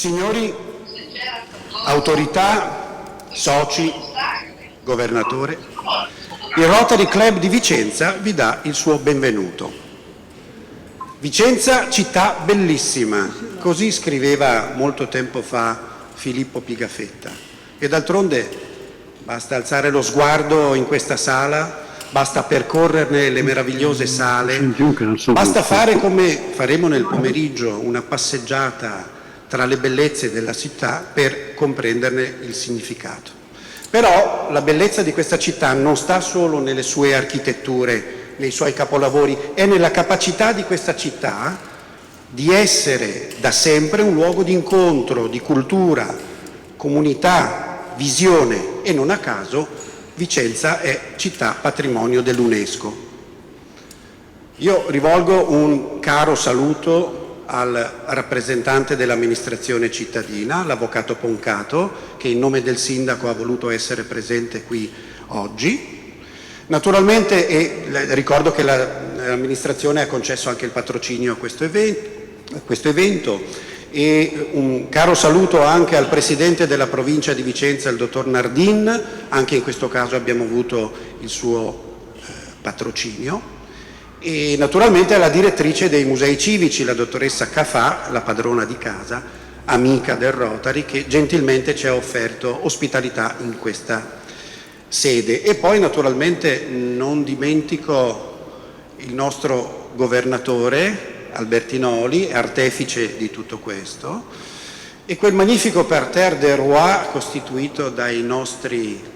Signori, autorità, soci, governatore, il Rotary Club di Vicenza vi dà il suo benvenuto. Vicenza, città bellissima, così scriveva molto tempo fa Filippo Pigafetta. E d'altronde basta alzare lo sguardo in questa sala, basta percorrerne le meravigliose sale, basta fare come faremo nel pomeriggio, una passeggiata tra le bellezze della città per comprenderne il significato. Però la bellezza di questa città non sta solo nelle sue architetture, nei suoi capolavori, è nella capacità di questa città di essere da sempre un luogo di incontro, di cultura, comunità, visione, e non a caso Vicenza è città patrimonio dell'UNESCO. Io rivolgo un caro saluto al rappresentante dell'amministrazione cittadina, l'avvocato Poncato, che in nome del sindaco ha voluto essere presente qui oggi. Naturalmente ricordo che l'amministrazione ha concesso anche il patrocinio a questo evento, e un caro saluto anche al presidente della provincia di Vicenza, il dottor Nardin, anche in questo caso abbiamo avuto il suo patrocinio. E naturalmente alla direttrice dei musei civici, la dottoressa Cafà, la padrona di casa, amica del Rotary, che gentilmente ci ha offerto ospitalità in questa sede. E poi naturalmente non dimentico il nostro governatore Albertinoli, artefice di tutto questo, e quel magnifico parterre des Rois costituito dai nostri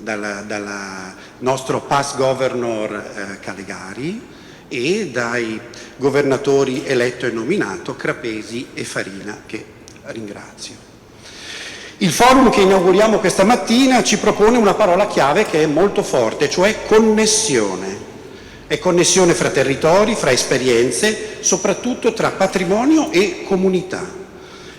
dal nostro past governor Calegari e dai governatori eletto e nominato Crapesi e Farina, che ringrazio. Il forum che inauguriamo questa mattina ci propone una parola chiave che è molto forte, cioè connessione. È connessione fra territori, fra esperienze, soprattutto tra patrimonio e comunità.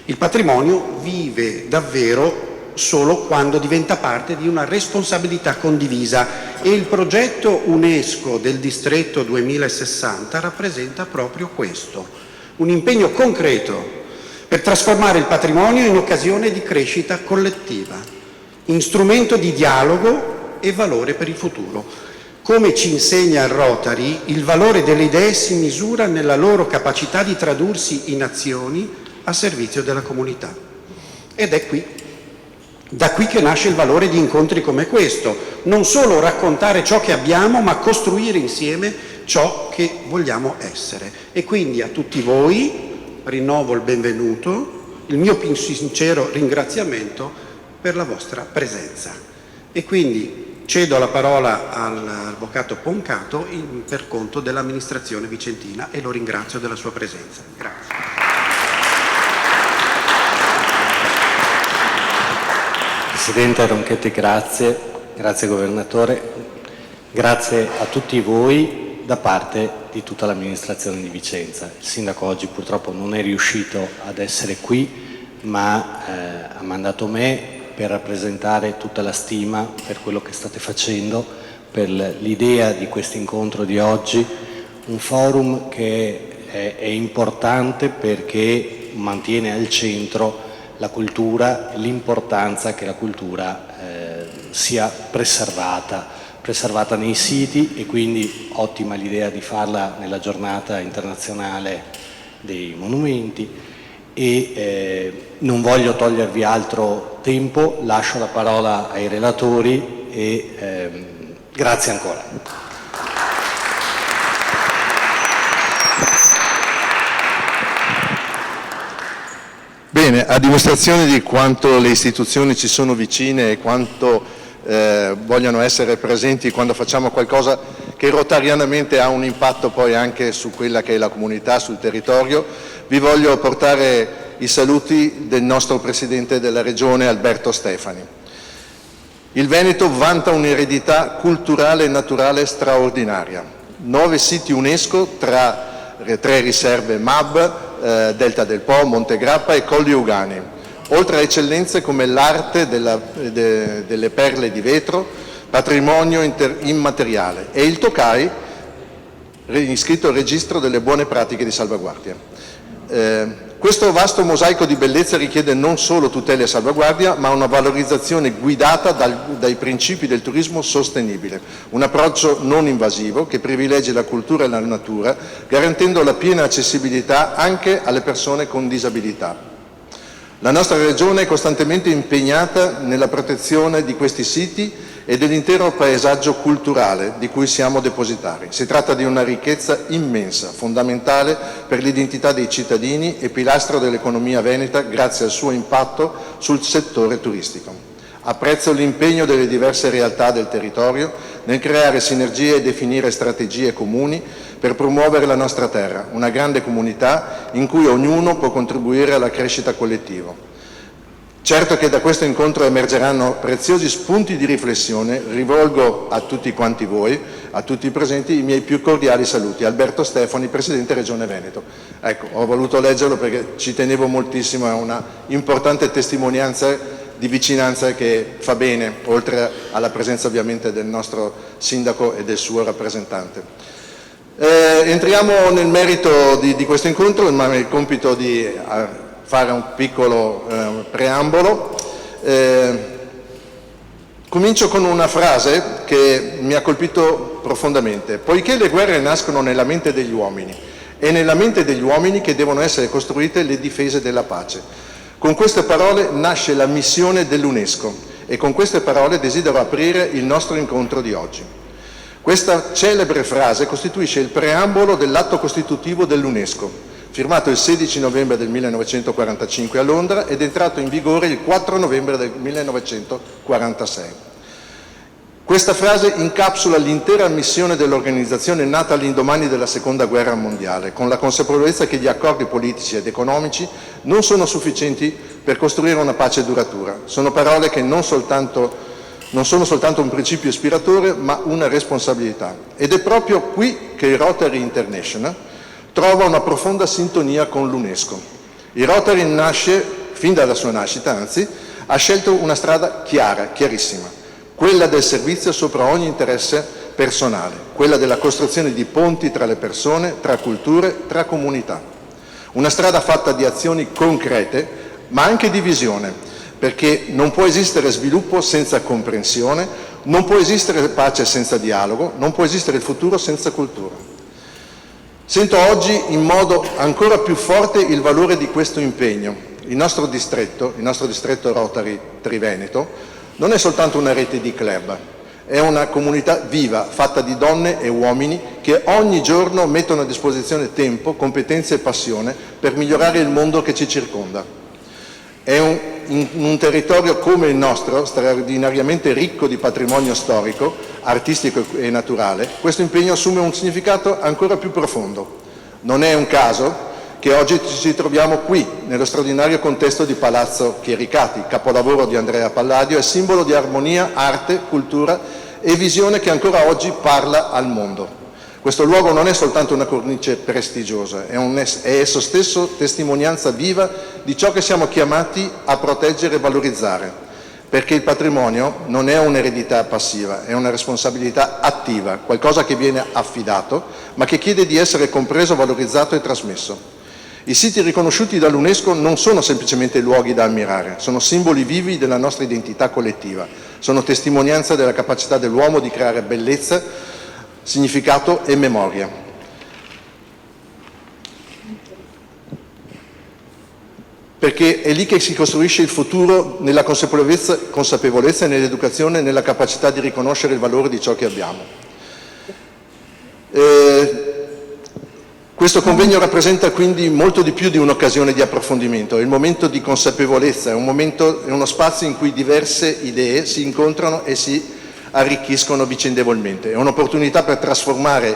Il patrimonio vive davvero solo quando diventa parte di una responsabilità condivisa, e il progetto UNESCO del Distretto 2060 rappresenta proprio questo, un impegno concreto per trasformare il patrimonio in occasione di crescita collettiva, in strumento di dialogo e valore per il futuro. Come ci insegna il Rotary, il valore delle idee si misura nella loro capacità di tradursi in azioni a servizio della comunità. Ed è da qui che nasce il valore di incontri come questo, non solo raccontare ciò che abbiamo, ma costruire insieme ciò che vogliamo essere. E quindi a tutti voi rinnovo il benvenuto, il mio più sincero ringraziamento per la vostra presenza. E quindi cedo la parola all'avvocato Poncato per conto dell'amministrazione vicentina e lo ringrazio della sua presenza. Grazie. Presidente Ronchetti, grazie Governatore, grazie a tutti voi da parte di tutta l'amministrazione di Vicenza. Il Sindaco oggi purtroppo non è riuscito ad essere qui, ma ha mandato me per rappresentare tutta la stima per quello che state facendo, per l'idea di questo incontro di oggi, un forum che è importante perché mantiene al centro la cultura, l'importanza che la cultura sia preservata nei siti, e quindi ottima l'idea di farla nella giornata internazionale dei monumenti. E non voglio togliervi altro tempo, lascio la parola ai relatori e grazie ancora. Bene, a dimostrazione di quanto le istituzioni ci sono vicine e quanto vogliono essere presenti quando facciamo qualcosa che rotarianamente ha un impatto poi anche su quella che è la comunità, sul territorio, vi voglio portare i saluti del nostro Presidente della Regione Alberto Stefani. Il Veneto vanta un'eredità culturale e naturale straordinaria, 9 siti UNESCO tra 3 riserve MAB, Delta del Po, Monte Grappa e Colli Ugani, oltre a eccellenze come l'arte delle perle di vetro, patrimonio immateriale, e il Tokai, iscritto al registro delle buone pratiche di salvaguardia. Questo vasto mosaico di bellezza richiede non solo tutela e salvaguardia, ma una valorizzazione guidata dai principi del turismo sostenibile, un approccio non invasivo che privilegi la cultura e la natura, garantendo la piena accessibilità anche alle persone con disabilità. La nostra Regione è costantemente impegnata nella protezione di questi siti e dell'intero paesaggio culturale di cui siamo depositari. Si tratta di una ricchezza immensa, fondamentale per l'identità dei cittadini e pilastro dell'economia veneta grazie al suo impatto sul settore turistico. Apprezzo l'impegno delle diverse realtà del territorio nel creare sinergie e definire strategie comuni per promuovere la nostra terra, una grande comunità in cui ognuno può contribuire alla crescita collettiva. Certo che da questo incontro emergeranno preziosi spunti di riflessione. Rivolgo a tutti quanti voi, a tutti i presenti, i miei più cordiali saluti. Alberto Stefani, Presidente Regione Veneto. Ecco, ho voluto leggerlo perché ci tenevo moltissimo, è una importante testimonianza di vicinanza che fa bene, oltre alla presenza ovviamente del nostro Sindaco e del suo rappresentante. Entriamo nel merito di questo incontro, ma il compito di fare un piccolo preambolo. Comincio con una frase che mi ha colpito profondamente. Poiché le guerre nascono nella mente degli uomini, è nella mente degli uomini che devono essere costruite le difese della pace. Con queste parole nasce la missione dell'UNESCO e con queste parole desidero aprire il nostro incontro di oggi. Questa celebre frase costituisce il preambolo dell'atto costitutivo dell'UNESCO, firmato il 16 novembre del 1945 a Londra ed entrato in vigore il 4 novembre del 1946. Questa frase incapsula l'intera missione dell'organizzazione nata all'indomani della Seconda Guerra Mondiale, con la consapevolezza che gli accordi politici ed economici non sono sufficienti per costruire una pace duratura. Sono parole che non sono soltanto un principio ispiratore, ma una responsabilità. Ed è proprio qui che il Rotary International trova una profonda sintonia con l'UNESCO. Il Rotary nasce, fin dalla sua nascita anzi, ha scelto una strada chiara, chiarissima, quella del servizio sopra ogni interesse personale, quella della costruzione di ponti tra le persone, tra culture, tra comunità. Una strada fatta di azioni concrete, ma anche di visione, perché non può esistere sviluppo senza comprensione, non può esistere pace senza dialogo, non può esistere il futuro senza cultura. Sento oggi in modo ancora più forte il valore di questo impegno. Il nostro distretto Rotary Triveneto, non è soltanto una rete di club, è una comunità viva, fatta di donne e uomini che ogni giorno mettono a disposizione tempo, competenze e passione per migliorare il mondo che ci circonda. È in un territorio come il nostro, straordinariamente ricco di patrimonio storico, artistico e naturale, questo impegno assume un significato ancora più profondo. Non è un caso che oggi ci troviamo qui, nello straordinario contesto di Palazzo Chiericati, capolavoro di Andrea Palladio e simbolo di armonia, arte, cultura e visione che ancora oggi parla al mondo. Questo luogo non è soltanto una cornice prestigiosa, è esso stesso testimonianza viva di ciò che siamo chiamati a proteggere e valorizzare, perché il patrimonio non è un'eredità passiva, è una responsabilità attiva, qualcosa che viene affidato, ma che chiede di essere compreso, valorizzato e trasmesso. I siti riconosciuti dall'UNESCO non sono semplicemente luoghi da ammirare, sono simboli vivi della nostra identità collettiva, sono testimonianza della capacità dell'uomo di creare bellezza, significato e memoria. Perché è lì che si costruisce il futuro, nella consapevolezza e nell'educazione, nella capacità di riconoscere il valore di ciò che abbiamo. Questo convegno rappresenta quindi molto di più di un'occasione di approfondimento, è il momento di consapevolezza, è uno spazio in cui diverse idee si incontrano e si arricchiscono vicendevolmente. È un'opportunità per trasformare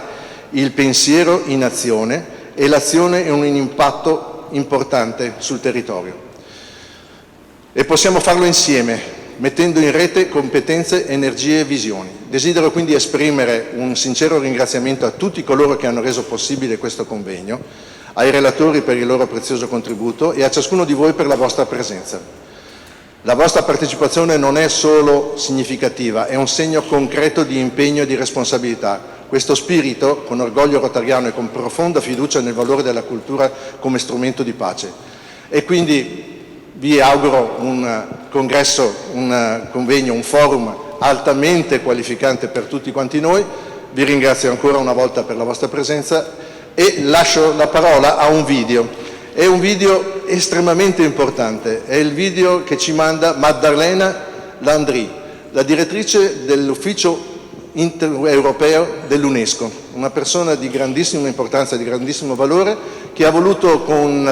il pensiero in azione e l'azione in un impatto importante sul territorio. E possiamo farlo insieme, mettendo in rete competenze, energie e visioni. Desidero quindi esprimere un sincero ringraziamento a tutti coloro che hanno reso possibile questo convegno, ai relatori per il loro prezioso contributo e a ciascuno di voi per la vostra presenza. La vostra partecipazione non è solo significativa, è un segno concreto di impegno e di responsabilità. Questo spirito, con orgoglio rotariano e con profonda fiducia nel valore della cultura come strumento di pace, E quindi vi auguro un congresso, un convegno, un forum altamente qualificante per tutti quanti noi. Vi ringrazio ancora una volta per la vostra presenza e lascio la parola a un video. È un video estremamente importante, è il video che ci manda Maddalena Landry, la direttrice dell'ufficio europeo dell'UNESCO, una persona di grandissima importanza, di grandissimo valore, che ha voluto con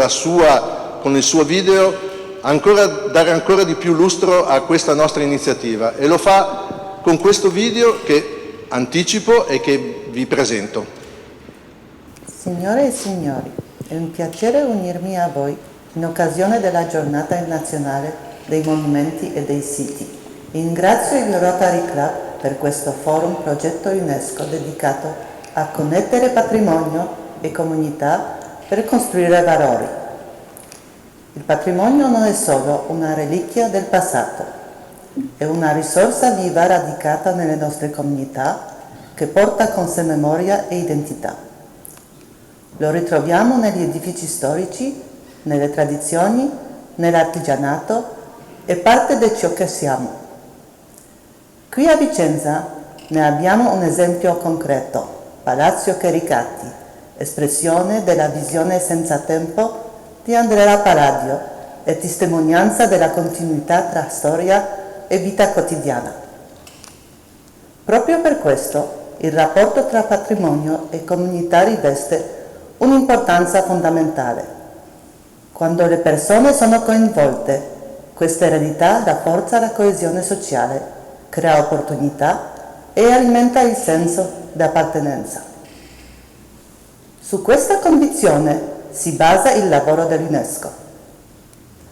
il suo video dare ancora di più lustro a questa nostra iniziativa, e lo fa con questo video che anticipo e che vi presento. Signore e signori, è un piacere unirmi a voi in occasione della Giornata Nazionale dei Monumenti e dei Siti. Ringrazio il Rotary Club per questo forum progetto UNESCO dedicato a connettere patrimonio e comunità per costruire valori. Il patrimonio non è solo una reliquia del passato, è una risorsa viva radicata nelle nostre comunità che porta con sé memoria e identità. Lo ritroviamo negli edifici storici, nelle tradizioni, nell'artigianato e parte di ciò che siamo. Qui a Vicenza ne abbiamo un esempio concreto, Palazzo Chericati, espressione della visione senza tempo di Andrea Palladio e testimonianza della continuità tra storia e vita quotidiana. Proprio per questo il rapporto tra patrimonio e comunità riveste un'importanza fondamentale. Quando le persone sono coinvolte, questa eredità rafforza la coesione sociale, crea opportunità e alimenta il senso di appartenenza. Su questa convinzione si basa il lavoro dell'UNESCO.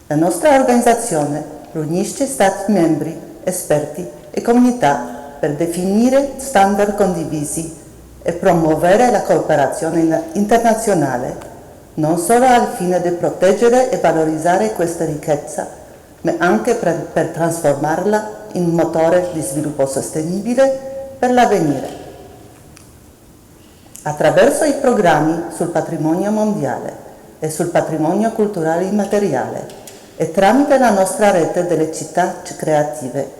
La nostra organizzazione riunisce Stati membri, esperti e comunità per definire standard condivisi e promuovere la cooperazione internazionale, non solo al fine di proteggere e valorizzare questa ricchezza, ma anche per trasformarla in un motore di sviluppo sostenibile per l'avvenire. Attraverso i programmi sul patrimonio mondiale e sul patrimonio culturale immateriale e tramite la nostra rete delle città creative,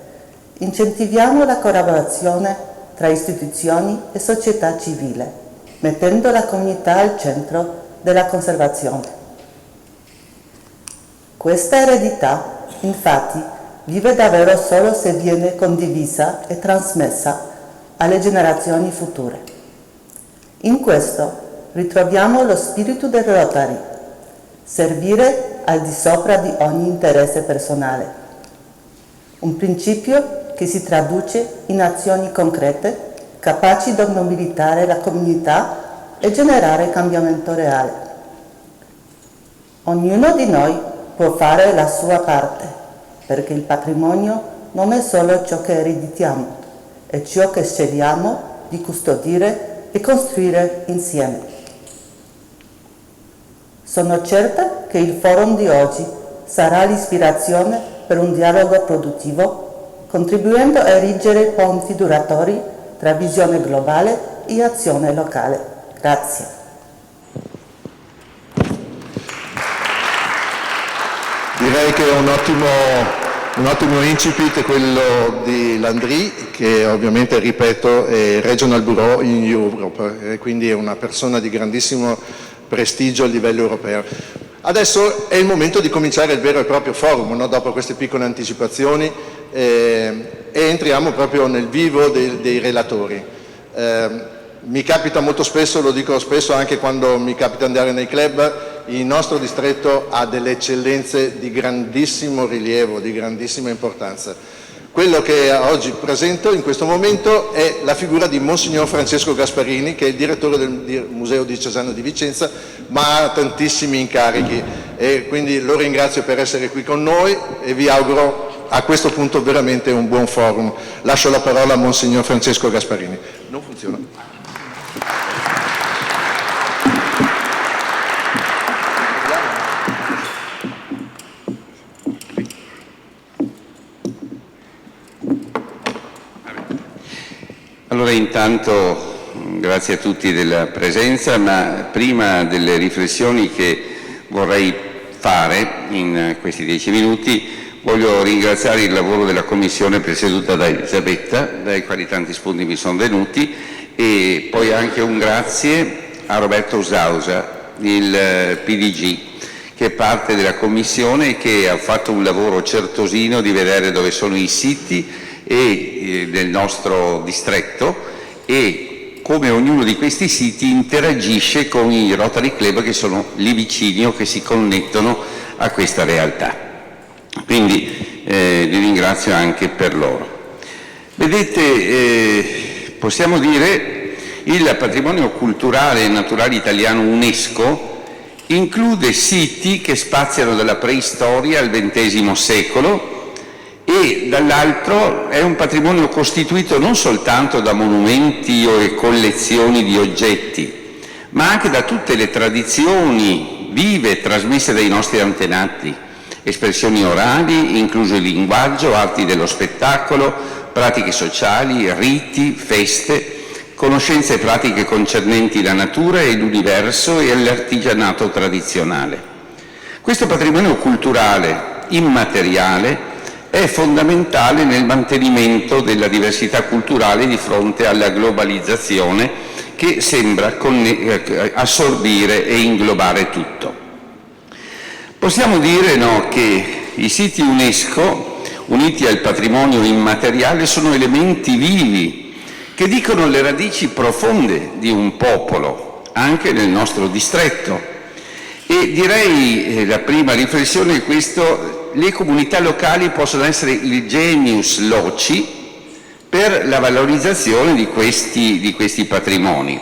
incentiviamo la collaborazione tra istituzioni e società civile, mettendo la comunità al centro della conservazione. Questa eredità, infatti, vive davvero solo se viene condivisa e trasmessa alle generazioni future. In questo ritroviamo lo spirito del Rotary, servire al di sopra di ogni interesse personale, un principio che si traduce in azioni concrete capaci di mobilitare la comunità e generare cambiamento reale. Ognuno di noi può fare la sua parte, perché il patrimonio non è solo ciò che ereditiamo, è ciò che scegliamo di custodire e costruire insieme. Sono certa che il forum di oggi sarà l'ispirazione per un dialogo produttivo, contribuendo a erigere ponti duratori tra visione globale e azione locale. Grazie. Direi che è un ottimo incipit quello di Landry, che ovviamente, ripeto, è Regional Bureau in Europe, e quindi è una persona di grandissimo prestigio a livello europeo. Adesso è il momento di cominciare il vero e proprio forum, no? Dopo queste piccole anticipazioni, e entriamo proprio nel vivo dei relatori. Mi capita molto spesso, lo dico spesso anche quando mi capita andare nei club, il nostro distretto ha delle eccellenze di grandissimo rilievo, di grandissima importanza. Quello che oggi presento in questo momento è la figura di Monsignor Francesco Gasparini, che è il direttore del Museo Diocesano di Vicenza, ma ha tantissimi incarichi, e quindi lo ringrazio per essere qui con noi e vi auguro a questo punto veramente un buon forum. Lascio la parola a Monsignor Francesco Gasparini. Non funziona. Allora, intanto grazie a tutti della presenza, ma prima delle riflessioni che vorrei fare in questi 10 minuti, voglio ringraziare il lavoro della Commissione presieduta da Elisabetta, dai quali tanti spunti mi sono venuti, e poi anche un grazie a Roberto Usausa, il PDG, che è parte della Commissione e che ha fatto un lavoro certosino di vedere dove sono i siti del nostro distretto e come ognuno di questi siti interagisce con i Rotary Club che sono lì vicini o che si connettono a questa realtà. Quindi li ringrazio anche per loro. Vedete, possiamo dire il patrimonio culturale e naturale italiano UNESCO include siti che spaziano dalla preistoria al XX secolo e dall'altro è un patrimonio costituito non soltanto da monumenti o collezioni di oggetti, ma anche da tutte le tradizioni vive trasmesse dai nostri antenati, espressioni orali, incluso il linguaggio, arti dello spettacolo, pratiche sociali, riti, feste, conoscenze e pratiche concernenti la natura e l'universo e l'artigianato tradizionale. Questo patrimonio culturale immateriale è fondamentale nel mantenimento della diversità culturale di fronte alla globalizzazione che sembra assorbire e inglobare tutto. Possiamo dire che i siti UNESCO, uniti al patrimonio immateriale, sono elementi vivi che dicono le radici profonde di un popolo, anche nel nostro distretto. E direi, la prima riflessione è questo: le comunità locali possono essere il genius loci per la valorizzazione di questi patrimoni.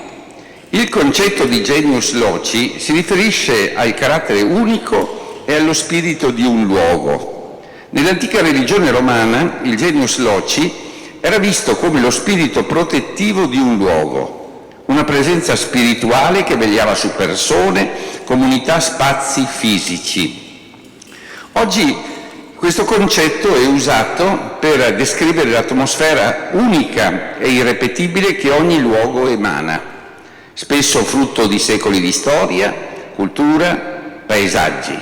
Il concetto di genius loci si riferisce al carattere unico e allo spirito di un luogo. Nell'antica religione romana il genius loci era visto come lo spirito protettivo di un luogo, una presenza spirituale che vegliava su persone, comunità, spazi fisici. Oggi questo concetto è usato per descrivere l'atmosfera unica e irrepetibile che ogni luogo emana, spesso frutto di secoli di storia, cultura, paesaggi.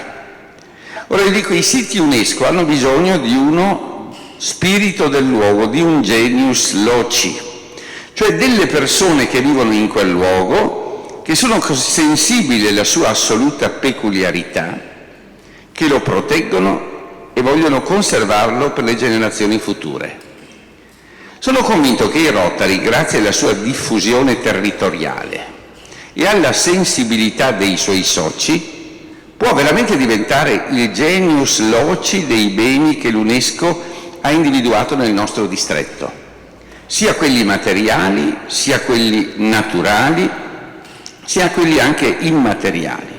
Ora vi dico, i siti UNESCO hanno bisogno di uno spirito del luogo, di un genius loci, cioè delle persone che vivono in quel luogo, che sono sensibili alla sua assoluta peculiarità, che lo proteggono e vogliono conservarlo per le generazioni future. Sono convinto che i Rotary, grazie alla sua diffusione territoriale e alla sensibilità dei suoi soci, può veramente diventare il genius loci dei beni che l'UNESCO ha individuato nel nostro distretto, sia quelli materiali, sia quelli naturali, sia quelli anche immateriali.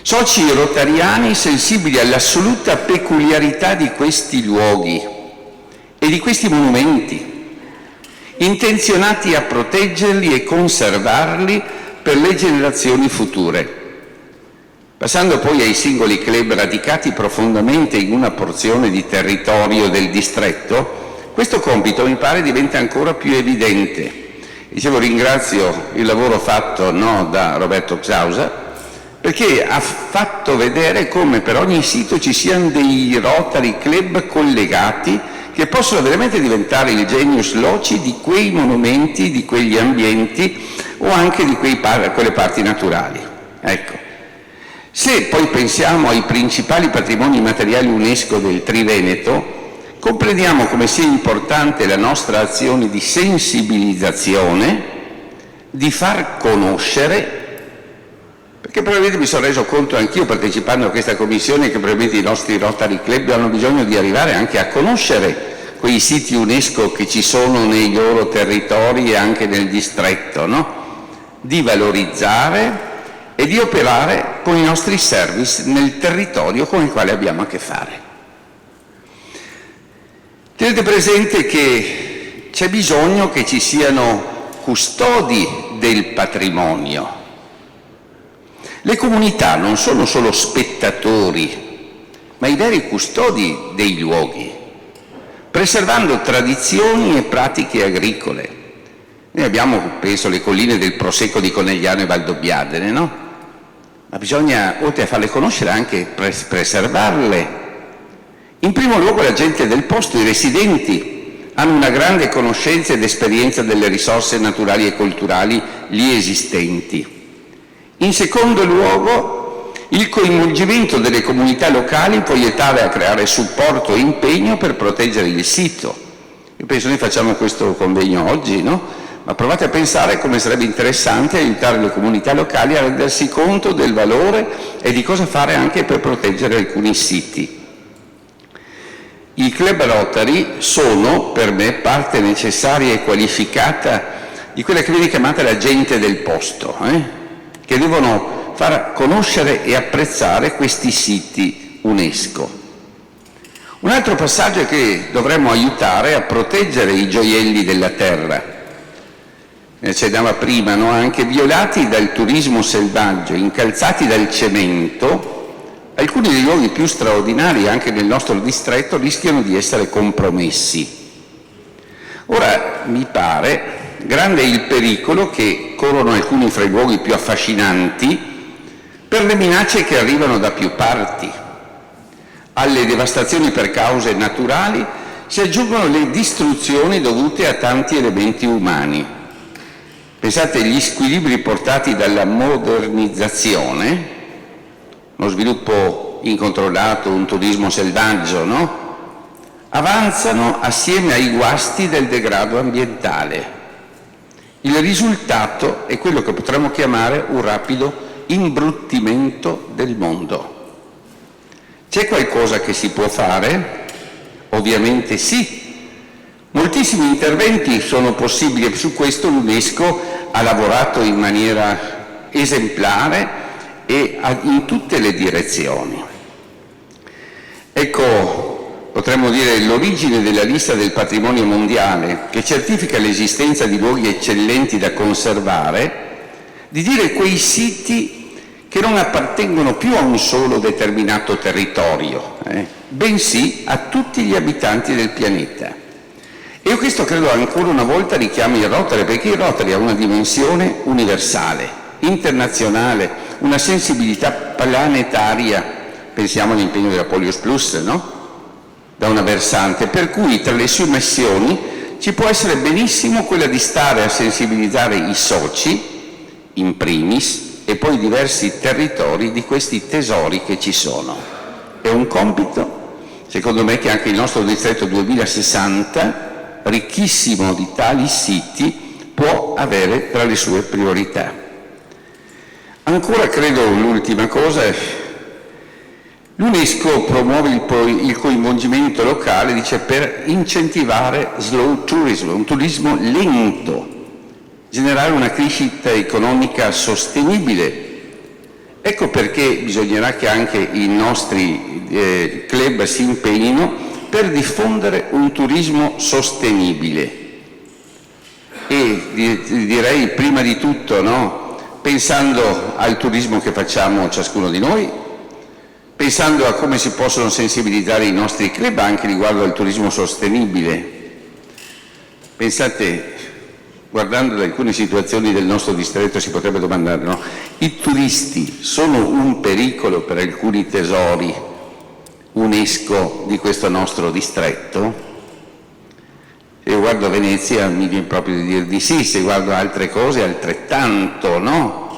Soci rotariani sensibili all'assoluta peculiarità di questi luoghi e di questi monumenti, intenzionati a proteggerli e conservarli per le generazioni future. Passando poi ai singoli club radicati profondamente in una porzione di territorio del distretto, questo compito mi pare diventa ancora più evidente. Dicevo, ringrazio il lavoro fatto da Roberto Usausa, perché ha fatto vedere come per ogni sito ci siano dei Rotary Club collegati che possono veramente diventare il genius loci di quei monumenti, di quegli ambienti o anche di quelle parti naturali. Ecco. Se poi pensiamo ai principali patrimoni materiali UNESCO del Triveneto, comprendiamo come sia importante la nostra azione di sensibilizzazione, di far conoscere, perché probabilmente mi sono reso conto anch'io partecipando a questa commissione che probabilmente i nostri Rotary Club hanno bisogno di arrivare anche a conoscere quei siti UNESCO che ci sono nei loro territori e anche nel distretto, di valorizzare e di operare con i nostri service nel territorio con il quale abbiamo a che fare. Tenete presente che c'è bisogno che ci siano custodi del patrimonio. Le comunità non sono solo spettatori, ma i veri custodi dei luoghi, preservando tradizioni e pratiche agricole. Noi abbiamo, penso, le colline del Prosecco di Conegliano e Valdobbiadene, ma bisogna, oltre a farle conoscere, anche preservarle. In primo luogo la gente del posto, i residenti, hanno una grande conoscenza ed esperienza delle risorse naturali e culturali lì esistenti. In secondo luogo, il coinvolgimento delle comunità locali può aiutare a creare supporto e impegno per proteggere il sito. Io penso noi facciamo questo convegno oggi, no? Ma provate a pensare come sarebbe interessante aiutare le comunità locali a rendersi conto del valore e di cosa fare anche per proteggere alcuni siti. I club Rotary sono, per me, parte necessaria e qualificata di quella che viene chiamata la gente del posto, che devono far conoscere e apprezzare questi siti UNESCO. Un altro passaggio è che dovremmo aiutare a proteggere i gioielli della terra. Si accennava prima, no? Anche violati dal turismo selvaggio, incalzati dal cemento, alcuni dei luoghi più straordinari anche nel nostro distretto rischiano di essere compromessi. Ora, mi pare grande il pericolo che corrono alcuni fra i luoghi più affascinanti per le minacce che arrivano da più parti. Alle devastazioni per cause naturali si aggiungono le distruzioni dovute a tanti elementi umani. Pensate agli squilibri portati dalla modernizzazione, uno sviluppo incontrollato, un turismo selvaggio, no? Avanzano assieme ai guasti del degrado ambientale. Il risultato è quello che potremmo chiamare un rapido imbruttimento del mondo. C'è qualcosa che si può fare? Ovviamente sì. Moltissimi interventi sono possibili e su questo l'UNESCO ha lavorato in maniera esemplare e in tutte le direzioni. Ecco, potremmo dire l'origine della lista del patrimonio mondiale, che certifica l'esistenza di luoghi eccellenti da conservare, di dire quei siti che non appartengono più a un solo determinato territorio, bensì a tutti gli abitanti del pianeta. E io questo credo ancora una volta richiami il Rotary, perché il Rotary ha una dimensione universale, internazionale, una sensibilità planetaria. Pensiamo all'impegno della Polios Plus, no? Da una versante, per cui tra le sue missioni ci può essere benissimo quella di stare a sensibilizzare i soci, in primis, e poi diversi territori di questi tesori che ci sono. È un compito, secondo me, che anche il nostro distretto 2060, ricchissimo di tali siti, può avere tra le sue priorità. Ancora credo l'ultima cosa, l'UNESCO promuove il coinvolgimento locale, dice, per incentivare slow tourism, un turismo lento, generare una crescita economica sostenibile. Ecco perché bisognerà che anche i nostri club si impegnino per diffondere un turismo sostenibile. E direi prima di tutto, no? Pensando al turismo che facciamo ciascuno di noi, pensando a come si possono sensibilizzare i nostri club anche riguardo al turismo sostenibile. Pensate, guardando ad alcune situazioni del nostro distretto, si potrebbe domandare, no? I turisti sono un pericolo per alcuni tesori UNESCO di questo nostro distretto? Se guardo Venezia mi viene proprio di dire di sì, se guardo altre cose altrettanto, no?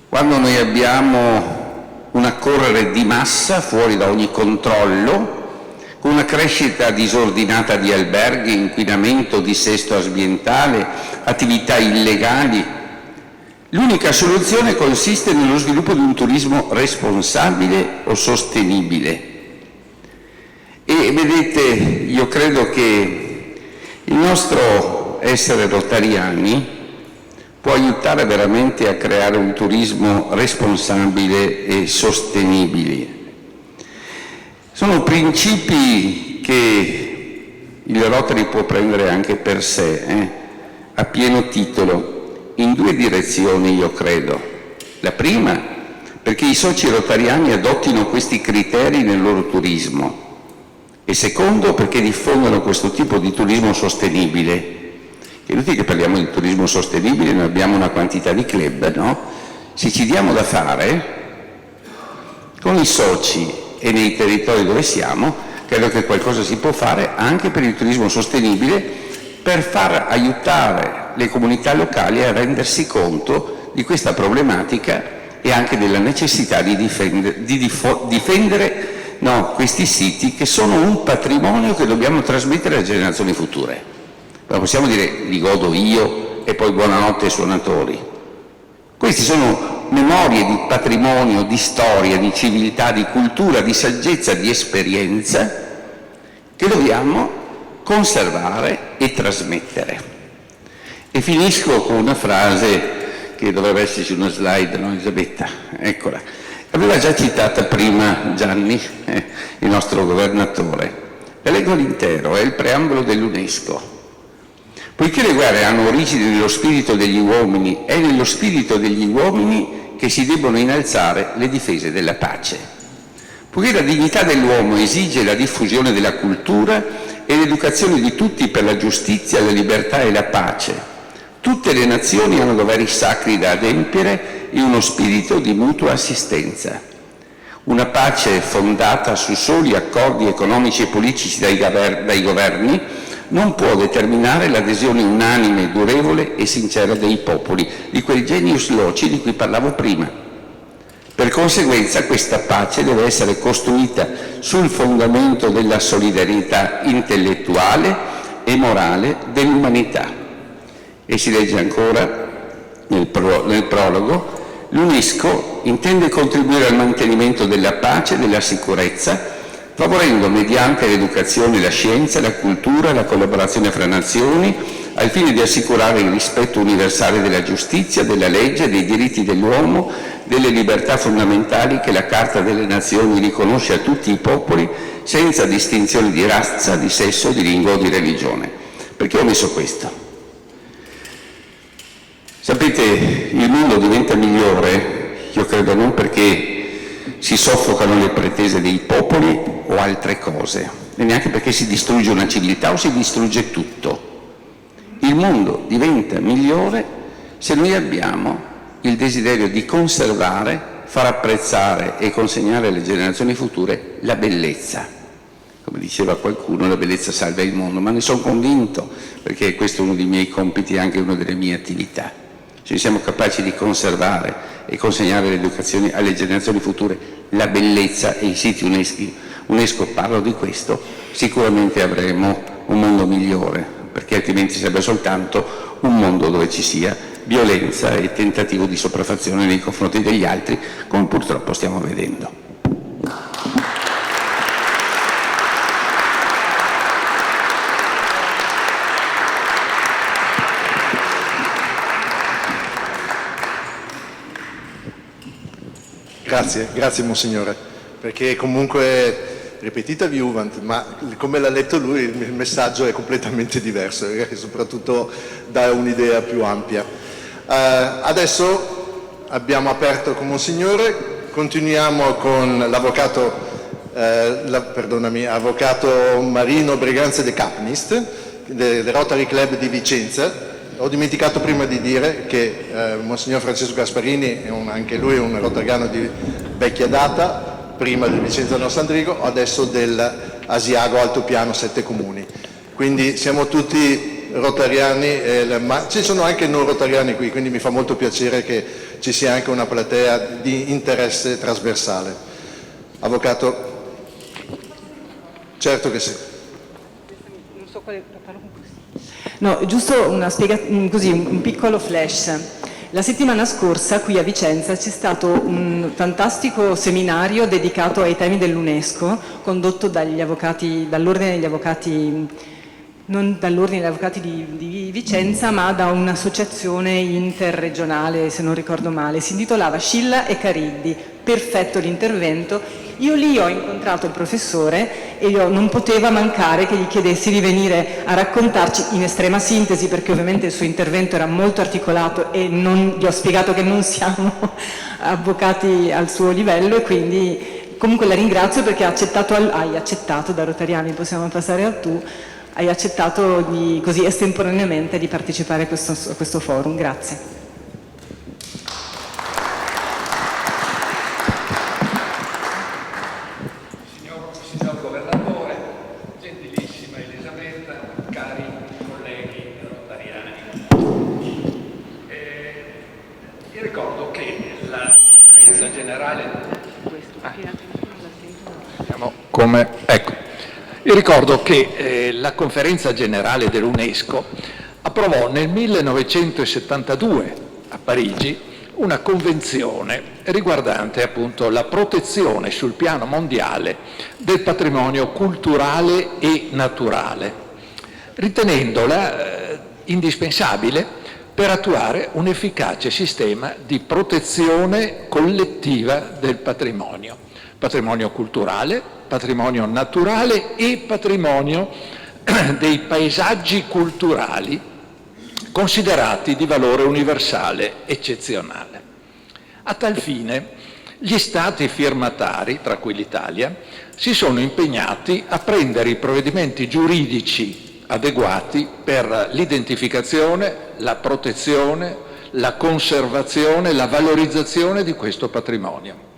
Quando noi abbiamo un accorrere di massa fuori da ogni controllo, con una crescita disordinata di alberghi, inquinamento, dissesto ambientale, attività illegali, l'unica soluzione consiste nello sviluppo di un turismo responsabile o sostenibile. E vedete, io credo che il nostro essere rotariani può aiutare veramente a creare un turismo responsabile e sostenibile. Sono principi che il Rotary può prendere anche per sé, a pieno titolo, in due direzioni, io credo. La prima, perché i soci rotariani adottino questi criteri nel loro turismo, e secondo, perché diffondono questo tipo di turismo sostenibile. È inutile che parliamo di turismo sostenibile, noi abbiamo una quantità di club, no? Se ci diamo da fare con i soci e nei territori dove siamo, credo che qualcosa si può fare anche per il turismo sostenibile, per far aiutare le comunità locali a rendersi conto di questa problematica e anche della necessità di difendere questi siti che sono un patrimonio che dobbiamo trasmettere alle generazioni future. Non possiamo dire li godo io e poi buonanotte ai suonatori. Questi sono memorie di patrimonio, di storia, di civiltà, di cultura, di saggezza, di esperienza che dobbiamo conservare e trasmettere. E finisco con una frase che dovrebbe esserci una slide, no Elisabetta? Eccola. Aveva già citata prima Gianni, il nostro governatore. La leggo all'intero, è il preambolo dell'UNESCO. Poiché le guerre hanno origine nello spirito degli uomini, è nello spirito degli uomini che si debbono innalzare le difese della pace. Poiché la dignità dell'uomo esige la diffusione della cultura e l'educazione di tutti per la giustizia, la libertà e la pace, tutte le nazioni hanno doveri sacri da adempiere in uno spirito di mutua assistenza. Una pace fondata su soli accordi economici e politici dai governi non può determinare l'adesione unanime, durevole e sincera dei popoli, di quel genius loci di cui parlavo prima. Per conseguenza questa pace deve essere costruita sul fondamento della solidarietà intellettuale e morale dell'umanità. E si legge ancora nel prologo: l'UNESCO intende contribuire al mantenimento della pace e della sicurezza, favorendo mediante l'educazione, la scienza, la cultura e la collaborazione fra nazioni, al fine di assicurare il rispetto universale della giustizia, della legge, dei diritti dell'uomo, delle libertà fondamentali che la Carta delle Nazioni riconosce a tutti i popoli, senza distinzione di razza, di sesso, di lingua o di religione. Perché ho messo questo? Sapete, il mondo diventa migliore, io credo, non perché si soffocano le pretese dei popoli o altre cose, e neanche perché si distrugge una civiltà o si distrugge tutto. Il mondo diventa migliore se noi abbiamo il desiderio di conservare, far apprezzare e consegnare alle generazioni future la bellezza. Come diceva qualcuno, la bellezza salva il mondo, ma ne sono convinto, perché questo è uno dei miei compiti e anche una delle mie attività. Se siamo capaci di conservare e consegnare l'educazione alle generazioni future la bellezza e i siti UNESCO parlo di questo, sicuramente avremo un mondo migliore, perché altrimenti sarebbe soltanto un mondo dove ci sia violenza e tentativo di sopraffazione nei confronti degli altri, come purtroppo stiamo vedendo. Grazie Monsignore, perché comunque ripetita viuvant, ma come l'ha letto lui il messaggio è completamente diverso e soprattutto dà un'idea più ampia. Adesso abbiamo aperto con Monsignore, continuiamo con avvocato Marino Breganze de Capnist del Rotary Club di Vicenza. Ho dimenticato prima di dire che Monsignor Francesco Gasparini è anche lui un rotariano di vecchia data, prima del Vicenza Don Sandrigo, adesso dell'Asiago Altopiano 7 Comuni. Quindi siamo tutti rotariani, ma ci sono anche non rotariani qui, quindi mi fa molto piacere che ci sia anche una platea di interesse trasversale. Avvocato? Certo che sì. Non so quale parlo con questo. No, giusto un piccolo flash. La settimana scorsa qui a Vicenza c'è stato un fantastico seminario dedicato ai temi dell'UNESCO, condotto dall'Ordine degli Avvocati, non dall'Ordine degli Avvocati di Vicenza, ma da un'associazione interregionale, se non ricordo male. Si intitolava Scilla e Cariddi. Perfetto l'intervento. Io lì ho incontrato il professore e non poteva mancare che gli chiedessi di venire a raccontarci in estrema sintesi, perché ovviamente il suo intervento era molto articolato e gli ho spiegato che non siamo avvocati al suo livello, e quindi comunque la ringrazio perché hai accettato, da rotariani possiamo passare al tu, hai accettato così estemporaneamente di partecipare a questo forum. Grazie. Vi ricordo che la Conferenza Generale dell'UNESCO approvò nel 1972 a Parigi una convenzione riguardante appunto la protezione sul piano mondiale del patrimonio culturale e naturale, ritenendola indispensabile per attuare un efficace sistema di protezione collettiva del patrimonio culturale, patrimonio naturale e patrimonio dei paesaggi culturali considerati di valore universale eccezionale. A tal fine, gli Stati firmatari, tra cui l'Italia, si sono impegnati a prendere i provvedimenti giuridici adeguati per l'identificazione, la protezione, la conservazione, la valorizzazione di questo patrimonio.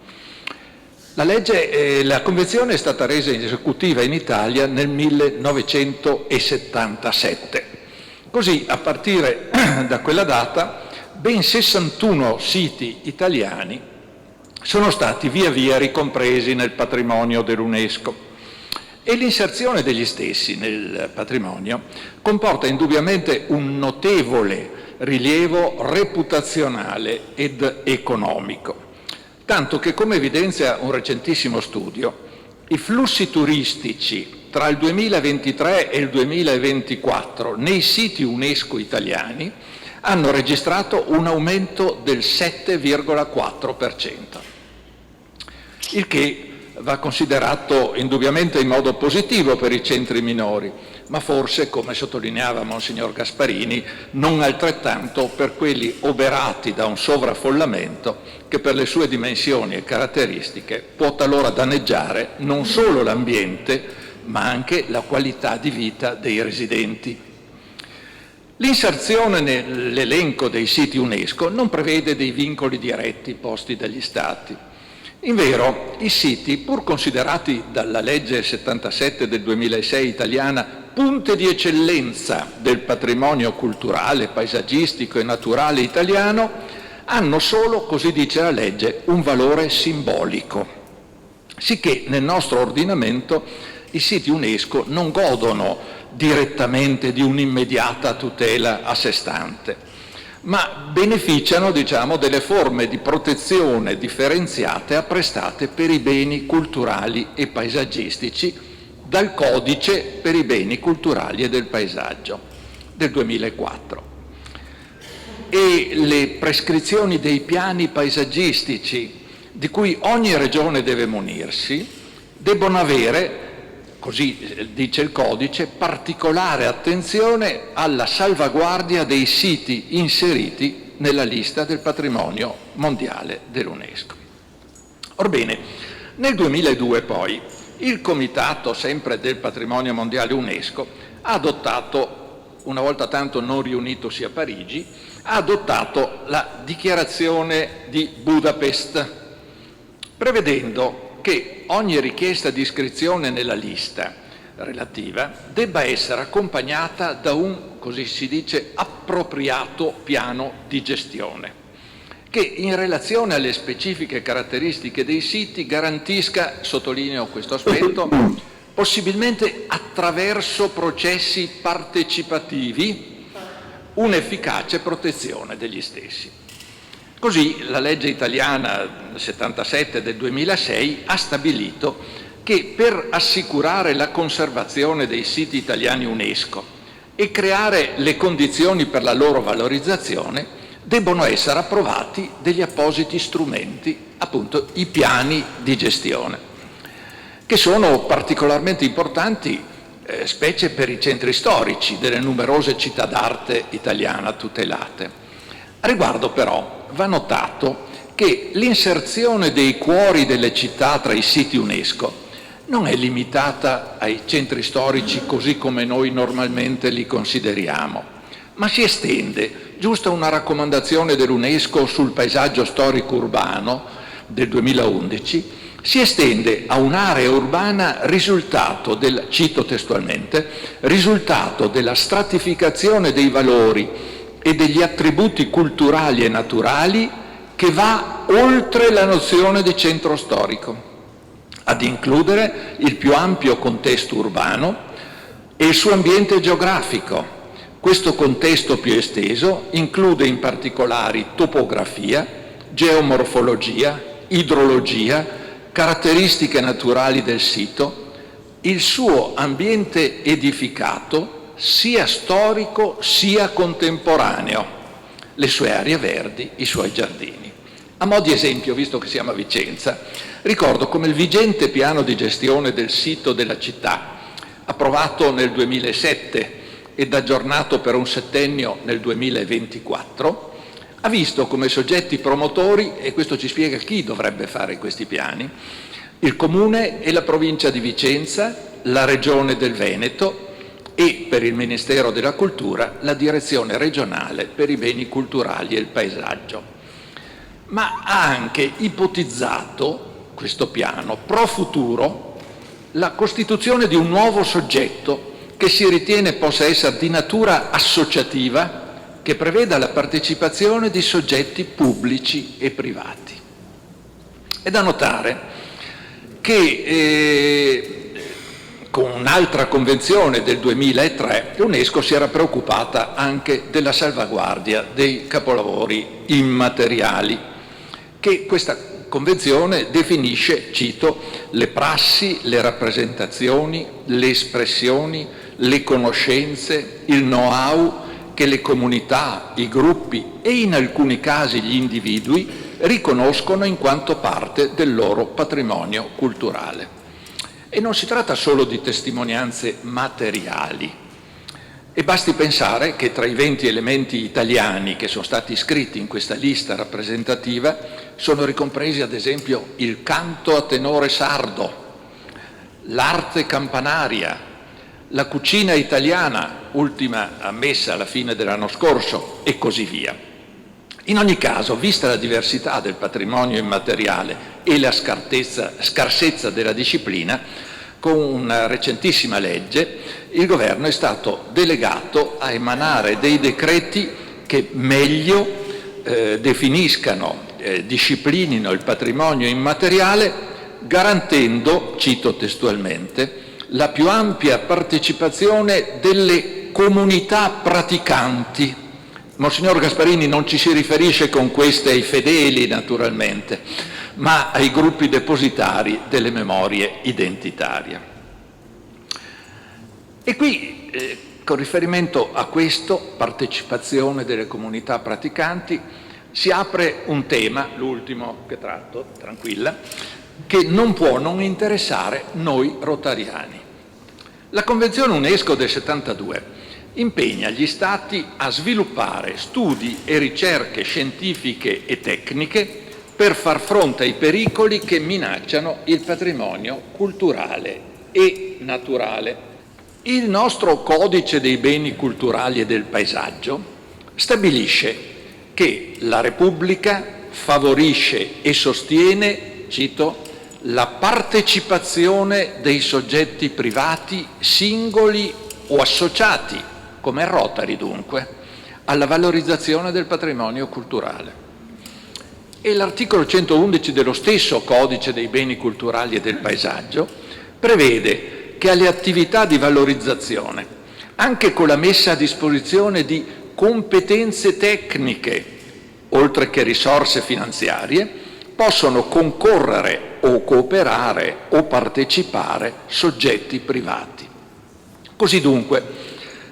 La Convenzione è stata resa esecutiva in Italia nel 1977. Così, a partire da quella data, ben 61 siti italiani sono stati via via ricompresi nel patrimonio dell'UNESCO e l'inserzione degli stessi nel patrimonio comporta indubbiamente un notevole rilievo reputazionale ed economico. Tanto che, come evidenzia un recentissimo studio, i flussi turistici tra il 2023 e il 2024 nei siti UNESCO italiani hanno registrato un aumento del 7,4%, il che va considerato indubbiamente in modo positivo per i centri minori, ma forse, come sottolineava Monsignor Gasparini, non altrettanto per quelli oberati da un sovraffollamento che per le sue dimensioni e caratteristiche può talora danneggiare non solo l'ambiente, ma anche la qualità di vita dei residenti. L'inserzione nell'elenco dei siti UNESCO non prevede dei vincoli diretti posti dagli Stati. Invero, i siti, pur considerati dalla legge 77 del 2006 italiana punte di eccellenza del patrimonio culturale, paesaggistico e naturale italiano, hanno solo, così dice la legge, un valore simbolico, sicché nel nostro ordinamento i siti UNESCO non godono direttamente di un'immediata tutela a sé stante, ma beneficiano, delle forme di protezione differenziate apprestate per i beni culturali e paesaggistici dal Codice per i beni culturali e del paesaggio del 2004. E le prescrizioni dei piani paesaggistici di cui ogni regione deve munirsi debbono avere, così dice il Codice, particolare attenzione alla salvaguardia dei siti inseriti nella lista del patrimonio mondiale dell'UNESCO. Orbene, nel 2002 poi il Comitato, sempre del patrimonio mondiale UNESCO, ha adottato, una volta tanto non riunitosi a Parigi, ha adottato la Dichiarazione di Budapest, prevedendo che ogni richiesta di iscrizione nella lista relativa debba essere accompagnata da un, così si dice, appropriato piano di gestione, che in relazione alle specifiche caratteristiche dei siti garantisca, sottolineo questo aspetto, possibilmente attraverso processi partecipativi, un'efficace protezione degli stessi. Così la legge italiana 77 del 2006 ha stabilito che per assicurare la conservazione dei siti italiani UNESCO e creare le condizioni per la loro valorizzazione debbono essere approvati degli appositi strumenti, appunto i piani di gestione, che sono particolarmente importanti specie per i centri storici delle numerose città d'arte italiana tutelate. A riguardo però va notato che l'inserzione dei cuori delle città tra i siti UNESCO non è limitata ai centri storici così come noi normalmente li consideriamo, ma si estende, giusto una raccomandazione dell'UNESCO sul paesaggio storico urbano del 2011, si estende a un'area urbana cito testualmente, risultato della stratificazione dei valori e degli attributi culturali e naturali che va oltre la nozione di centro storico, ad includere il più ampio contesto urbano e il suo ambiente geografico. Questo contesto più esteso include in particolare topografia, geomorfologia, idrologia, caratteristiche naturali del sito, il suo ambiente edificato, sia storico sia contemporaneo, le sue aree verdi, i suoi giardini. A mo' di esempio, visto che siamo a Vicenza, ricordo come il vigente piano di gestione del sito della città, approvato nel 2007 ed aggiornato per un settennio nel 2024, ha visto come soggetti promotori, e questo ci spiega chi dovrebbe fare questi piani, il Comune e la Provincia di Vicenza, la Regione del Veneto e, per il Ministero della Cultura, la Direzione regionale per i beni culturali e il paesaggio. Ma ha anche ipotizzato, questo piano, pro futuro, la costituzione di un nuovo soggetto che si ritiene possa essere di natura associativa, che preveda la partecipazione di soggetti pubblici e privati. È da notare che con un'altra convenzione del 2003 l'UNESCO si era preoccupata anche della salvaguardia dei capolavori immateriali, che questa convenzione definisce, cito, le prassi, le rappresentazioni, le espressioni, le conoscenze, il know-how che le comunità, i gruppi e in alcuni casi gli individui riconoscono in quanto parte del loro patrimonio culturale. E non si tratta solo di testimonianze materiali. E basti pensare che tra i 20 elementi italiani che sono stati iscritti in questa lista rappresentativa sono ricompresi ad esempio il canto a tenore sardo, l'arte campanaria, la cucina italiana, ultima ammessa alla fine dell'anno scorso, e così via. In ogni caso, vista la diversità del patrimonio immateriale e la scarsezza della disciplina, con una recentissima legge il Governo è stato delegato a emanare dei decreti che meglio definiscano, disciplinino il patrimonio immateriale, garantendo, cito testualmente, la più ampia partecipazione delle comunità praticanti. Monsignor Gasparini non ci si riferisce con queste ai fedeli, naturalmente, ma ai gruppi depositari delle memorie identitarie. E qui, con riferimento a questo, partecipazione delle comunità praticanti, si apre un tema, l'ultimo che tratto, tranquilla, che non può non interessare noi rotariani. La Convenzione UNESCO del 72 impegna gli Stati a sviluppare studi e ricerche scientifiche e tecniche per far fronte ai pericoli che minacciano il patrimonio culturale e naturale. Il nostro Codice dei beni culturali e del paesaggio stabilisce che la Repubblica favorisce e sostiene, cito, la partecipazione dei soggetti privati, singoli o associati, come il Rotary dunque, alla valorizzazione del patrimonio culturale. E l'articolo 111 dello stesso Codice dei beni culturali e del paesaggio prevede che alle attività di valorizzazione, anche con la messa a disposizione di competenze tecniche, oltre che risorse finanziarie, possono concorrere o cooperare o partecipare soggetti privati. Così dunque,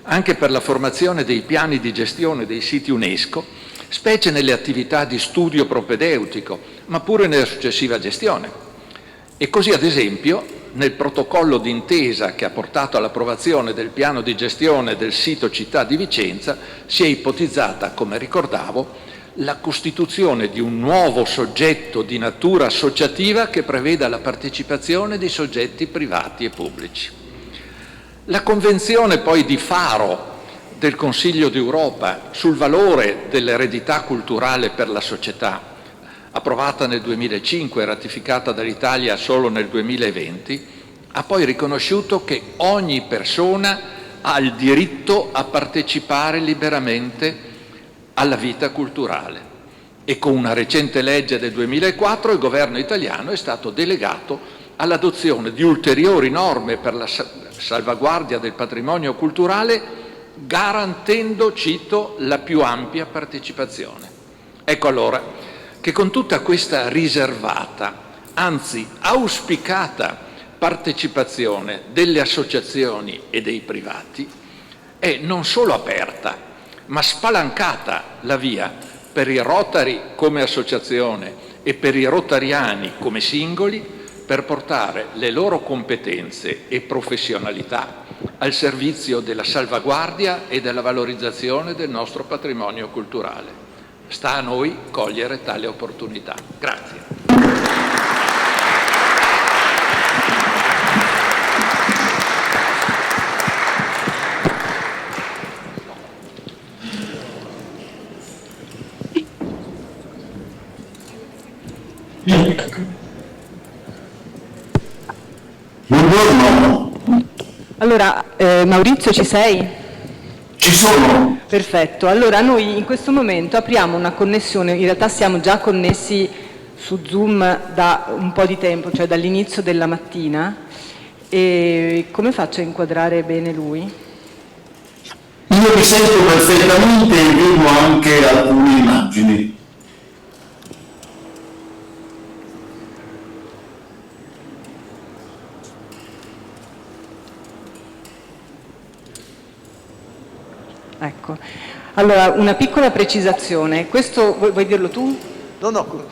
anche per la formazione dei piani di gestione dei siti UNESCO, specie nelle attività di studio propedeutico, ma pure nella successiva gestione. E così, ad esempio, nel protocollo d'intesa che ha portato all'approvazione del piano di gestione del sito città di Vicenza, si è ipotizzata, come ricordavo, la costituzione di un nuovo soggetto di natura associativa che preveda la partecipazione di soggetti privati e pubblici. La Convenzione poi di Faro del Consiglio d'Europa sul valore dell'eredità culturale per la società, approvata nel 2005 e ratificata dall'Italia solo nel 2020, ha poi riconosciuto che ogni persona ha il diritto a partecipare liberamente alla vita culturale, e con una recente legge del 2004 il governo italiano è stato delegato all'adozione di ulteriori norme per la salvaguardia del patrimonio culturale, garantendo, cito, la più ampia partecipazione. Ecco allora che con tutta questa riservata, anzi auspicata partecipazione delle associazioni e dei privati, è non solo aperta, ma spalancata la via per i Rotary come associazione e per i rotariani come singoli per portare le loro competenze e professionalità al servizio della salvaguardia e della valorizzazione del nostro patrimonio culturale. Sta a noi cogliere tale opportunità. Grazie. Buongiorno. Allora, Maurizio, ci sei? Ci sono. Perfetto. Allora, noi in questo momento apriamo una connessione, in realtà siamo già connessi su Zoom da un po' di tempo, cioè dall'inizio della mattina. E come faccio a inquadrare bene lui? Io mi sento perfettamente e vedo anche alcune immagini. Ecco, allora una piccola precisazione, questo vuoi dirlo tu? No.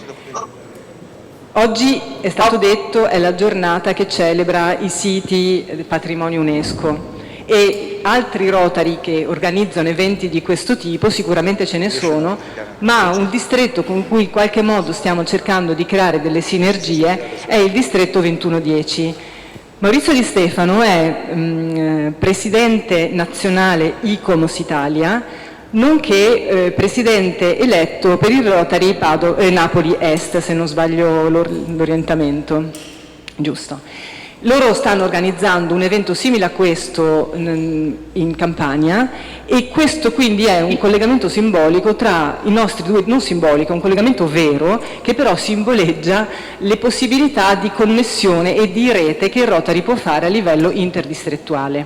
Oggi è stato detto è la giornata che celebra i siti del patrimonio UNESCO e altri Rotary che organizzano eventi di questo tipo, sicuramente ce ne sono, ma un distretto con cui in qualche modo stiamo cercando di creare delle sinergie è il distretto 2110. Maurizio Di Stefano è presidente nazionale ICOMOS Italia, nonché presidente eletto per il Rotary Napoli Est, se non sbaglio l'orientamento, giusto. Loro stanno organizzando un evento simile a questo in Campania e questo quindi è un collegamento simbolico tra i nostri due, non simbolico, è un collegamento vero che però simboleggia le possibilità di connessione e di rete che il Rotary può fare a livello interdistrettuale.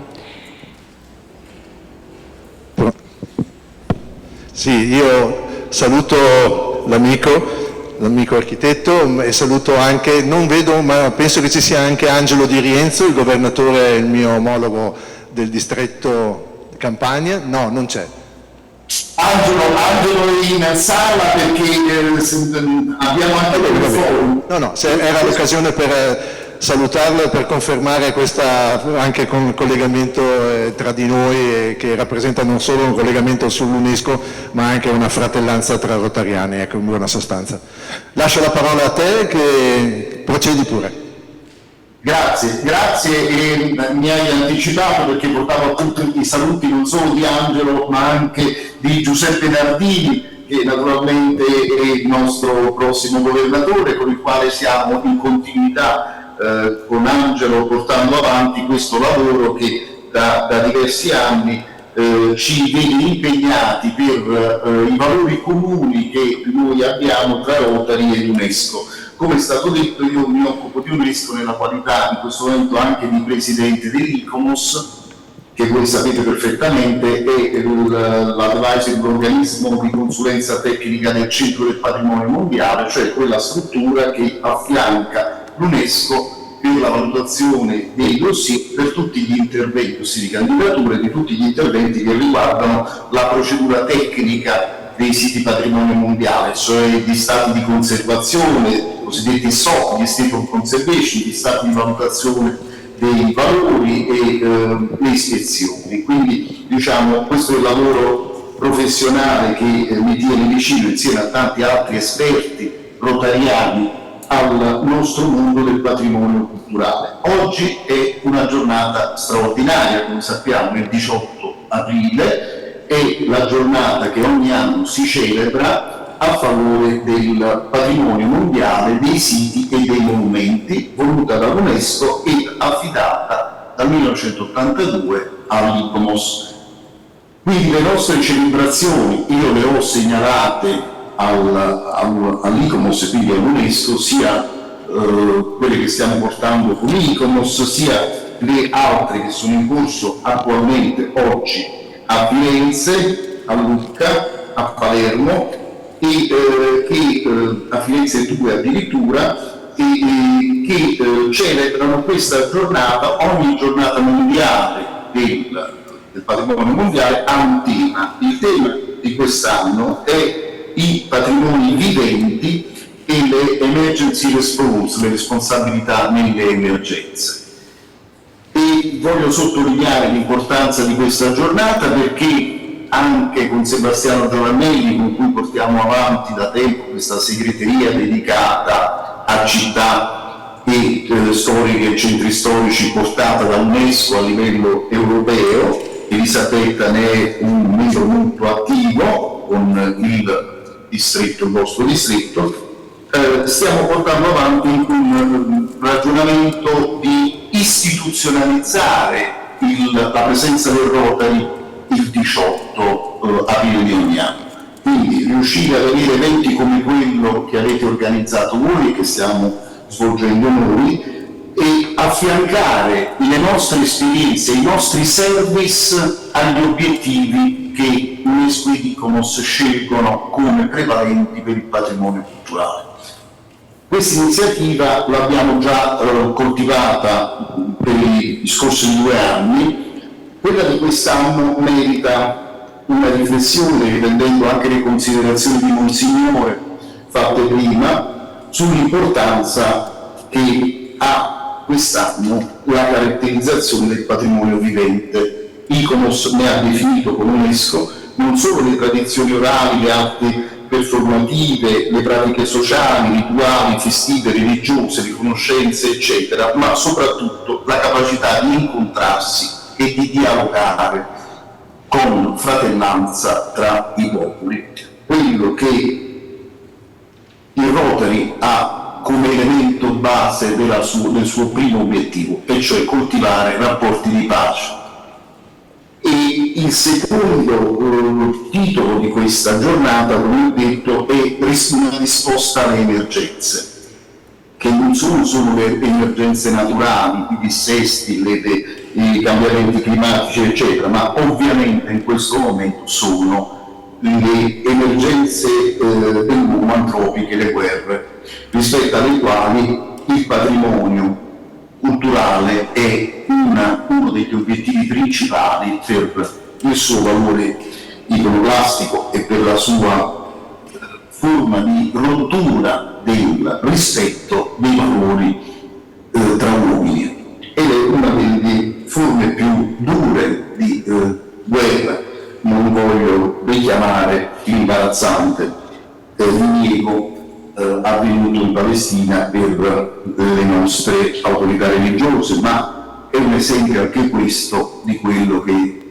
Sì, io saluto l'amico architetto e saluto anche, non vedo ma penso che ci sia anche Angelo Di Rienzo, il governatore, il mio omologo del distretto Campania. No, non c'è. Angelo è in sala perché abbiamo anche il forum. No, era l'occasione per salutarlo e per confermare questa anche con il collegamento tra di noi che rappresenta non solo un collegamento sull'UNESCO ma anche una fratellanza tra rotariani, ecco, in buona sostanza. Lascio la parola a te, che procedi pure. Grazie e mi hai anticipato perché portavo appunto i saluti non solo di Angelo ma anche di Giuseppe Nardini, che naturalmente è il nostro prossimo governatore, con il quale siamo in continuità con Angelo portando avanti questo lavoro che da diversi anni ci vede impegnati per i valori comuni che noi abbiamo tra Rotary e l'UNESCO. Come è stato detto, io mi occupo di UNESCO nella qualità in questo momento anche di presidente dell'ICOMOS, che voi sapete perfettamente è l'advisory, l'organismo di consulenza tecnica del Centro del Patrimonio Mondiale, cioè quella struttura che affianca l'UNESCO per la valutazione dei dossier per tutti gli interventi, dossier di candidatura, di tutti gli interventi che riguardano la procedura tecnica dei siti patrimonio mondiale, cioè gli stati di conservazione, cosiddetti SOC, gli State of Conservation, gli stati di valutazione dei valori e le ispezioni. Quindi diciamo questo è il lavoro professionale che mi tiene vicino insieme a tanti altri esperti rotariani al nostro mondo del patrimonio culturale. Oggi è una giornata straordinaria, come sappiamo, il 18 aprile è la giornata che ogni anno si celebra a favore del patrimonio mondiale, dei siti e dei monumenti, voluta dall'UNESCO e affidata dal 1982 all'ICOMOS. Quindi le nostre celebrazioni, io le ho segnalate all'ICOMOS e quindi all'UNESCO sia quelle che stiamo portando con ICOMOS, sia le altre che sono in corso attualmente oggi a Firenze, a Lucca, a Palermo e che a Firenze 2 addirittura, che celebrano questa giornata. Ogni giornata mondiale del patrimonio mondiale ha un tema. Il tema di quest'anno è i patrimoni viventi e le emergency response, le responsabilità nelle emergenze. E voglio sottolineare l'importanza di questa giornata perché anche con Sebastiano Giovannelli, con cui portiamo avanti da tempo questa segreteria dedicata a città e storiche e centri storici portata da UNESCO a livello europeo, Elisabetta ne è un membro molto attivo con il vostro distretto, stiamo portando avanti un ragionamento di istituzionalizzare la presenza del Rotary il 18 aprile di ogni anno. Quindi riuscire ad avere eventi come quello che avete organizzato voi e che stiamo svolgendo noi e affiancare le nostre esperienze, i nostri service agli obiettivi che UNESCO e ICOMOS scelgono come prevalenti per il patrimonio culturale. Questa iniziativa l'abbiamo già coltivata per i scorsi 2 anni, quella di quest'anno merita una riflessione, riprendendo anche le considerazioni di Monsignore fatte prima, sull'importanza che ha quest'anno la caratterizzazione del patrimonio vivente. ICOMOS ne ha definito con UNESCO non solo le tradizioni orali, le arti performative, le pratiche sociali, rituali, festive, religiose, le conoscenze, eccetera, ma soprattutto la capacità di incontrarsi e di dialogare con fratellanza tra i popoli. Quello che il Rotary ha come elemento base del suo primo obiettivo, e cioè coltivare rapporti di pace. E il secondo titolo di questa giornata, come ho detto, è una risposta alle emergenze, che non sono solo le emergenze naturali, i dissesti, i cambiamenti climatici, eccetera, ma ovviamente in questo momento sono le emergenze dell'uomo antropiche, le guerre, rispetto alle quali il patrimonio culturale è uno degli obiettivi principali per il suo valore iconoclastico e per la sua forma di rottura del rispetto dei valori tra uomini. Ed è una delle forme più dure di guerra. Non voglio richiamare l'imbarazzante diniego avvenuto in Palestina per le nostre autorità religiose, ma è un esempio anche questo di quello che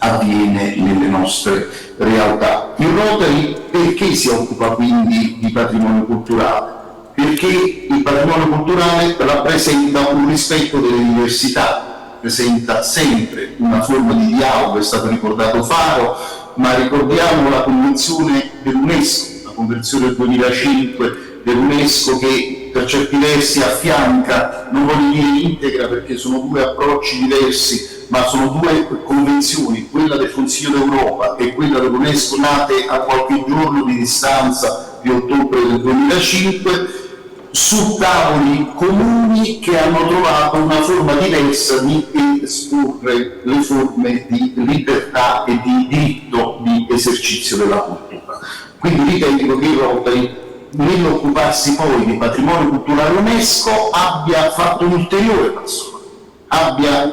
avviene nelle nostre realtà. Il Rotary perché si occupa quindi di patrimonio culturale? Perché il patrimonio culturale rappresenta un rispetto delle diversità, rappresenta sempre una forma di dialogo, è stato ricordato Faro, ma ricordiamo la Convenzione dell'UNESCO, Convenzione del 2005 dell'UNESCO, che per certi versi affianca, non voglio dire integra perché sono 2 approcci diversi, ma sono 2 convenzioni, quella del Consiglio d'Europa e quella dell'UNESCO, nate a qualche giorno di distanza di ottobre del 2005, su tavoli comuni che hanno trovato una forma diversa di esporre le forme di libertà e di diritto di esercizio della cultura. Quindi ritengo che il Rotary, nell'occuparsi poi di patrimonio culturale UNESCO, abbia fatto un ulteriore passo, abbia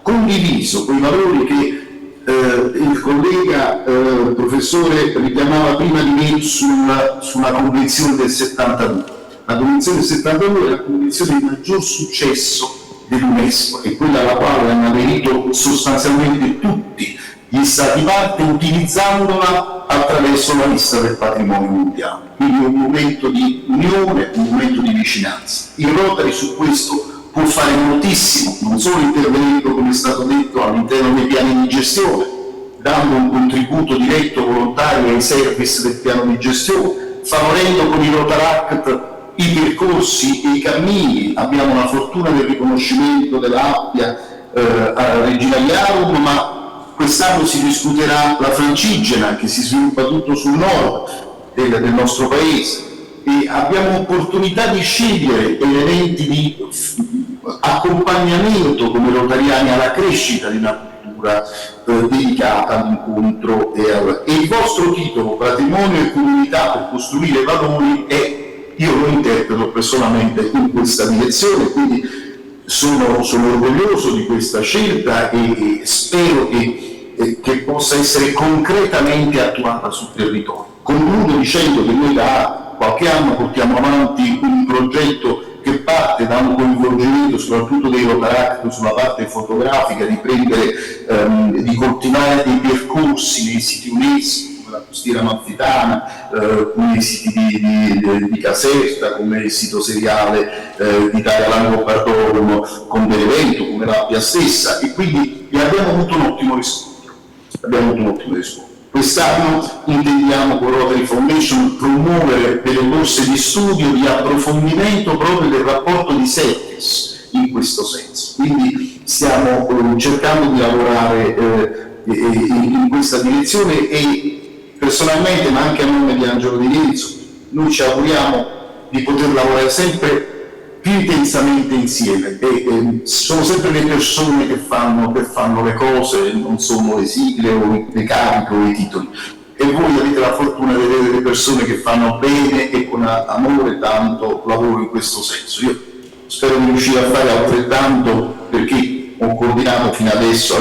condiviso quei valori che il collega professore richiamava prima di me sulla Convenzione del 72. La Convenzione del 72 è la convenzione di maggior successo dell'UNESCO, è quella alla quale hanno aderito sostanzialmente tutti gli Stati parte, utilizzandola attraverso la lista del patrimonio mondiale. Quindi un momento di unione, un momento di vicinanza. Il Rotary su questo può fare moltissimo, non solo intervenendo, come è stato detto, all'interno dei piani di gestione, dando un contributo diretto volontario ai service del piano di gestione, favorendo con i Rotaract i percorsi e i cammini. Abbiamo la fortuna del riconoscimento dell'Appia a Regina Iarum, ma quest'anno si discuterà la Francigena, che si sviluppa tutto sul nord del nostro paese, e abbiamo opportunità di scegliere elementi di accompagnamento come rotariani alla crescita di una cultura dedicata all'incontro e il vostro titolo, Patrimonio e Comunità per costruire valori, io lo interpreto personalmente in questa direzione, quindi sono orgoglioso di questa scelta e spero che possa essere concretamente attuata sul territorio. Concludo dicendo che noi da qualche anno portiamo avanti un progetto che parte da un coinvolgimento soprattutto dei Rotaract sulla parte fotografica, di coltivare dei percorsi nei siti UNESCO, come la costiera amalfitana, come i siti di Caserta, come il sito seriale di Italia Lango Pardorum con Benevento, come l'Appia stessa, e quindi abbiamo avuto un ottimo riscontro. Quest'anno intendiamo con Rotary Foundation promuovere delle borse di studio di approfondimento proprio del rapporto di SETES in questo senso. Quindi stiamo cercando di lavorare in questa direzione e personalmente, ma anche a nome di Angelo Di Lienzo, noi ci auguriamo di poter lavorare sempre più intensamente insieme e sono sempre le persone che fanno le cose, non sono le sigle o le cariche o i titoli, e voi avete la fortuna di avere delle persone che fanno bene e con amore tanto lavoro in questo senso. Io spero di riuscire a fare altrettanto, perché ho coordinato fino adesso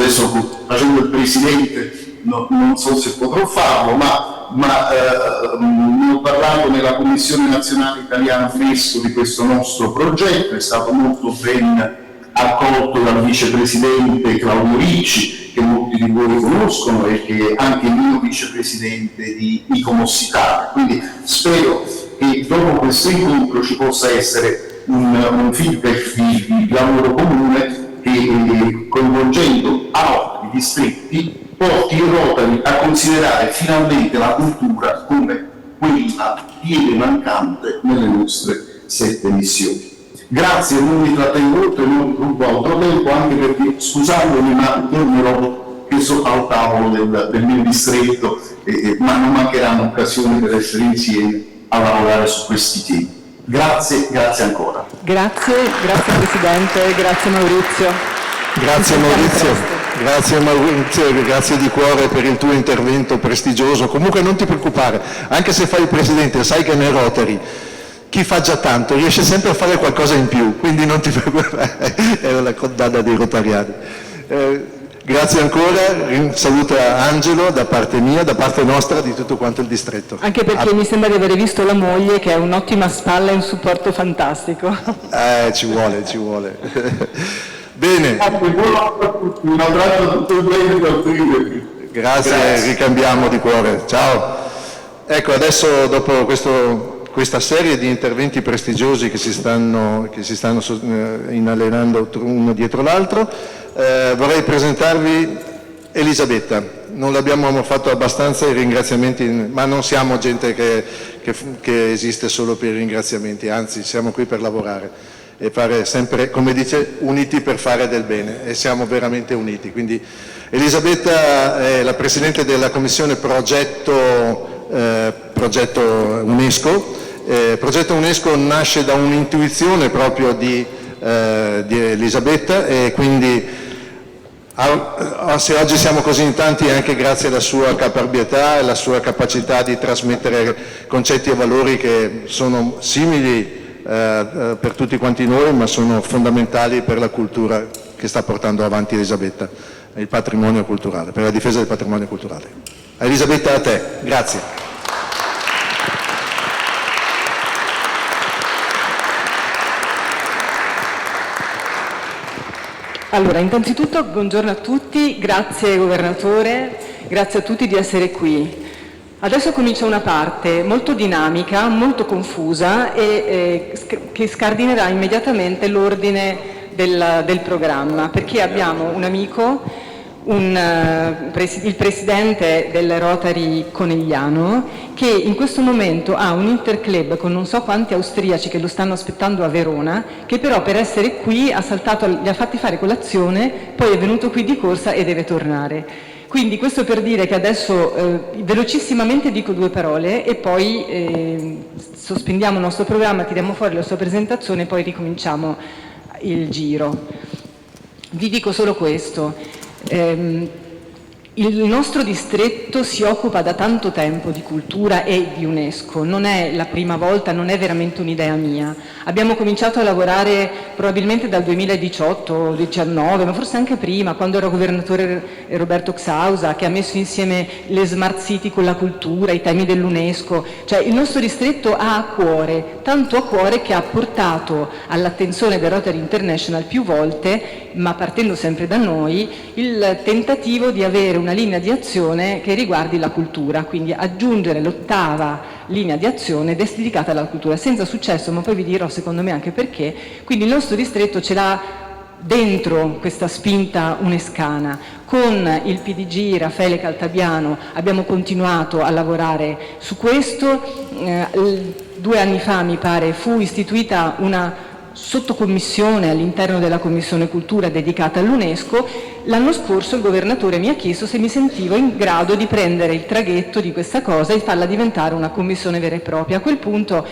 facendo il presidente non so se potrò farlo, ma ne ho parlato nella Commissione Nazionale Italiana Fresco di questo nostro progetto, è stato molto ben accolto dal vicepresidente Claudio Ricci, che molti di voi conoscono e che è anche il mio vicepresidente di Icomos Italia. Quindi spero che dopo questo incontro ci possa essere un feedback di lavoro comune che, coinvolgendo altri distretti, porti il Rotary a considerare finalmente la cultura come quella piede mancante nelle nostre 7 missioni. Grazie, non mi trattengo oltre, non rubo altro tempo, anche perché, scusandomi, ma tornerò spesso al tavolo del mio distretto, ma non mancheranno occasioni per essere insieme a lavorare su questi temi. Grazie ancora. Grazie Presidente, grazie Maurizio. Grazie Maurizio, grazie di cuore per il tuo intervento prestigioso. Comunque non ti preoccupare, anche se fai il presidente, sai che nel Rotary chi fa già tanto riesce sempre a fare qualcosa in più, quindi non ti preoccupare, è la condanna dei rotariani. Grazie ancora, saluta Angelo da parte mia, da parte nostra, di tutto quanto il distretto. Anche perché mi sembra di aver visto la moglie, che è un'ottima spalla e un supporto fantastico. Ci vuole. Bene. Un abbraccio a tutto il bene. Grazie, ricambiamo di cuore. Ciao. Ecco, adesso dopo questa serie di interventi prestigiosi che si stanno inalenando uno dietro l'altro, vorrei presentarvi Elisabetta. Non l'abbiamo fatto abbastanza i ringraziamenti, ma non siamo gente che esiste solo per i ringraziamenti, anzi siamo qui per lavorare e fare sempre, come dice, uniti per fare del bene, e siamo veramente uniti. Quindi Elisabetta è la Presidente della Commissione Progetto UNESCO. Progetto UNESCO nasce da un'intuizione proprio di Elisabetta, e quindi se oggi siamo così in tanti è anche grazie alla sua caparbietà e alla sua capacità di trasmettere concetti e valori che sono simili per tutti quanti noi, ma sono fondamentali per la cultura che sta portando avanti Elisabetta, il patrimonio culturale, per la difesa del patrimonio culturale. Elisabetta, a te, grazie. Allora, innanzitutto buongiorno a tutti, grazie Governatore, grazie a tutti di essere qui. Adesso comincia una parte molto dinamica, molto confusa e che scardinerà immediatamente l'ordine del programma, perché abbiamo un amico, il presidente del Rotary Conegliano, che in questo momento ha un interclub con non so quanti austriaci che lo stanno aspettando a Verona, che però per essere qui gli ha fatti fare colazione, poi è venuto qui di corsa e deve tornare. Quindi questo per dire che adesso velocissimamente dico 2 parole e poi sospendiamo il nostro programma, tiriamo fuori la sua presentazione e poi ricominciamo il giro. Vi dico solo questo. Il nostro distretto si occupa da tanto tempo di cultura e di UNESCO, non è la prima volta, non è veramente un'idea mia. Abbiamo cominciato a lavorare probabilmente dal 2018-19, ma forse anche prima, quando era governatore Roberto Xausa, che ha messo insieme le smart city con la cultura, i temi dell'UNESCO. Cioè il nostro distretto ha a cuore, tanto a cuore che ha portato all'attenzione del Rotary International più volte, ma partendo sempre da noi, il tentativo di avere una linea di azione che riguardi la cultura, quindi aggiungere l'8ª linea di azione dedicata alla cultura, senza successo, ma poi vi dirò secondo me anche perché. Quindi il nostro distretto ce l'ha dentro questa spinta unescana. Con il PDG Raffaele Caltabiano abbiamo continuato a lavorare su questo. 2 anni fa, mi pare, fu istituita una sottocommissione all'interno della Commissione Cultura dedicata all'UNESCO. L'anno scorso il governatore mi ha chiesto se mi sentivo in grado di prendere il traghetto di questa cosa e farla diventare una commissione vera e propria. A quel punto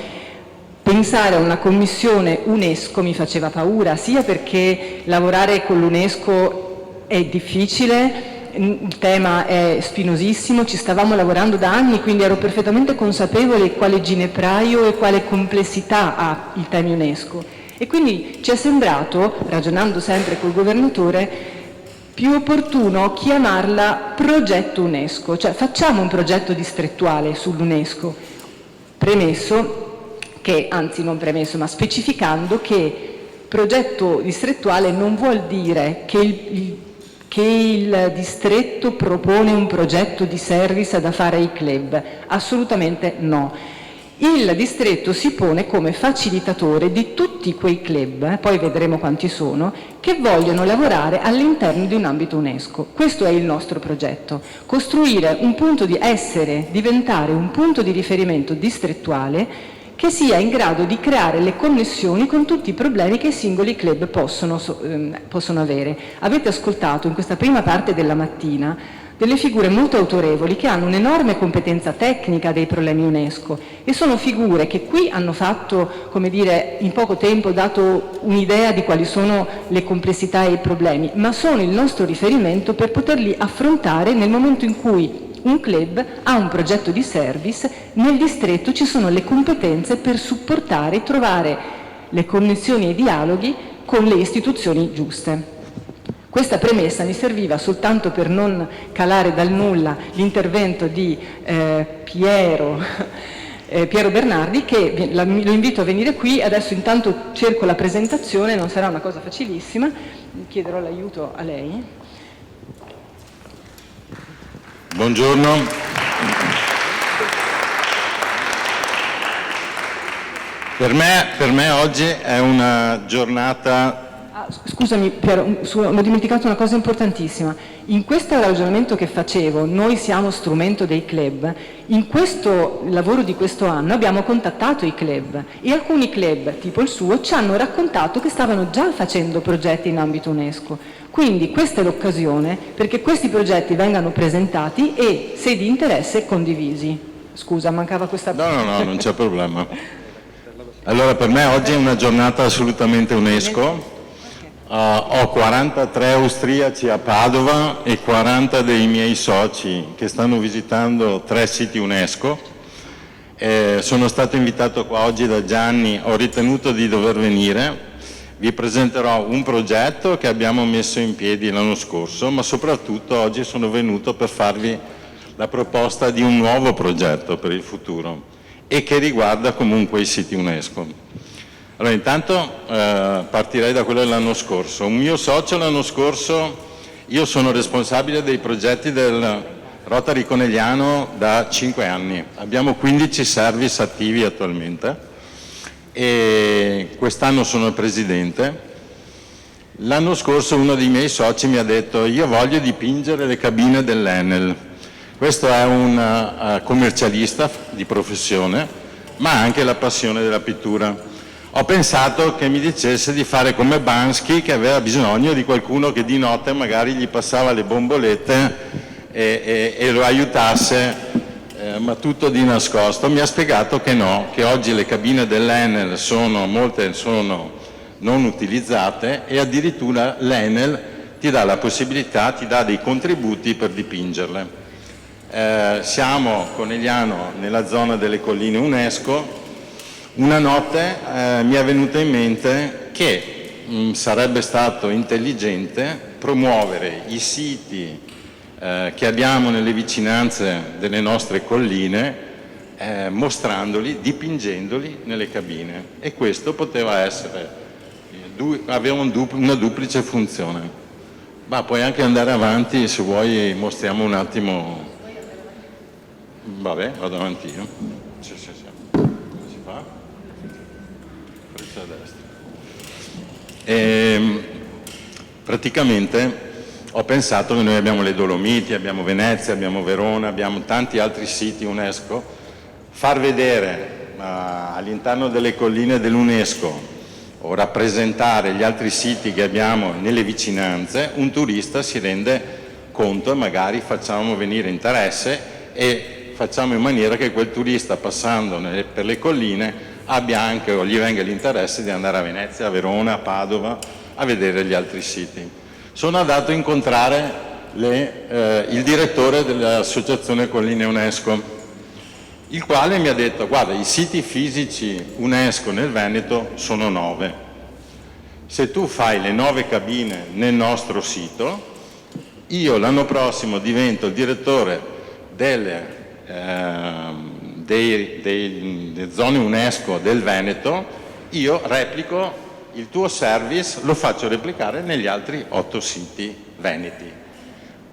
pensare a una commissione UNESCO mi faceva paura, sia perché lavorare con l'UNESCO è difficile, il tema è spinosissimo, ci stavamo lavorando da anni, quindi ero perfettamente consapevole quale ginepraio e quale complessità ha il tema UNESCO. E quindi ci è sembrato, ragionando sempre col governatore, più opportuno chiamarla progetto UNESCO, cioè facciamo un progetto distrettuale sull'UNESCO, premesso che, anzi non premesso, ma specificando che progetto distrettuale non vuol dire che il distretto propone un progetto di service da fare ai club, assolutamente no. Il distretto si pone come facilitatore di tutti quei club, poi vedremo quanti sono, che vogliono lavorare all'interno di un ambito UNESCO. Questo è il nostro progetto, costruire un punto di essere, diventare un punto di riferimento distrettuale che sia in grado di creare le connessioni con tutti i problemi che i singoli club possono avere. Avete ascoltato in questa prima parte della mattina delle figure molto autorevoli che hanno un'enorme competenza tecnica dei problemi UNESCO e sono figure che qui hanno fatto, come dire, in poco tempo dato un'idea di quali sono le complessità e i problemi, ma sono il nostro riferimento per poterli affrontare nel momento in cui un club ha un progetto di service, nel distretto ci sono le competenze per supportare e trovare le connessioni e i dialoghi con le istituzioni giuste. Questa premessa mi serviva soltanto per non calare dal nulla l'intervento di Piero Bernardi, che lo invito a venire qui. Adesso intanto cerco la presentazione, non sarà una cosa facilissima, chiederò l'aiuto a lei. Buongiorno. Per me oggi è una giornata... Scusami Piero, ho dimenticato una cosa importantissima. In questo ragionamento che facevo, noi siamo strumento dei club, in questo lavoro di questo anno abbiamo contattato i club e alcuni club, tipo il suo, ci hanno raccontato che stavano già facendo progetti in ambito UNESCO. Quindi questa è l'occasione perché questi progetti vengano presentati e, se di interesse, condivisi. Scusa, mancava questa... No, non c'è problema. Allora, per me oggi è una giornata assolutamente UNESCO. Ho 43 austriaci a Padova e 40 dei miei soci che stanno visitando 3 siti UNESCO. Sono stato invitato qua oggi da Gianni, ho ritenuto di dover venire. Vi presenterò un progetto che abbiamo messo in piedi l'anno scorso, ma soprattutto oggi sono venuto per farvi la proposta di un nuovo progetto per il futuro e che riguarda comunque i siti UNESCO. Allora, intanto partirei da quello dell'anno scorso. Un mio socio l'anno scorso, io sono responsabile dei progetti del Rotary Conegliano da 5 anni. Abbiamo 15 service attivi attualmente e quest'anno sono il presidente. L'anno scorso uno dei miei soci mi ha detto: io voglio dipingere le cabine dell'Enel. Questo è un commercialista di professione, ma ha anche la passione della pittura. Ho pensato che mi dicesse di fare come Bansky, che aveva bisogno di qualcuno che di notte magari gli passava le bombolette e lo aiutasse, ma tutto di nascosto. Mi ha spiegato che no, che oggi le cabine dell'Enel molte sono non utilizzate e addirittura l'Enel ti dà la possibilità, ti dà dei contributi per dipingerle. Siamo con Eliano nella zona delle colline UNESCO. Una notte mi è venuto in mente che sarebbe stato intelligente promuovere i siti che abbiamo nelle vicinanze delle nostre colline, mostrandoli, dipingendoli nelle cabine, e questo poteva essere aveva una duplice funzione. Ma puoi anche andare avanti, se vuoi mostriamo un attimo. Vabbè, vado avanti io. Sì. Come si fa? Freccia a destra. Praticamente ho pensato che noi abbiamo le Dolomiti, abbiamo Venezia, abbiamo Verona, abbiamo tanti altri siti UNESCO. Far vedere all'interno delle colline dell'UNESCO o rappresentare gli altri siti che abbiamo nelle vicinanze, un turista si rende conto e magari facciamo venire interesse e facciamo in maniera che quel turista, passando per le colline, abbia anche o gli venga l'interesse di andare a Venezia, a Verona, a Padova, a vedere gli altri siti. Sono andato a incontrare il direttore dell'Associazione Colline UNESCO, il quale mi ha detto: guarda, i siti fisici UNESCO nel Veneto sono 9. Se tu fai le 9 cabine nel nostro sito, io l'anno prossimo divento il direttore delle zone UNESCO del Veneto, io replico il tuo service, lo faccio replicare negli altri 8 siti veneti.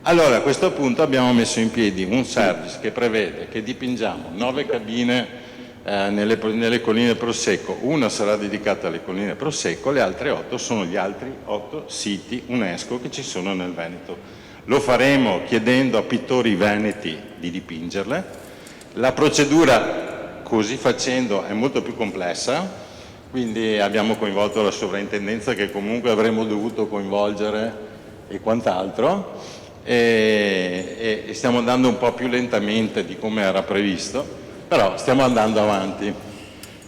Allora a questo punto abbiamo messo in piedi un service che prevede che dipingiamo 9 cabine nelle colline Prosecco, una sarà dedicata alle colline Prosecco, le altre 8 sono gli altri 8 siti UNESCO che ci sono nel Veneto. Lo faremo chiedendo a pittori veneti di dipingerle. La procedura così facendo è molto più complessa, quindi abbiamo coinvolto la sovrintendenza che comunque avremmo dovuto coinvolgere e quant'altro. E stiamo andando un po' più lentamente di come era previsto, però stiamo andando avanti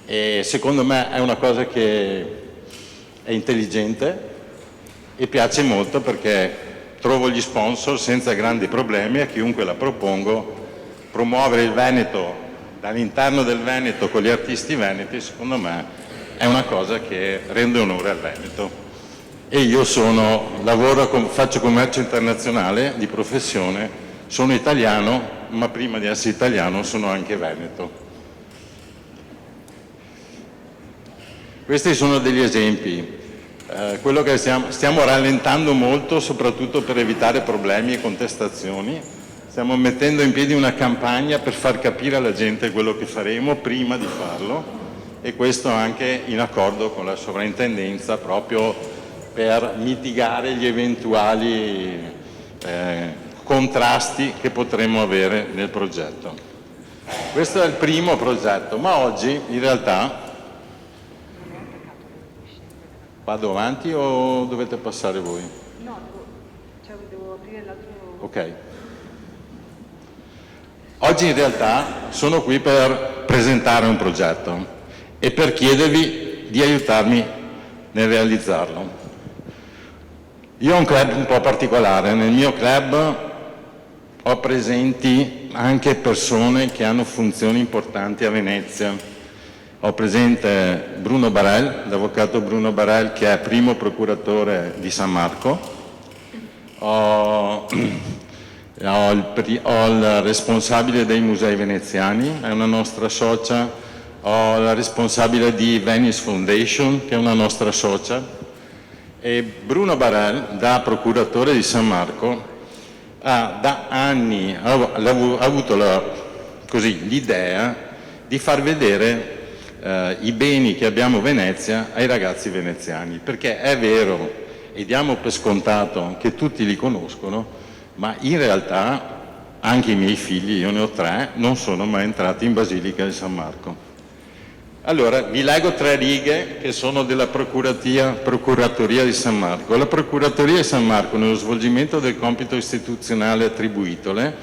e secondo me è una cosa che è intelligente e piace molto, perché trovo gli sponsor senza grandi problemi a chiunque la propongo. Promuovere il Veneto dall'interno del Veneto con gli artisti veneti, secondo me è una cosa che rende onore al Veneto. E io faccio commercio internazionale di professione, sono italiano, ma prima di essere italiano sono anche veneto. Questi sono degli esempi. Quello che stiamo rallentando molto, soprattutto per evitare problemi e contestazioni. Stiamo mettendo in piedi una campagna per far capire alla gente quello che faremo prima di farlo, e questo anche in accordo con la sovrintendenza, proprio per mitigare gli eventuali contrasti che potremmo avere nel progetto. Questo è il primo progetto, ma oggi in realtà vado avanti o dovete passare voi? No, devo aprire l'altro. Ok. Oggi in realtà sono qui per presentare un progetto e per chiedervi di aiutarmi nel realizzarlo. Io ho un club un po' particolare, nel mio club ho presenti anche persone che hanno funzioni importanti a Venezia. Ho presente Bruno Barel, l'avvocato Bruno Barel, che è primo procuratore di San Marco. Ho il responsabile dei musei veneziani, è una nostra socia. Ho la responsabile di Venice Foundation, che è una nostra socia. E Bruno Barel, da procuratore di San Marco, da anni ha avuto l'idea di far vedere i beni che abbiamo a Venezia ai ragazzi veneziani, perché è vero e diamo per scontato che tutti li conoscono, ma in realtà anche i miei figli, io ne ho 3, non sono mai entrati in Basilica di San Marco. Allora, vi leggo 3 righe che sono della Procuratoria di San Marco. La Procuratoria di San Marco, nello svolgimento del compito istituzionale attribuitole,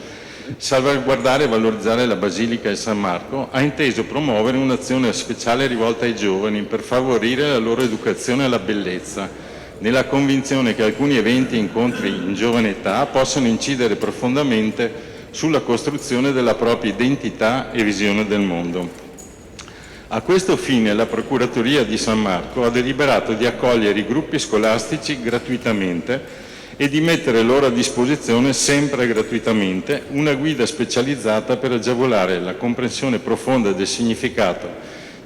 salvaguardare e valorizzare la Basilica di San Marco, ha inteso promuovere un'azione speciale rivolta ai giovani per favorire la loro educazione alla bellezza, nella convinzione che alcuni eventi e incontri in giovane età possano incidere profondamente sulla costruzione della propria identità e visione del mondo. A questo fine la Procuratoria di San Marco ha deliberato di accogliere i gruppi scolastici gratuitamente e di mettere loro a disposizione, sempre gratuitamente, una guida specializzata per agevolare la comprensione profonda del significato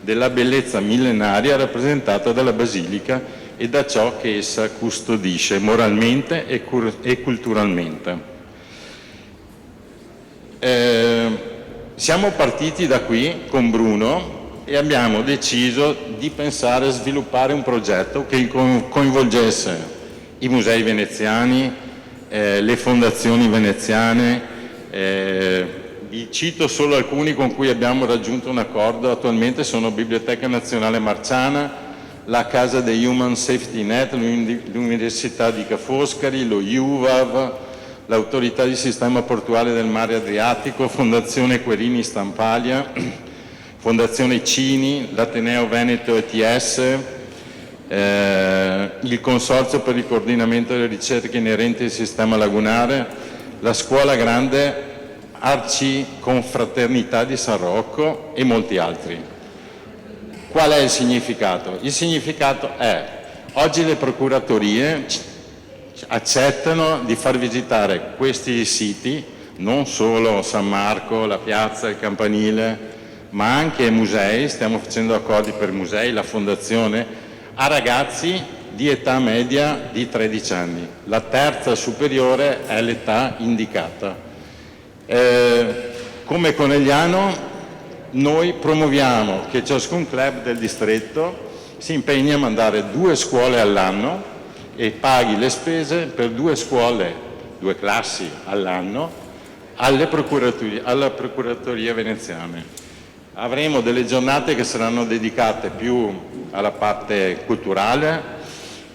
della bellezza millenaria rappresentata dalla Basilica e da ciò che essa custodisce moralmente e culturalmente. Siamo partiti da qui con Bruno e abbiamo deciso di pensare a sviluppare un progetto che coinvolgesse i musei veneziani, le fondazioni veneziane, vi cito solo alcuni con cui abbiamo raggiunto un accordo attualmente, sono Biblioteca Nazionale Marciana, la Casa dei Human Safety Net, l'Università di Ca' Foscari, lo IUVAV, l'Autorità di Sistema Portuale del Mare Adriatico, Fondazione Querini Stampalia, Fondazione Cini, l'Ateneo Veneto ETS, il Consorzio per il coordinamento delle ricerche inerenti al sistema lagunare, la Scuola Grande Arciconfraternità di San Rocco e molti altri. Qual è il significato? Il significato è: oggi le procuratorie accettano di far visitare questi siti, non solo San Marco, la piazza, il campanile, ma anche musei, stiamo facendo accordi per musei, la fondazione, a ragazzi di età media di 13 anni. La terza superiore è l'età indicata. Come Conegliano noi promuoviamo che ciascun club del distretto si impegni a mandare 2 scuole all'anno e paghi le spese per 2 scuole, 2 classi all'anno alla Procuratoria veneziane. Avremo delle giornate che saranno dedicate più alla parte culturale,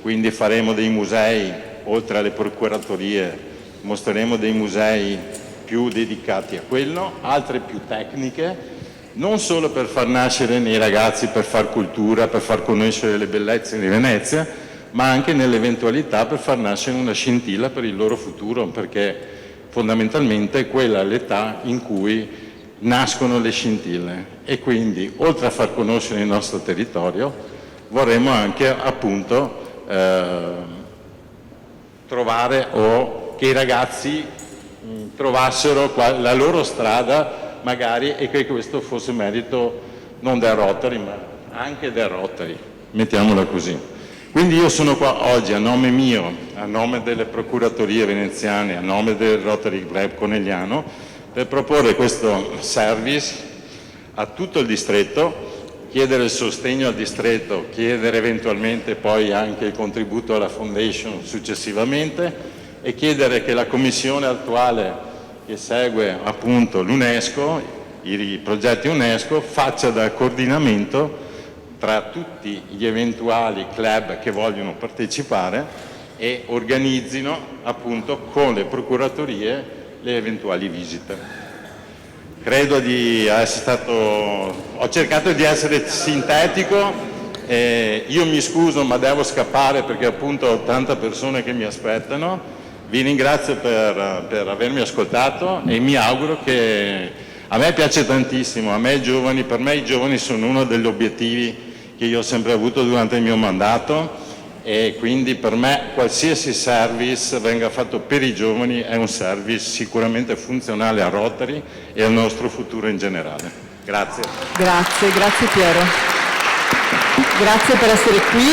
quindi faremo dei musei, oltre alle procuratorie, mostreremo dei musei più dedicati a quello, altre più tecniche, non solo per far nascere nei ragazzi, per far cultura, per far conoscere le bellezze di Venezia, ma anche nell'eventualità per far nascere una scintilla per il loro futuro, perché fondamentalmente quella è l'età in cui nascono le scintille e quindi, oltre a far conoscere il nostro territorio, vorremmo anche appunto trovare o che i ragazzi trovassero la loro strada magari, e che questo fosse merito non del Rotary ma anche del Rotary, mettiamola così. Quindi io sono qua oggi a nome mio, a nome delle procuratorie veneziane, a nome del Rotary Club Conegliano, per proporre questo service a tutto il distretto, chiedere il sostegno al distretto, chiedere eventualmente poi anche il contributo alla Foundation successivamente e chiedere che la commissione attuale che segue appunto l'UNESCO, i progetti UNESCO, faccia da coordinamento tra tutti gli eventuali club che vogliono partecipare e organizzino appunto con le procuratorie le eventuali visite. Credo di essere stato, ho cercato di essere sintetico, io mi scuso ma devo scappare perché appunto ho tante persone che mi aspettano. Vi ringrazio per avermi ascoltato e mi auguro che, a me piace tantissimo, per me i giovani sono uno degli obiettivi che io ho sempre avuto durante il mio mandato e quindi per me qualsiasi service venga fatto per i giovani è un service sicuramente funzionale a Rotary e al nostro futuro in generale. Grazie. Grazie Piero. Grazie per essere qui.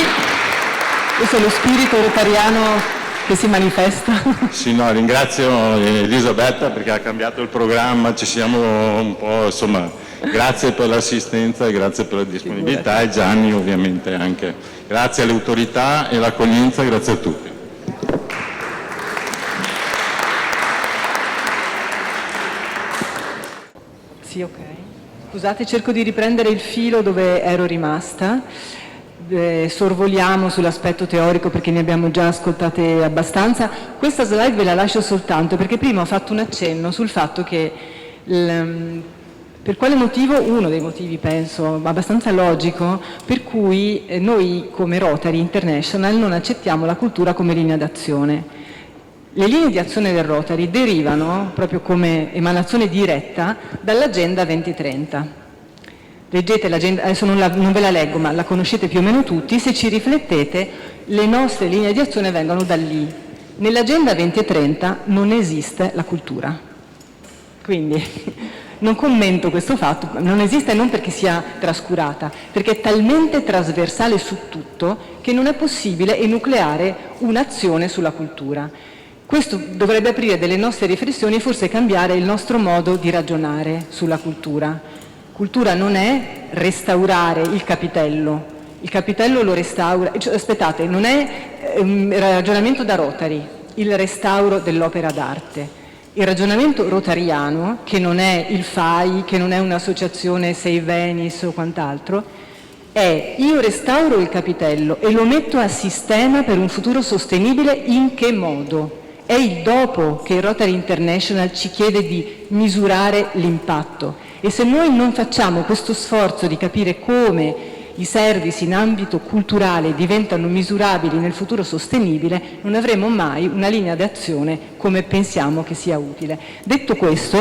Questo è lo spirito rotariano che si manifesta. Sì, no, ringrazio Elisabetta perché ha cambiato il programma, ci siamo un po', insomma, grazie per l'assistenza e grazie per la disponibilità e Gianni ovviamente anche. Grazie alle autorità e l'accoglienza, grazie a tutti. Sì, ok. Scusate, cerco di riprendere il filo dove ero rimasta. Sorvoliamo sull'aspetto teorico perché ne abbiamo già ascoltate abbastanza. Questa slide ve la lascio soltanto perché prima ho fatto un accenno sul fatto che per quale motivo, uno dei motivi penso abbastanza logico, per cui noi come Rotary International non accettiamo la cultura come linea d'azione. Le linee di azione del Rotary derivano, proprio come emanazione diretta, dall'Agenda 2030. Leggete l'agenda, adesso non ve la leggo, ma la conoscete più o meno tutti. Se ci riflettete, le nostre linee di azione vengono da lì. Nell'Agenda 2030 non esiste la cultura. Quindi non commento questo fatto, non esiste non perché sia trascurata, perché è talmente trasversale su tutto che non è possibile enucleare un'azione sulla cultura. Questo dovrebbe aprire delle nostre riflessioni e forse cambiare il nostro modo di ragionare sulla cultura. Cultura non è restaurare il capitello lo restaura, aspettate, non è un ragionamento da Rotary, il restauro dell'opera d'arte. Il ragionamento rotariano, che non è il FAI, che non è un'associazione Save Venice o quant'altro, è io restauro il capitello e lo metto a sistema per un futuro sostenibile. In che modo? È il dopo che il Rotary International ci chiede di misurare l'impatto, e se noi non facciamo questo sforzo di capire come i service in ambito culturale diventano misurabili nel futuro sostenibile, non avremo mai una linea d'azione come pensiamo che sia utile. Detto questo,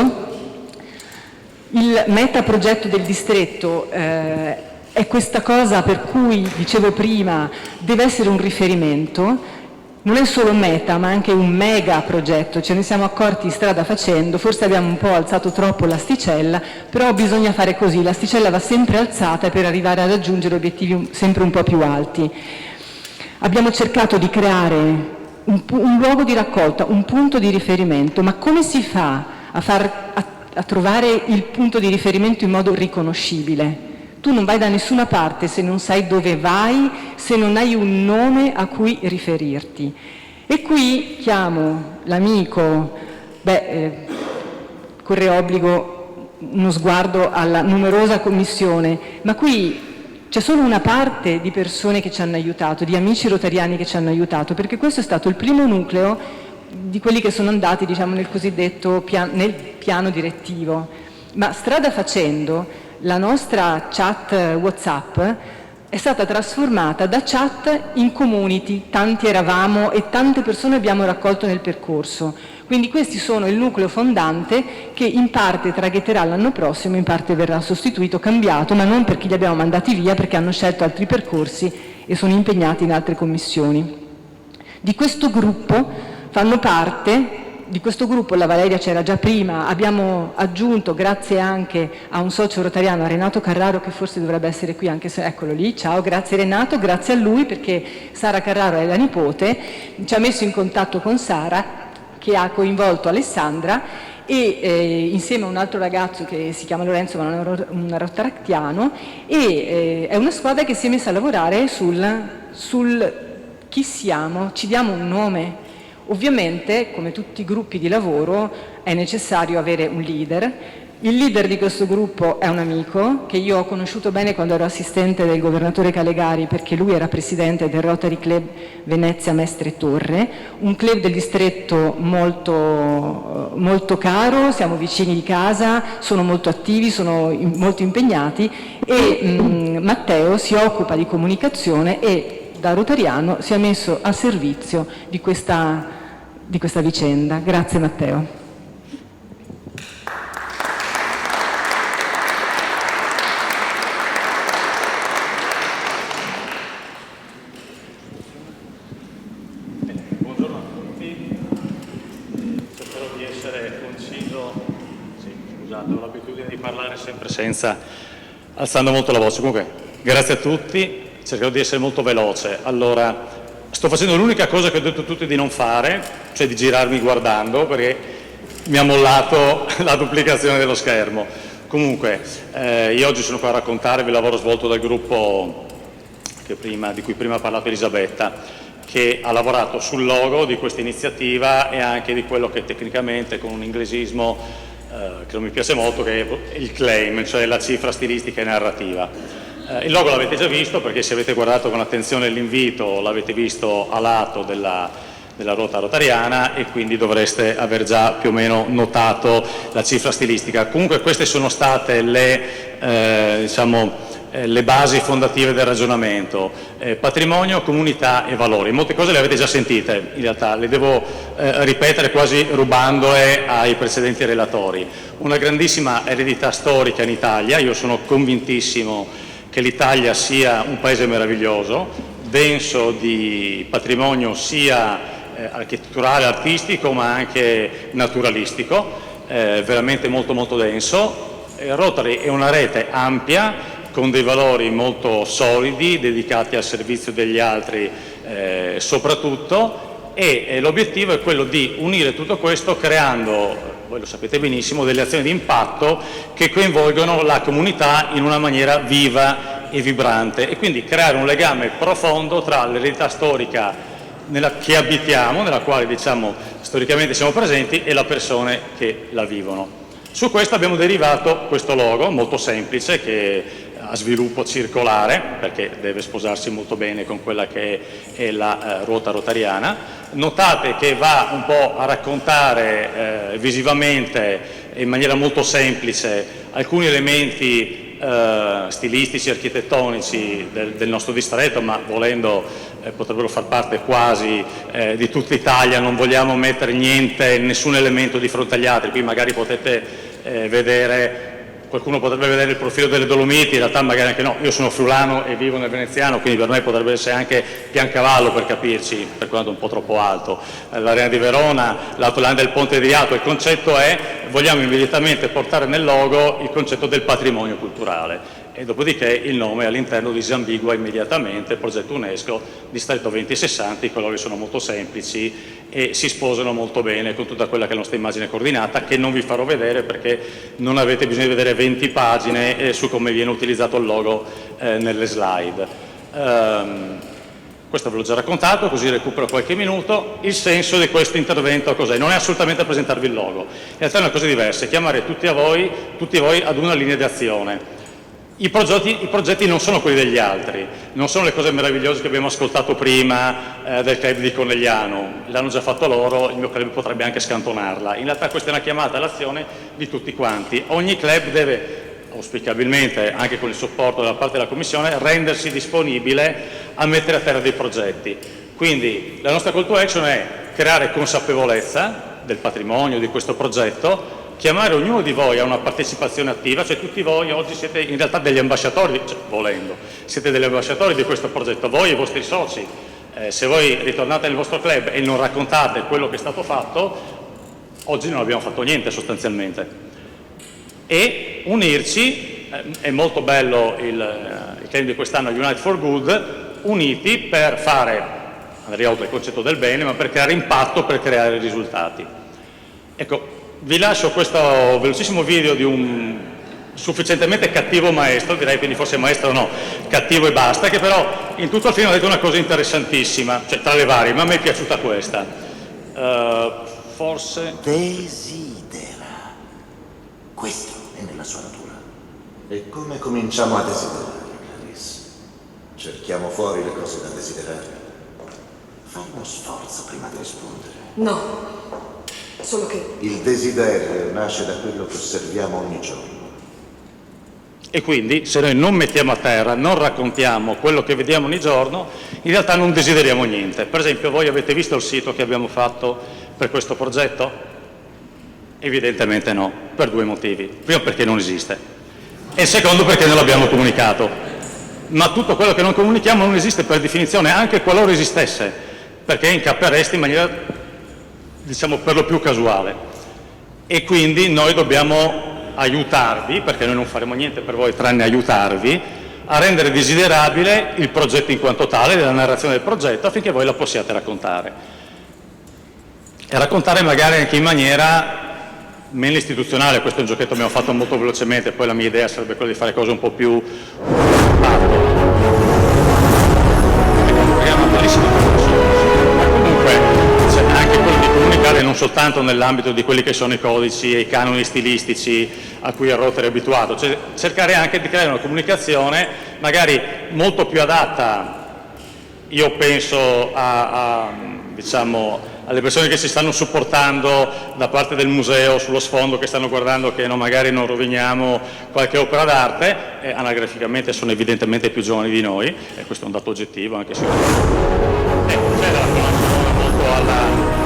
il metaprogetto del distretto è questa cosa per cui, dicevo prima, deve essere un riferimento. Non è solo meta, ma anche un mega progetto, ce ne siamo accorti strada facendo, forse abbiamo un po' alzato troppo l'asticella, però bisogna fare così, l'asticella va sempre alzata per arrivare a raggiungere obiettivi sempre un po' più alti. Abbiamo cercato di creare un luogo di raccolta, un punto di riferimento, ma come si fa a trovare il punto di riferimento in modo riconoscibile? Tu non vai da nessuna parte se non sai dove vai, se non hai un nome a cui riferirti. E qui chiamo l'amico, corre obbligo uno sguardo alla numerosa commissione, ma qui c'è solo una parte di persone che ci hanno aiutato, di amici rotariani che ci hanno aiutato, perché questo è stato il primo nucleo di quelli che sono andati, diciamo, nel cosiddetto nel piano direttivo. Ma strada facendo, la nostra chat WhatsApp è stata trasformata da chat in community, tanti eravamo e tante persone abbiamo raccolto nel percorso. Quindi questi sono il nucleo fondante che in parte traghetterà l'anno prossimo, in parte verrà sostituito, cambiato, ma non perché li abbiamo mandati via, perché hanno scelto altri percorsi e sono impegnati in altre commissioni. Di questo gruppo fanno parte... Di questo gruppo la Valeria c'era già prima, abbiamo aggiunto, grazie anche a un socio rotariano, a Renato Carraro, che forse dovrebbe essere qui, anche se eccolo lì, ciao, grazie Renato, grazie a lui perché Sara Carraro è la nipote, ci ha messo in contatto con Sara, che ha coinvolto Alessandra, e insieme a un altro ragazzo che si chiama Lorenzo, ma non è un rotaractiano, e è una squadra che si è messa a lavorare sul chi siamo, ci diamo un nome. Ovviamente, come tutti i gruppi di lavoro, è necessario avere un leader. Il leader di questo gruppo è un amico che io ho conosciuto bene quando ero assistente del governatore Calegari, perché lui era presidente del Rotary Club Venezia Mestre Torre, un club del distretto molto, molto caro, siamo vicini di casa, sono molto attivi, sono molto impegnati, e Matteo si occupa di comunicazione e da rotariano si è messo a servizio di questa vicenda. Grazie Matteo. Buongiorno a tutti, cercherò di essere conciso. Scusate, ho l'abitudine di parlare sempre senza alzando molto la voce. Comunque, grazie a tutti. Cercherò di essere molto veloce. Allora, sto facendo l'unica cosa che ho detto a tutti di non fare, cioè di girarmi guardando, perché mi ha mollato la duplicazione dello schermo. Comunque, io oggi sono qua a raccontarvi il lavoro svolto dal gruppo di cui prima ha parlato Elisabetta, che ha lavorato sul logo di questa iniziativa e anche di quello che tecnicamente, con un inglesismo che non mi piace molto, che è il claim, cioè la cifra stilistica e narrativa. Il logo l'avete già visto, perché se avete guardato con attenzione l'invito l'avete visto a lato della ruota rotariana, e quindi dovreste aver già più o meno notato la cifra stilistica. Comunque queste sono state le basi fondative del ragionamento: patrimonio, comunità e valori. Molte cose le avete già sentite, in realtà le devo ripetere quasi rubandole ai precedenti relatori. Una grandissima eredità storica in Italia. Io sono convintissimo che l'Italia sia un paese meraviglioso, denso di patrimonio sia architetturale, artistico, ma anche naturalistico, veramente molto molto denso. Rotary è una rete ampia, con dei valori molto solidi, dedicati al servizio degli altri soprattutto, e l'obiettivo è quello di unire tutto questo creando, voi lo sapete benissimo, delle azioni di impatto che coinvolgono la comunità in una maniera viva e vibrante, e quindi creare un legame profondo tra l'eredità storica che abitiamo, nella quale storicamente siamo presenti, e le persone che la vivono. Su questo abbiamo derivato questo logo molto semplice, che ha sviluppo circolare, perché deve sposarsi molto bene con quella che è la ruota rotariana. Notate che va un po' a raccontare visivamente, in maniera molto semplice, alcuni elementi stilistici, architettonici del nostro distretto, ma volendo potrebbero far parte quasi di tutta Italia. Non vogliamo mettere nessun elemento di fronte agli altri. Qui magari potete vedere, qualcuno potrebbe vedere il profilo delle Dolomiti, in realtà magari anche no. Io sono friulano e vivo nel veneziano, quindi per me potrebbe essere anche Piancavallo, per capirci, per quanto un po' troppo alto, l'Arena di Verona, l'Autolanda del Ponte di Rialto. Il concetto è: vogliamo immediatamente portare nel logo il concetto del patrimonio culturale, e dopodiché il nome all'interno disambigua immediatamente: progetto UNESCO, distretto 2060. I colori sono molto semplici e si sposano molto bene con tutta quella che è la nostra immagine coordinata, che non vi farò vedere perché non avete bisogno di vedere 20 pagine su come viene utilizzato il logo nelle slide. Questo ve l'ho già raccontato, così recupero qualche minuto. Il senso di questo intervento cos'è? Non è assolutamente presentarvi il logo, in realtà è una cosa diversa, è chiamare tutti voi ad una linea di azione. I progetti non sono quelli degli altri, non sono le cose meravigliose che abbiamo ascoltato prima del club di Conegliano. L'hanno già fatto loro, il mio club potrebbe anche scantonarla. In realtà questa è una chiamata all'azione di tutti quanti. Ogni club deve, auspicabilmente anche con il supporto da parte della Commissione, rendersi disponibile a mettere a terra dei progetti. Quindi la nostra call to action è creare consapevolezza del patrimonio di questo progetto, chiamare ognuno di voi a una partecipazione attiva, cioè tutti voi oggi siete in realtà degli ambasciatori, volendo, siete degli ambasciatori di questo progetto, voi e i vostri soci. Se voi ritornate nel vostro club e non raccontate quello che è stato fatto, oggi non abbiamo fatto niente sostanzialmente. E unirci, è molto bello il claim di quest'anno, Unite for Good, uniti per fare, andrei oltre il concetto del bene, ma per creare impatto, per creare risultati. Ecco, vi lascio questo velocissimo video di un sufficientemente cattivo maestro, direi, quindi forse maestro no, cattivo e basta, che però in tutto il film ha detto una cosa interessantissima, cioè tra le varie, ma a me è piaciuta questa. Forse... Desidera. Questo è nella sua natura. E come cominciamo a desiderare, Clarice? Cerchiamo fuori le cose da desiderare. Fai uno sforzo prima di rispondere. No. Solo che... Il desiderio nasce da quello che osserviamo ogni giorno. E quindi, se noi non mettiamo a terra, non raccontiamo quello che vediamo ogni giorno, in realtà non desideriamo niente. Per esempio, voi avete visto il sito che abbiamo fatto per questo progetto? Evidentemente no, per due motivi. Primo, perché non esiste, e secondo, perché non l'abbiamo comunicato. Ma tutto quello che non comunichiamo non esiste per definizione, anche qualora esistesse, perché incappereste in maniera, diciamo, per lo più casuale. E quindi noi dobbiamo aiutarvi, perché noi non faremo niente per voi tranne aiutarvi, a rendere desiderabile il progetto in quanto tale, la narrazione del progetto, affinché voi la possiate raccontare. E raccontare magari anche in maniera meno istituzionale. Questo è un giochetto che abbiamo fatto molto velocemente, poi la mia idea sarebbe quella di fare cose un po' più comunque c'è anche quello di comunicare non soltanto tanto nell'ambito di quelli che sono i codici e i canoni stilistici a cui il Rotary è abituato, cioè cercare anche di creare una comunicazione magari molto più adatta, io penso diciamo, alle persone che si stanno supportando da parte del museo sullo sfondo, che stanno guardando che magari non roviniamo qualche opera d'arte, anagraficamente sono evidentemente più giovani di noi, e questo è un dato oggettivo, anche se c'è da conoscere molto alla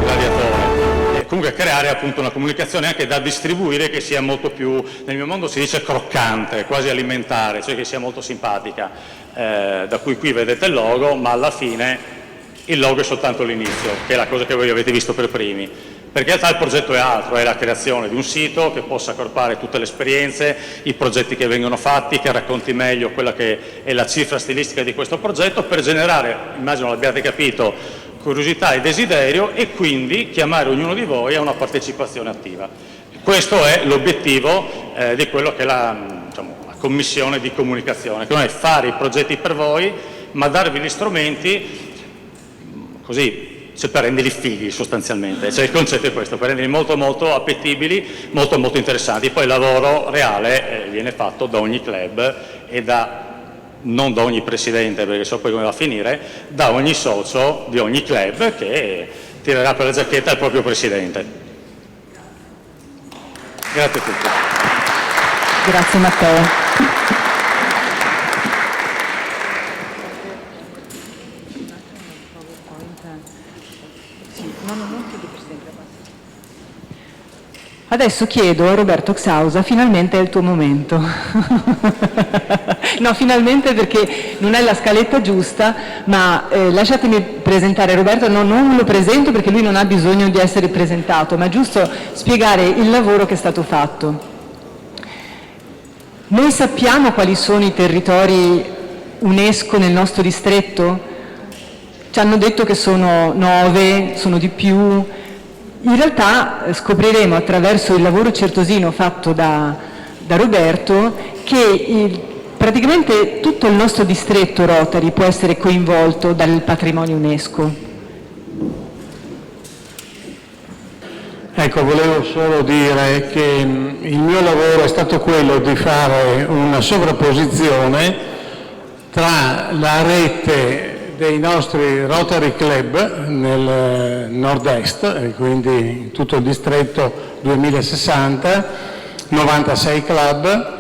gladiatore. E comunque creare appunto una comunicazione anche da distribuire che sia molto più, nel mio mondo si dice croccante, quasi alimentare, cioè che sia molto simpatica. Da cui qui vedete il logo, ma alla fine il logo è soltanto l'inizio, che è la cosa che voi avete visto per primi, perché in realtà il progetto è altro, è la creazione di un sito che possa accorpare tutte le esperienze, i progetti che vengono fatti, che racconti meglio quella che è la cifra stilistica di questo progetto, per generare, immagino l'abbiate capito, curiosità e desiderio, e quindi chiamare ognuno di voi a una partecipazione attiva. Questo è l'obiettivo di quello che è la commissione di comunicazione, che non è fare i progetti per voi, ma darvi gli strumenti così, cioè per renderli fighi sostanzialmente, cioè il concetto è questo, per renderli molto molto appetibili, molto molto interessanti. Poi il lavoro reale viene fatto da ogni club e non da ogni presidente, perché so poi come va a finire, da ogni socio di ogni club che tirerà per la giacchetta il proprio presidente. Grazie a tutti. Grazie Matteo. Adesso chiedo a Roberto Xausa, finalmente è il tuo momento. No, finalmente, perché non è la scaletta giusta, ma lasciatemi presentare Roberto. No, non lo presento perché lui non ha bisogno di essere presentato, ma è giusto spiegare il lavoro che è stato fatto. Noi sappiamo quali sono i territori UNESCO nel nostro distretto? Ci hanno detto che sono 9, sono di più. In realtà scopriremo attraverso il lavoro certosino fatto da Roberto che praticamente tutto il nostro distretto Rotary può essere coinvolto dal patrimonio UNESCO. Ecco, volevo solo dire che il mio lavoro è stato quello di fare una sovrapposizione tra la rete dei nostri Rotary Club nel nord-est, quindi tutto il distretto 2060, 96 club,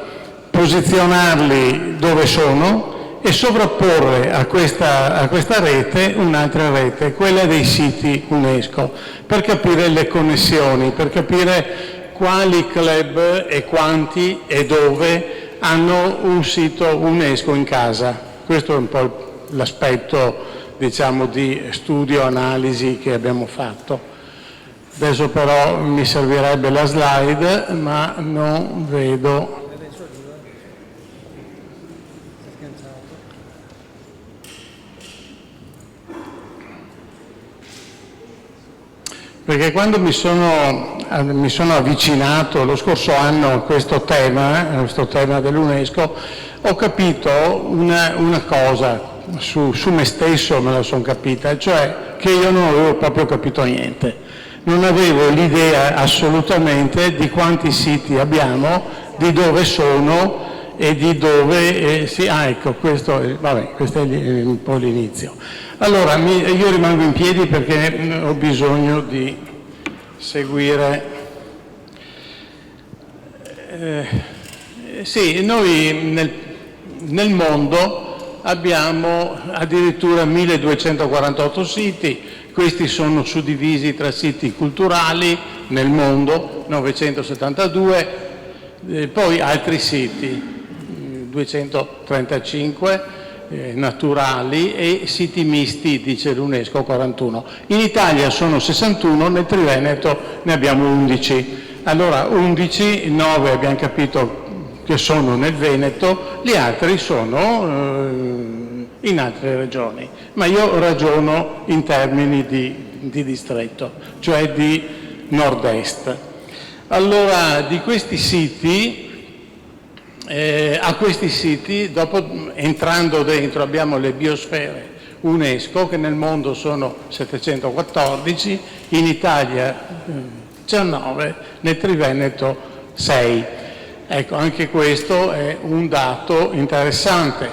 posizionarli dove sono e sovrapporre a questa rete un'altra rete, quella dei siti UNESCO, per capire le connessioni, per capire quali club e quanti e dove hanno un sito UNESCO in casa. Questo è un po' l'aspetto, diciamo, di studio, analisi che abbiamo fatto. Adesso però mi servirebbe la slide, ma non vedo. Perché quando mi sono avvicinato lo scorso anno a questo tema dell'UNESCO, ho capito una cosa su me stesso, me la sono capita, cioè che io non avevo proprio capito niente. Non avevo l'idea assolutamente di quanti siti abbiamo, di dove sono e di dove... ecco, questo è un po' l'inizio. Allora, io rimango in piedi perché ho bisogno di seguire. Sì, noi nel mondo abbiamo addirittura 1248 siti, questi sono suddivisi tra siti culturali nel mondo, 972, poi altri siti, 235, naturali, e siti misti, dice l'UNESCO, 41. In Italia sono 61, nel Triveneto ne abbiamo 11. Allora 11, 9 abbiamo capito che sono nel Veneto, gli altri sono in altre regioni. Ma io ragiono in termini di distretto, cioè di nord-est. Allora, di questi siti... a questi siti, dopo entrando dentro, abbiamo le biosfere UNESCO, che nel mondo sono 714, in Italia 19, nel Triveneto 6. Ecco, anche questo è un dato interessante.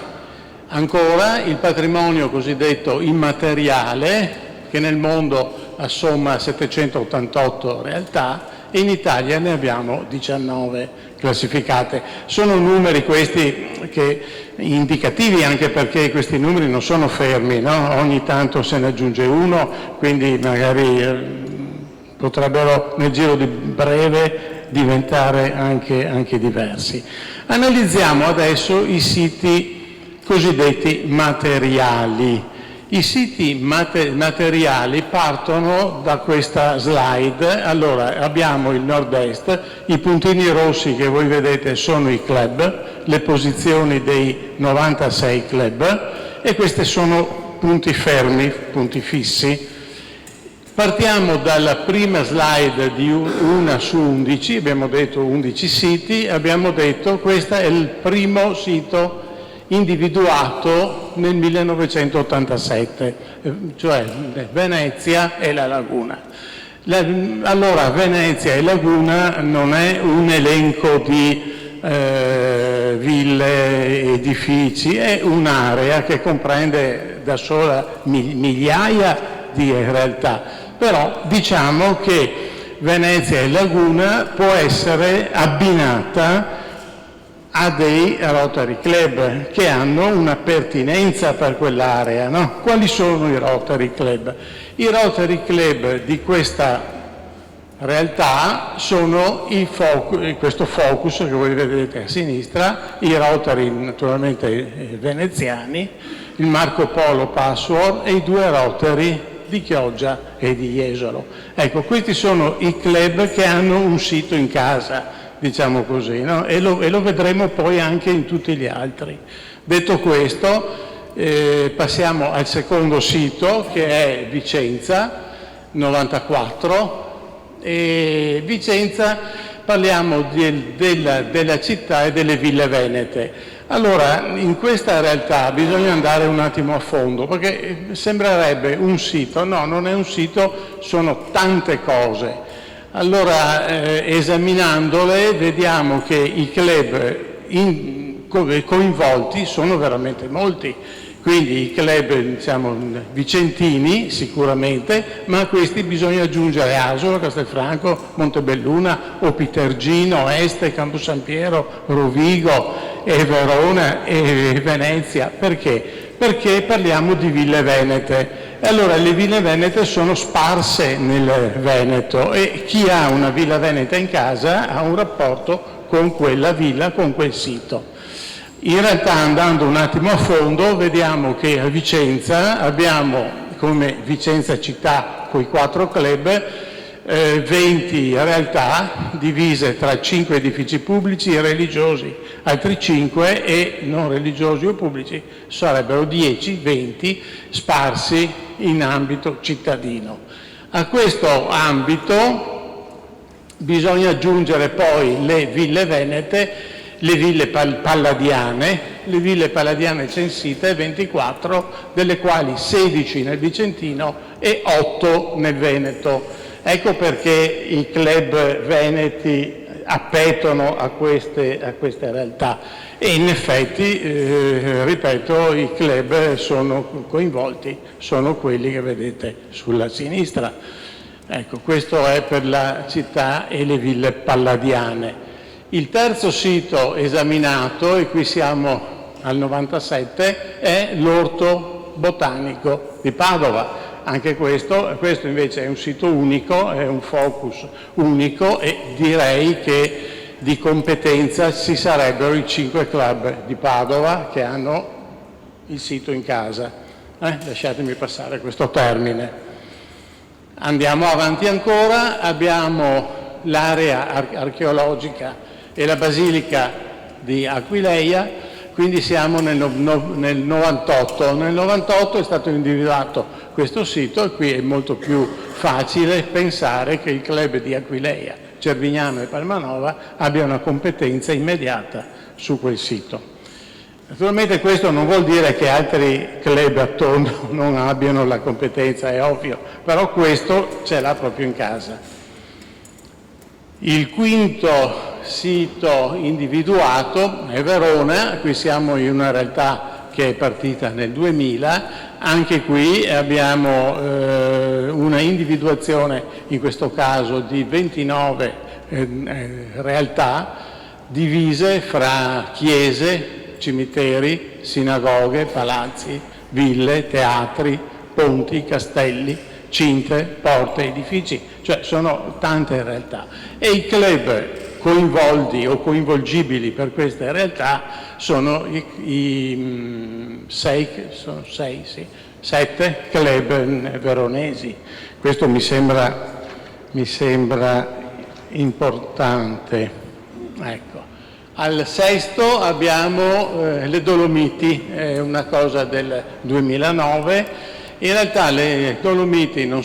Ancora il patrimonio cosiddetto immateriale, che nel mondo assomma 788 realtà, e in Italia ne abbiamo 19 classificate. Sono numeri questi che indicativi, anche perché questi numeri non sono fermi, no? Ogni tanto se ne aggiunge uno, quindi magari potrebbero nel giro di breve diventare anche diversi. Analizziamo adesso i siti cosiddetti materiali. I siti materiali partono da questa slide. Allora, abbiamo il nord-est, i puntini rossi che voi vedete sono i club, le posizioni dei 96 club, e questi sono punti fermi, punti fissi. Partiamo dalla prima slide di 1 su 11, abbiamo detto 11 siti, abbiamo detto questo è il primo sito individuato nel 1987, cioè Venezia e la Laguna. Allora, Venezia e Laguna non è un elenco di ville, edifici, è un'area che comprende da sola migliaia di realtà, però diciamo che Venezia e Laguna può essere abbinata a dei Rotary Club che hanno una pertinenza per quell'area, no? Quali sono i Rotary Club? I Rotary Club di questa realtà sono questo focus che voi vedete a sinistra, i Rotary naturalmente veneziani, il Marco Polo Password e i 2 Rotary di Chioggia e di Jesolo. Ecco, questi sono i club che hanno un sito in casa, diciamo così, no? E lo vedremo poi anche in tutti gli altri. Detto questo, passiamo al secondo sito, che è Vicenza, 94. E Vicenza, parliamo della città e delle ville venete. Allora, in questa realtà bisogna andare un attimo a fondo, perché sembrerebbe un sito, no, non è un sito, sono tante cose. Allora, esaminandole, vediamo che i club coinvolti sono veramente molti. Quindi i club, diciamo, vicentini sicuramente, ma a questi bisogna aggiungere Asolo, Castelfranco, Montebelluna, Opitergino, Este, Campo San Piero, Rovigo, e Verona e Venezia. Perché? Perché parliamo di ville venete. E allora le ville venete sono sparse nel Veneto e chi ha una villa veneta in casa ha un rapporto con quella villa, con quel sito. In realtà, andando un attimo a fondo, vediamo che a Vicenza abbiamo, come Vicenza città con i 4 club, 20 realtà divise tra 5 edifici pubblici e religiosi, altri 5 e non religiosi o pubblici, sarebbero 10, 20 sparsi in ambito cittadino. A questo ambito bisogna aggiungere poi le ville venete, le ville palladiane. Le ville palladiane censite 24, delle quali 16 nel Vicentino e 8 nel Veneto. Ecco perché i club veneti appetono a queste realtà e in effetti, ripeto, i club sono coinvolti, sono quelli che vedete sulla sinistra. Ecco, questo è per la città e le ville palladiane. Il terzo sito esaminato, e qui siamo al 97, è l'Orto Botanico di Padova. Anche questo invece è un sito unico, è un focus unico e direi che di competenza ci sarebbero i 5 club di Padova che hanno il sito in casa. Lasciatemi passare questo termine. Andiamo avanti ancora, abbiamo l'area archeologica e la Basilica di Aquileia, quindi siamo nel 98. Nel 98 è stato individuato questo sito e qui è molto più facile pensare che il club di Aquileia, Cervignano e Palmanova abbia una competenza immediata su quel sito. Naturalmente questo non vuol dire che altri club attorno non abbiano la competenza, è ovvio, però questo ce l'ha proprio in casa. Il quinto sito individuato è Verona, qui siamo in una realtà che è partita nel 2000, anche qui abbiamo una individuazione, in questo caso di 29 realtà divise fra chiese, cimiteri, sinagoghe, palazzi, ville, teatri, ponti, castelli, cinte, porte, edifici, cioè sono tante realtà. E i club coinvolti o coinvolgibili per queste realtà sono sette club veronesi. Questo mi sembra importante. Ecco. Al sesto abbiamo le Dolomiti, è una cosa del 2009. In realtà le Dolomiti non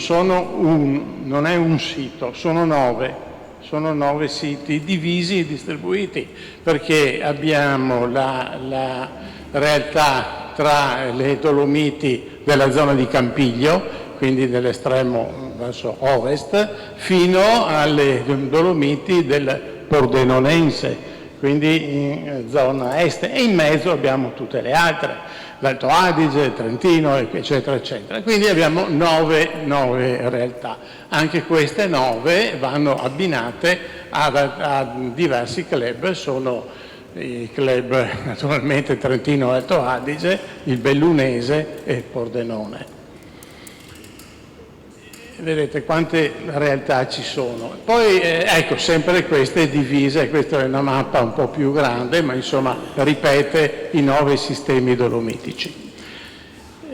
è un sito, sono 9. Sono 9 siti divisi e distribuiti, perché abbiamo la realtà tra le Dolomiti della zona di Campiglio, quindi dell'estremo verso ovest, fino alle Dolomiti del Pordenonense, quindi in zona est, e in mezzo abbiamo tutte le altre, l'Alto Adige, Trentino, eccetera, eccetera. Quindi abbiamo 9 realtà. Anche queste 9 vanno abbinate a diversi club, sono i club naturalmente Trentino e Alto Adige, il Bellunese e il Pordenone. Vedete quante realtà ci sono. Poi ecco, sempre queste divise, questa è una mappa un po' più grande, ma insomma ripete i 9 sistemi dolomitici.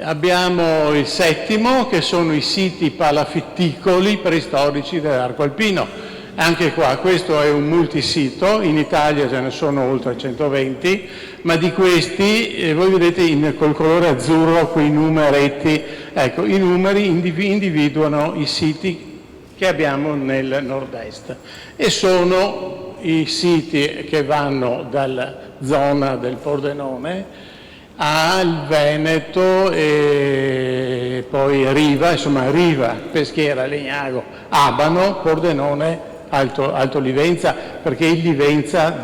Abbiamo il settimo, che sono i siti palafitticoli preistorici dell'arco alpino. Anche qua, questo è un multisito, in Italia ce ne sono oltre 120, ma di questi, voi vedete col colore azzurro quei numeretti, ecco, i numeri individuano i siti che abbiamo nel nord-est e sono i siti che vanno dalla zona del Pordenone al Veneto e poi Riva, insomma Riva, Peschiera, Legnago, Abano, Pordenone, Alto Livenza, perché il Livenza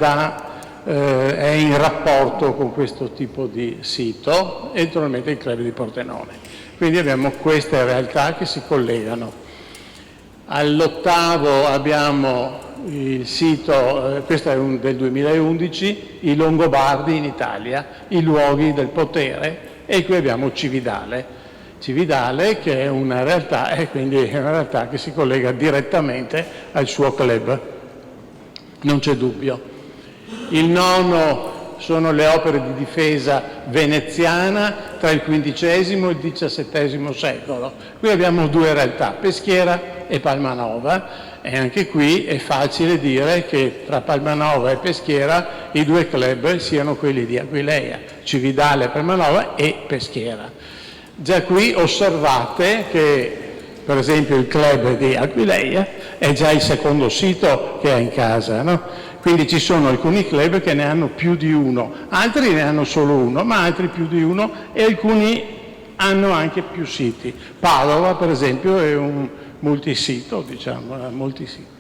è in rapporto con questo tipo di sito e naturalmente il club di Pordenone. Quindi abbiamo queste realtà che si collegano. All'ottavo abbiamo il sito, questo è del 2011, i Longobardi in Italia, i luoghi del potere, e qui abbiamo Cividale, che è una realtà, e quindi è una realtà che si collega direttamente al suo club, non c'è dubbio. Il nono sono le opere di difesa veneziana tra il XV e il XVII secolo. Qui abbiamo 2 realtà, Peschiera e Palmanova, e anche qui è facile dire che tra Palmanova e Peschiera i 2 club siano quelli di Aquileia, Cividale, Palmanova e Peschiera. Già qui osservate che per esempio il club di Aquileia è già il secondo sito che ha in casa, no? Quindi ci sono alcuni club che ne hanno più di uno, altri ne hanno solo uno, ma altri più di uno, e alcuni hanno anche più siti. Padova per esempio è un multisito, diciamo, multisito.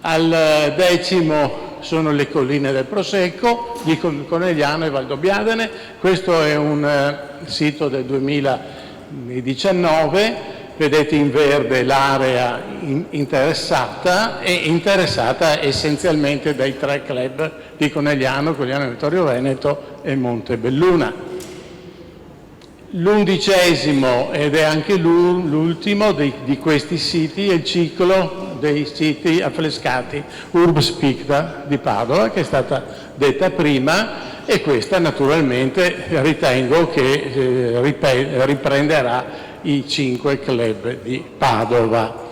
Al decimo sono le colline del Prosecco, di Conegliano e Valdobbiadene. Questo è un sito del 2019, vedete in verde l'area interessata, e interessata essenzialmente dai 3 club di Conegliano Vittorio Veneto e Montebelluna. L'11°, ed è anche l'ultimo di questi siti, è il ciclo dei siti affrescati Urbs Picta di Padova, che è stata detta prima, e questa naturalmente ritengo che riprenderà i 5 club di Padova.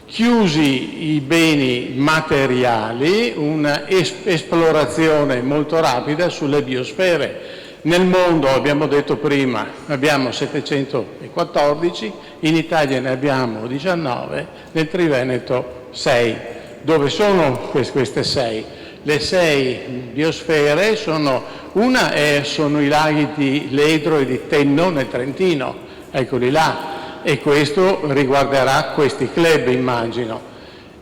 Chiusi i beni materiali, una esplorazione molto rapida sulle biosfere. Nel mondo, abbiamo detto prima, abbiamo 714, in Italia ne abbiamo 19, nel Triveneto 6. Dove sono queste 6? Le 6 biosfere sono Una sono i laghi di Ledro e di Tenno nel Trentino, eccoli là, e questo riguarderà questi club, immagino.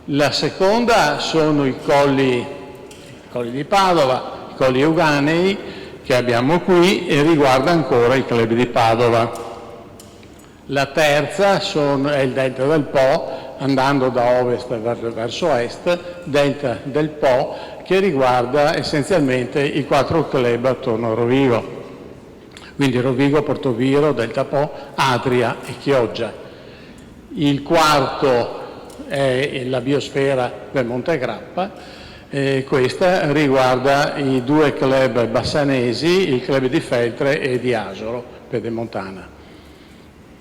La seconda sono i colli di Padova, i colli euganei che abbiamo qui, e riguarda ancora il club di Padova. La terza è il delta del Po, andando da ovest verso est, delta del Po, che riguarda essenzialmente i 4 club attorno a Rovigo. Quindi Rovigo, Portoviro, Delta Po, Adria e Chioggia. Il quarto è la biosfera del Monte Grappa, questa riguarda i 2 club bassanesi, il club di Feltre e di Asolo, Pedemontana.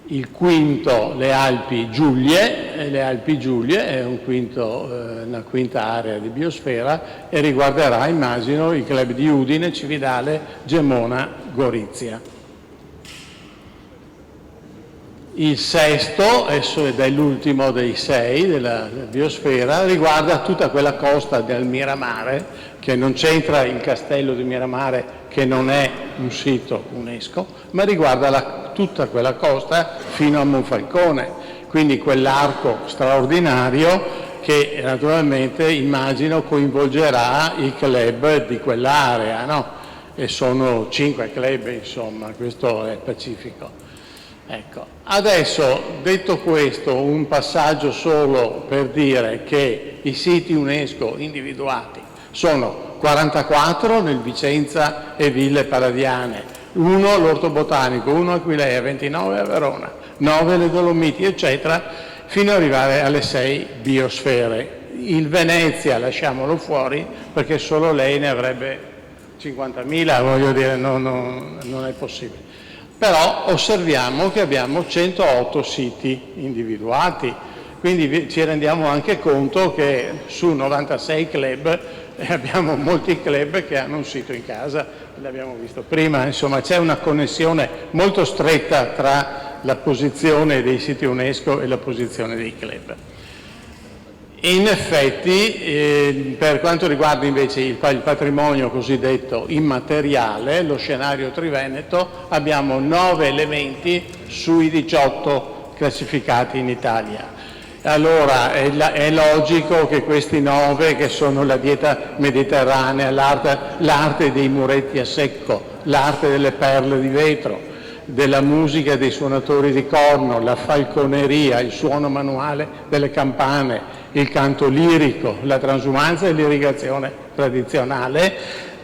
Il quinto, le Alpi Giulie è una quinta area di biosfera e riguarderà, immagino, i club di Udine, Cividale, Gemona, Gorizia. Il sesto, ed è l'ultimo dei 6 della biosfera, riguarda tutta quella costa del Miramare, che non c'entra il castello di Miramare, che non è un sito UNESCO, ma riguarda tutta quella costa fino a Monfalcone, quindi quell'arco straordinario che naturalmente immagino coinvolgerà i club di quell'area, no? E sono 5 club, insomma, questo è il Pacifico. Ecco, adesso detto questo, un passaggio solo per dire che i siti UNESCO individuati sono 44 nel Vicenza e Ville Paradiane, 1 l'Orto Botanico, 1 Aquileia, 29 a Verona, 9 le Dolomiti, eccetera, fino ad arrivare alle 6 biosfere. Il Venezia lasciamolo fuori perché solo lei ne avrebbe 50.000, voglio dire, non è possibile. Però osserviamo che abbiamo 108 siti individuati, quindi ci rendiamo anche conto che su 96 club abbiamo molti club che hanno un sito in casa, l'abbiamo visto prima, insomma c'è una connessione molto stretta tra la posizione dei siti UNESCO e la posizione dei club. In effetti, per quanto riguarda invece il patrimonio cosiddetto immateriale, lo scenario triveneto, abbiamo 9 elementi sui 18 classificati in Italia. Allora è logico che questi 9, che sono la dieta mediterranea, l'arte dei muretti a secco, l'arte delle perle di vetro, della musica dei suonatori di corno, la falconeria, il suono manuale delle campane, il canto lirico, la transumanza e l'irrigazione tradizionale,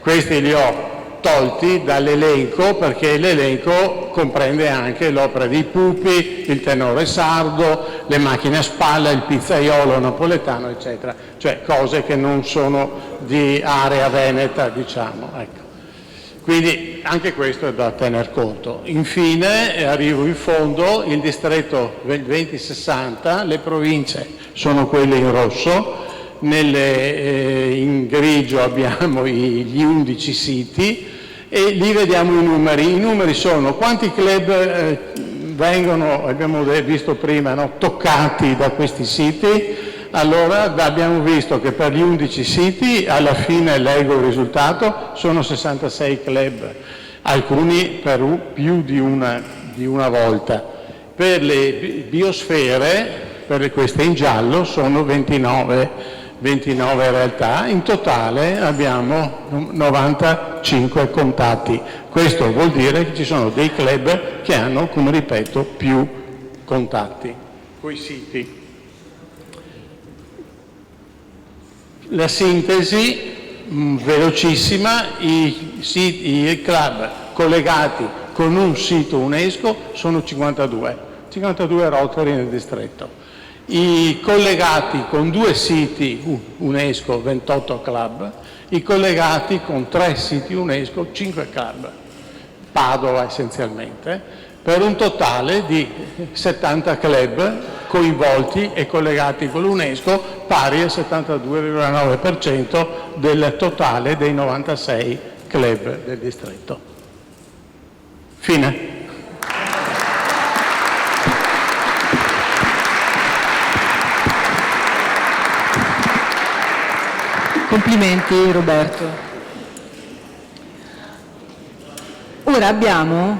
questi li ho tolti dall'elenco perché l'elenco comprende anche l'opera dei pupi, il tenore sardo, le macchine a spalla, il pizzaiolo napoletano, eccetera, cioè cose che non sono di area veneta, diciamo, ecco. Quindi anche questo è da tener conto. Infine, arrivo in fondo, il distretto 2060, le province sono quelle in rosso, in grigio abbiamo gli 11 siti e lì vediamo i numeri. I numeri sono quanti club vengono, abbiamo visto prima, no, toccati da questi siti. Allora abbiamo visto che per gli 11 siti, alla fine leggo il risultato, sono 66 club, alcuni per più di una volta. Per le biosfere, per queste in giallo, sono 29 realtà, in totale abbiamo 95 contatti. Questo vuol dire che ci sono dei club che hanno, come ripeto, più contatti coi siti. La sintesi, velocissima, i club collegati con un sito UNESCO sono 52 Rotary nel distretto. I collegati con 2 siti UNESCO, 28 club, i collegati con 3 siti UNESCO, 5 club, Padova essenzialmente, per un totale di 70 club coinvolti e collegati con l'UNESCO, pari al 72,9% del totale dei 96 club del distretto. Fine. Complimenti Roberto. Ora abbiamo,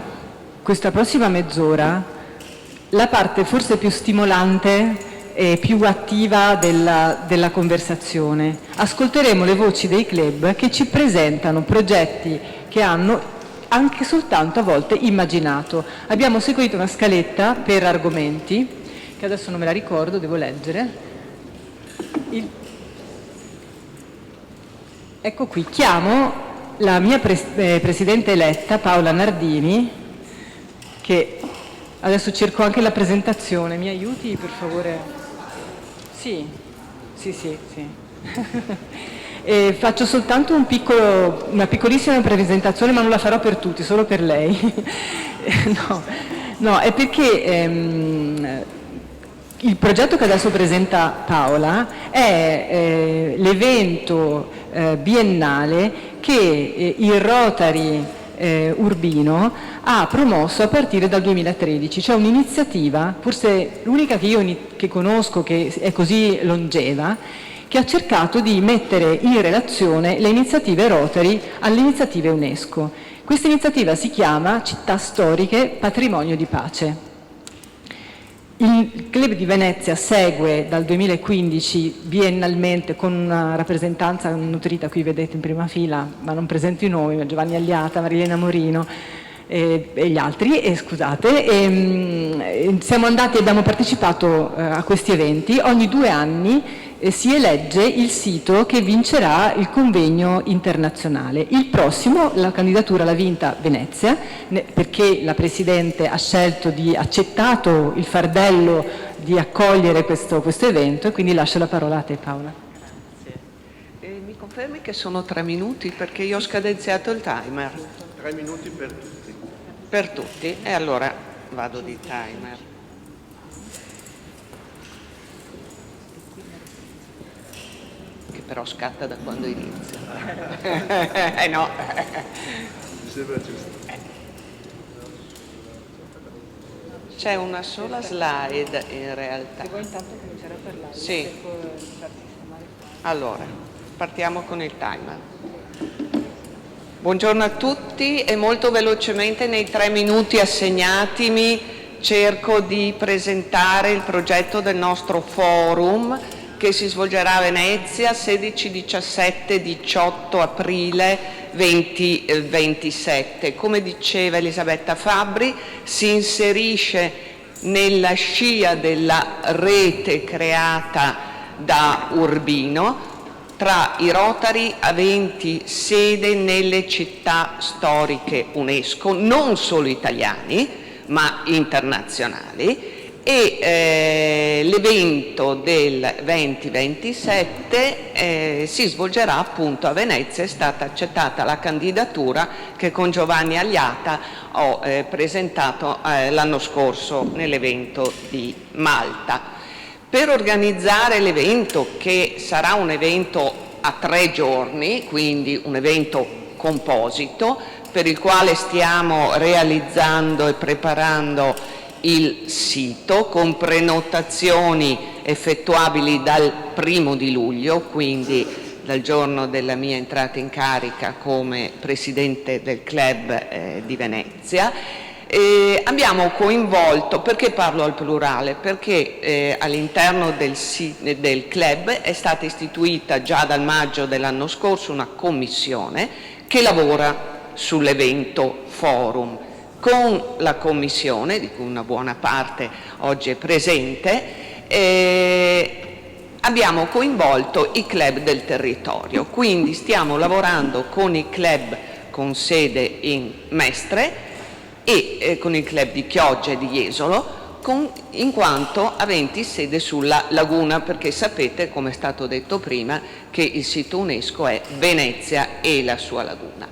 questa prossima mezz'ora, la parte forse più stimolante e più attiva della conversazione. Ascolteremo le voci dei club che ci presentano progetti che hanno anche soltanto a volte immaginato. Abbiamo seguito una scaletta per argomenti, che adesso non me la ricordo, devo leggere. Ecco qui, chiamo la mia presidente eletta, Paola Nardini, che adesso cerco anche la presentazione. Mi aiuti, per favore? Sì. E faccio soltanto una piccolissima presentazione, ma non la farò per tutti, solo per lei. No, è perché il progetto che adesso presenta Paola è l'evento biennale che il Rotary Urbino ha promosso a partire dal 2013. C'è un'iniziativa, forse l'unica che conosco che è così longeva, che ha cercato di mettere in relazione le iniziative Rotary alle iniziative UNESCO. Questa iniziativa si chiama Città Storiche Patrimonio di Pace. Il Club di Venezia segue dal 2015 biennalmente con una rappresentanza nutrita, qui vedete in prima fila, ma non presento i nomi, Giovanni Agliata, Marilena Morino e gli altri, siamo andati e abbiamo partecipato a questi eventi. Ogni 2 anni si elegge il sito che vincerà il convegno internazionale. Il prossimo, la candidatura l'ha vinta Venezia, perché la Presidente ha accettato il fardello di accogliere questo evento, e quindi lascio la parola a te, Paola. Mi confermi che sono 3 minuti, perché io ho scadenziato il timer? 3 minuti per tutti. Per tutti? E allora vado di timer. Che però scatta da quando inizia. No. Mi sembra giusto. C'è una sola slide in realtà. Se vuoi intanto cominciare a parlare. Sì. Allora, partiamo con il timer. Buongiorno a tutti e molto velocemente nei 3 minuti assegnatimi cerco di presentare il progetto del nostro forum che si svolgerà a Venezia 16, 17, 18 aprile 2027. Come diceva Elisabetta Fabbri, si inserisce nella scia della rete creata da Urbino tra i Rotary aventi sede nelle città storiche UNESCO, non solo italiani, ma internazionali, e l'evento del 2027 si svolgerà appunto a Venezia. È stata accettata la candidatura che con Giovanni Agliata ho presentato l'anno scorso nell'evento di Malta. Per organizzare l'evento, che sarà un evento a 3 giorni, quindi un evento composito, per il quale stiamo realizzando e preparando il sito con prenotazioni effettuabili dal 1° di luglio, quindi dal giorno della mia entrata in carica come Presidente del Club di Venezia. Abbiamo coinvolto, perché parlo al plurale? Perché all'interno del club è stata istituita già dal maggio dell'anno scorso una commissione che lavora sull'evento forum. Con la commissione, di cui una buona parte oggi è presente, abbiamo coinvolto i club del territorio, quindi stiamo lavorando con i club con sede in Mestre e con il club di Chioggia e di Jesolo, in quanto aventi sede sulla laguna, perché sapete, come è stato detto prima, che il sito UNESCO è Venezia e la sua laguna.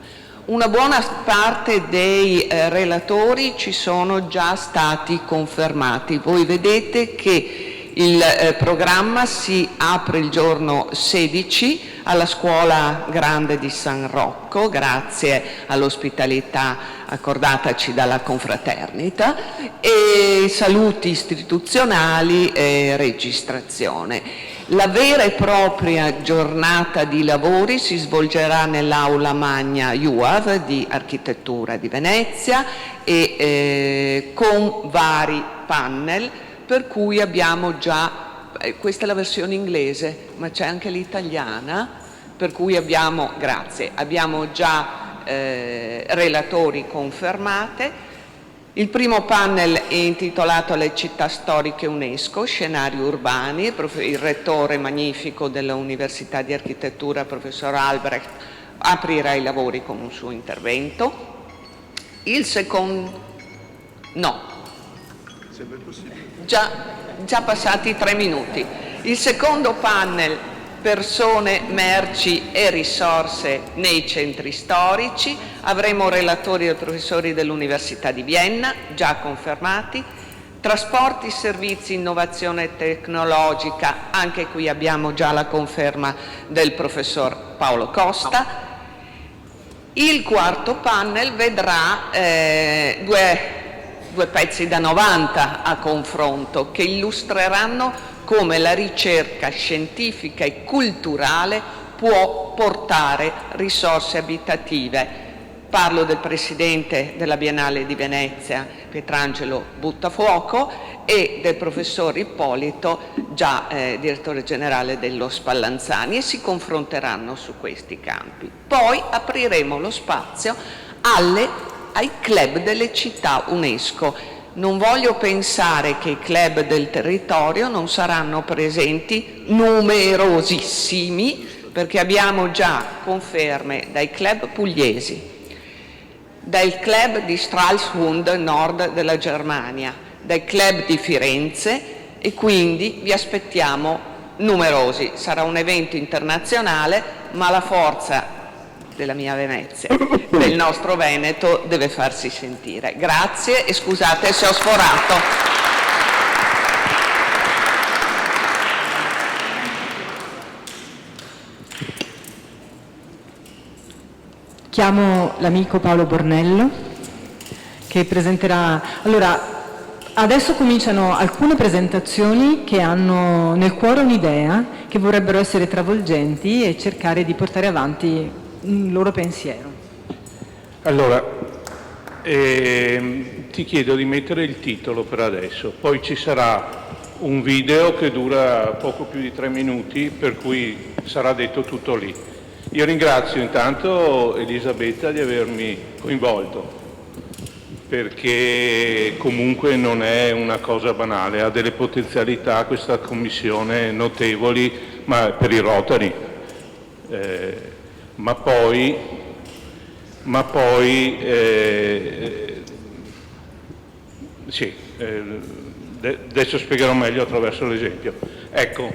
Una buona parte dei relatori ci sono già stati confermati. Voi vedete che il programma si apre il giorno 16 alla Scuola Grande di San Rocco, grazie all'ospitalità accordataci dalla confraternita, e saluti istituzionali e registrazione. La vera e propria giornata di lavori si svolgerà nell'aula magna UAV di Architettura di Venezia e con vari panel, per cui abbiamo già, questa è la versione inglese, ma c'è anche l'italiana, per cui abbiamo già relatori confermate. Il primo panel è intitolato alle città storiche UNESCO, scenari urbani. Il rettore magnifico dell'Università di Architettura, professor Albrecht, aprirà i lavori con un suo intervento. Il secondo... No. Già passati 3 minuti. Il secondo panel, persone, merci e risorse nei centri storici. Avremo relatori e professori dell'Università di Vienna, già confermati. Trasporti, servizi, innovazione tecnologica, anche qui abbiamo già la conferma del professor Paolo Costa. Il quarto panel vedrà due pezzi da 90 a confronto che illustreranno come la ricerca scientifica e culturale può portare risorse abitative. Parlo del presidente della Biennale di Venezia, Pietrangelo Buttafuoco, e del professor Ippolito, già direttore generale dello Spallanzani, e si confronteranno su questi campi. Poi apriremo lo spazio ai club delle città UNESCO. Non voglio pensare che i club del territorio non saranno presenti, numerosissimi, perché abbiamo già conferme dai club pugliesi, dal club di Stralsund, nord della Germania, dai club di Firenze, e quindi vi aspettiamo numerosi. Sarà un evento internazionale, ma la forza della mia Venezia, del nostro Veneto, deve farsi sentire. Grazie e scusate se ho sforato. Chiamo l'amico Paolo Bornello che presenterà. Allora, adesso cominciano alcune presentazioni che hanno nel cuore un'idea, che vorrebbero essere travolgenti e cercare di portare avanti un loro pensiero. Allora, ti chiedo di mettere il titolo per adesso, poi ci sarà un video che dura poco più di 3 minuti, per cui sarà detto tutto lì. Io ringrazio intanto Elisabetta di avermi coinvolto, perché comunque non è una cosa banale, ha delle potenzialità questa commissione notevoli, ma per i Rotary, ma poi sì, adesso spiegherò meglio attraverso l'esempio. Ecco,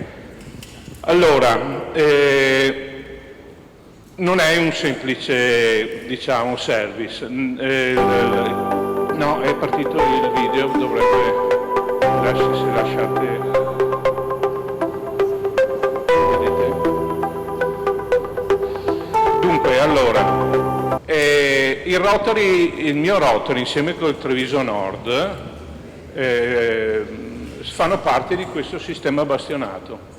allora, non è un semplice, diciamo, service. No, è partito il video, dovrebbe, se lasciate, vedete. Dunque, allora, il mio Rotary insieme col Treviso Nord fanno parte di questo sistema bastionato.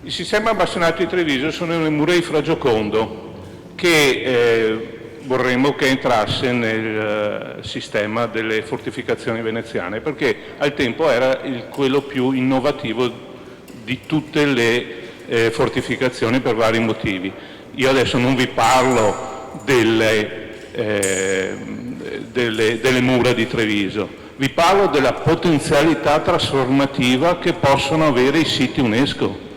Il sistema bastionato di Treviso sono le mura di Fra Giocondo, che vorremmo che entrasse nel sistema delle fortificazioni veneziane, perché al tempo era quello più innovativo di tutte le fortificazioni per vari motivi. Io adesso non vi parlo delle mura di Treviso, vi parlo della potenzialità trasformativa che possono avere i siti UNESCO.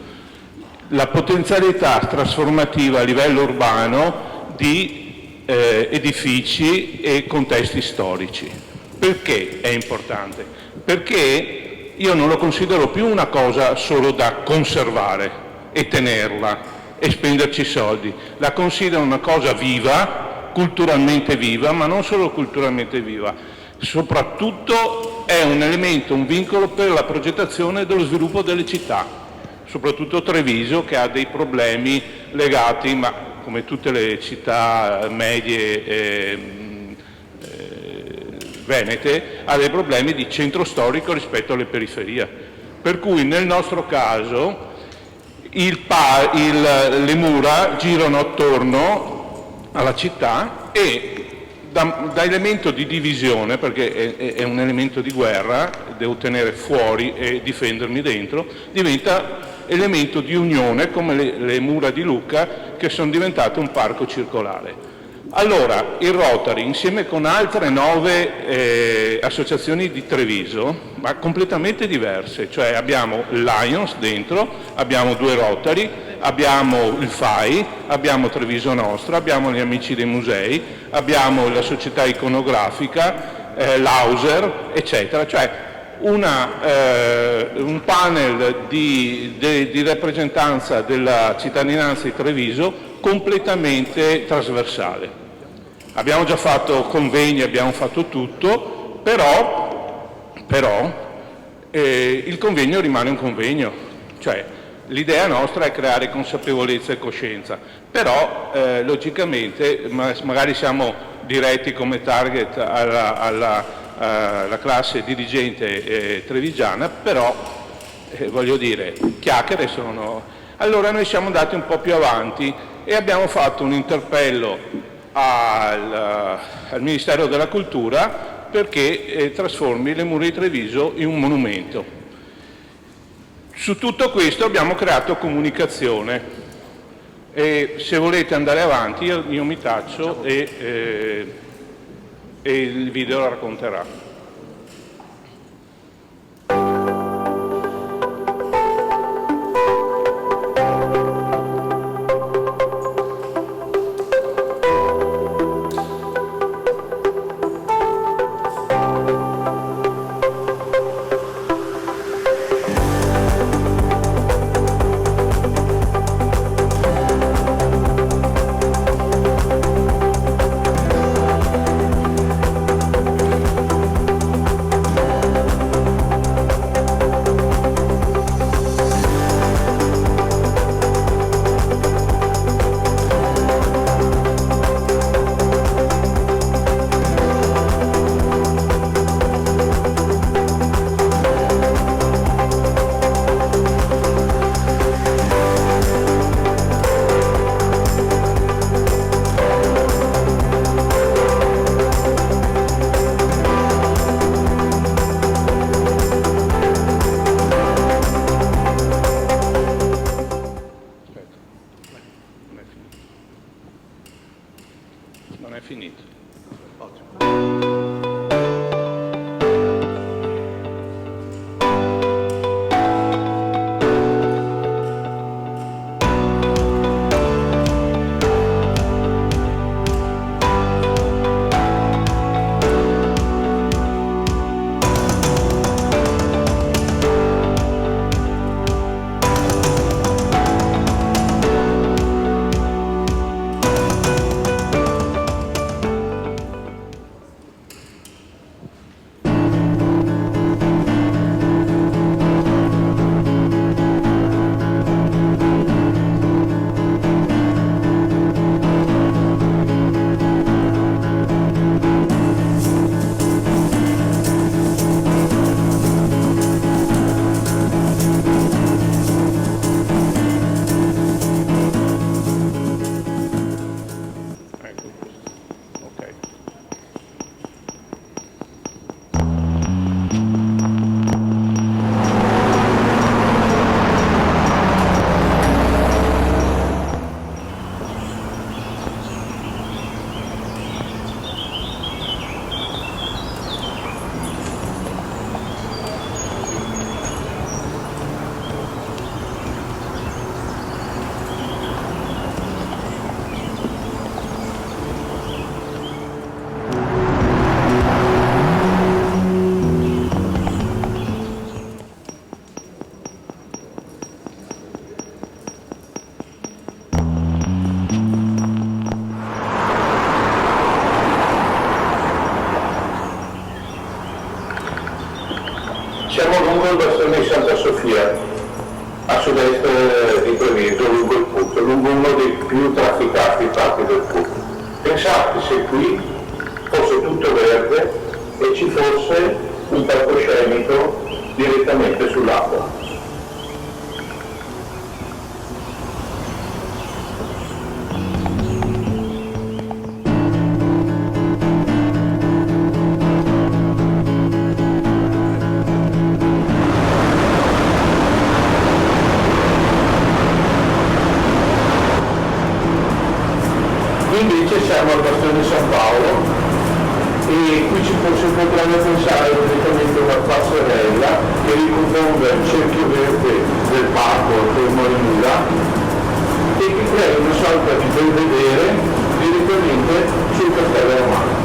La potenzialità trasformativa a livello urbano di edifici e contesti storici. Perché è importante? Perché io non lo considero più una cosa solo da conservare e tenerla e spenderci soldi, la considero una cosa viva, culturalmente viva, ma non solo culturalmente viva, soprattutto è un elemento, un vincolo per la progettazione e dello sviluppo delle città. Soprattutto Treviso, che ha dei problemi legati, ma come tutte le città medie venete, ha dei problemi di centro storico rispetto alle periferie. Per cui nel nostro caso le mura girano attorno alla città e da elemento di divisione, perché è un elemento di guerra, devo tenere fuori e difendermi dentro, diventa elemento di unione, come le mura di Lucca, che sono diventate un parco circolare. Allora, il Rotary, insieme con altre 9 associazioni di Treviso, ma completamente diverse, cioè abbiamo il Lions dentro, abbiamo 2 Rotary, abbiamo il FAI, abbiamo Treviso Nostra, abbiamo gli Amici dei Musei, abbiamo la Società Iconografica, l'Auser, eccetera, cioè un panel di rappresentanza della cittadinanza di Treviso completamente trasversale. Abbiamo già fatto convegni, abbiamo fatto tutto, però il convegno rimane un convegno, cioè l'idea nostra è creare consapevolezza e coscienza, però logicamente magari siamo diretti come target alla classe dirigente trevigiana, però voglio dire, chiacchiere sono. Allora noi siamo andati un po' più avanti e abbiamo fatto un interpello al Ministero della Cultura perché trasformi le mura di Treviso in un monumento. Su tutto questo abbiamo creato comunicazione e se volete andare avanti io mi taccio e il video la racconterà. Non è finito. Siamo lungo il bastone di Santa Sofia, a sud-est di Treviso, lungo il Put, lungo uno dei più trafficati tratti del Put. Pensate se qui fosse tutto verde e ci fosse un palcoscenico direttamente sull'acqua. stazione San Paolo, e qui si potrebbe pensare praticamente una passerella che riconfonda il cerchio verde del parco attorno alle mura e che crea una sorta di belvedere direttamente sul castello romano.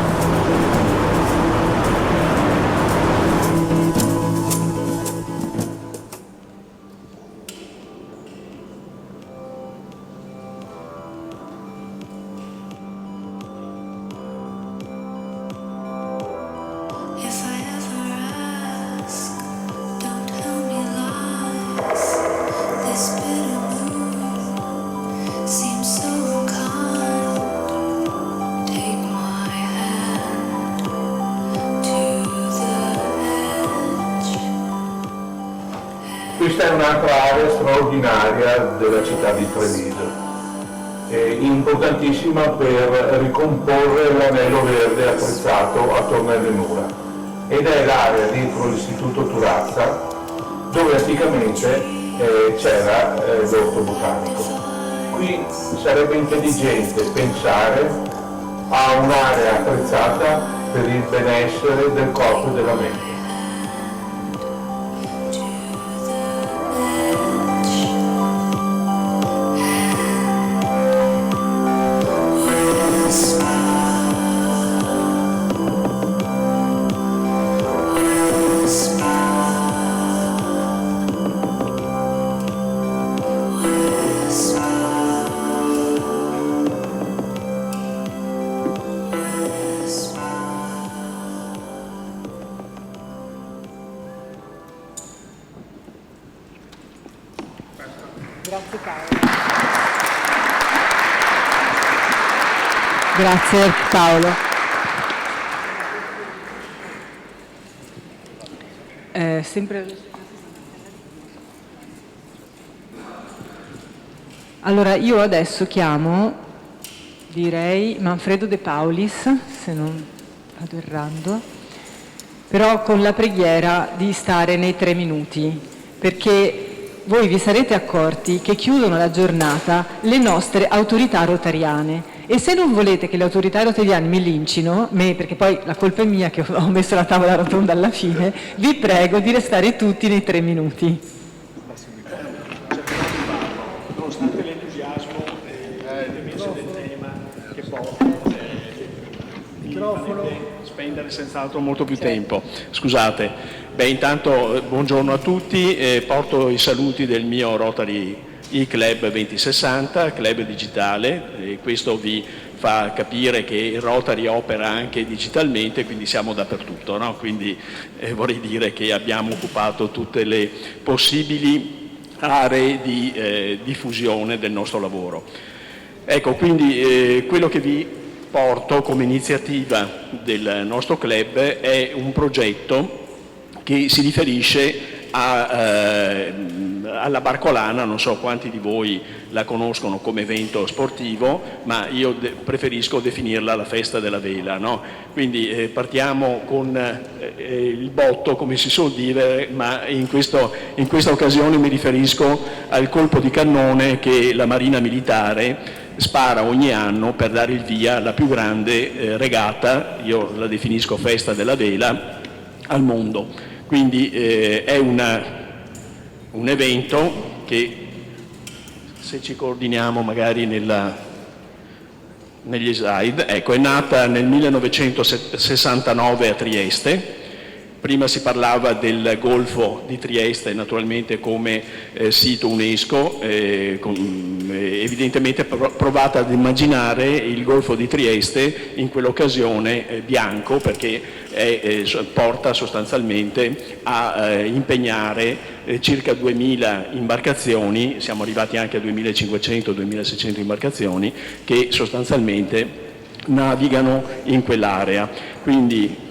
Questa è un'altra area straordinaria della città di Treviso, importantissima per ricomporre l'anello verde attrezzato attorno alle mura, ed è l'area dietro l'istituto Turazza dove anticamente c'era l'orto botanico. Qui sarebbe intelligente pensare a un'area attrezzata per il benessere del corpo e della mente. Grazie Grazie Paolo. Allora io adesso chiamo, direi, Manfredo De Paulis, se non vado errando, però con la preghiera di stare nei 3 minuti, perché voi vi sarete accorti che chiudono la giornata le nostre autorità rotariane, e se non volete che le autorità rotariane mi lincino, perché poi la colpa è mia che ho messo la tavola rotonda alla fine, vi prego di restare tutti nei 3 minuti. Nonostante l'entusiasmo del tema che porta, microfono, spendere senz'altro molto più tempo. Scusate. Intanto buongiorno a tutti, porto i saluti del mio Rotary e-Club 2060, club digitale, e questo vi fa capire che il Rotary opera anche digitalmente, quindi siamo dappertutto, no? Quindi vorrei dire che abbiamo occupato tutte le possibili aree di diffusione del nostro lavoro. Ecco, quindi quello che vi porto come iniziativa del nostro club è un progetto che si riferisce alla Barcolana. Non so quanti di voi la conoscono come evento sportivo, ma io preferisco definirla la festa della vela, no? Quindi partiamo con il botto, come si suol dire, ma in questa occasione mi riferisco al colpo di cannone che la Marina Militare spara ogni anno per dare il via alla più grande regata, io la definisco festa della vela, al mondo. Quindi è un evento che, se ci coordiniamo magari negli slide, ecco, è nata nel 1969 a Trieste. Prima si parlava del Golfo di Trieste naturalmente come sito UNESCO, evidentemente provate ad immaginare il Golfo di Trieste in quell'occasione bianco, perché porta sostanzialmente a impegnare circa 2000 imbarcazioni, siamo arrivati anche a 2500-2600 imbarcazioni che sostanzialmente navigano in quell'area. Quindi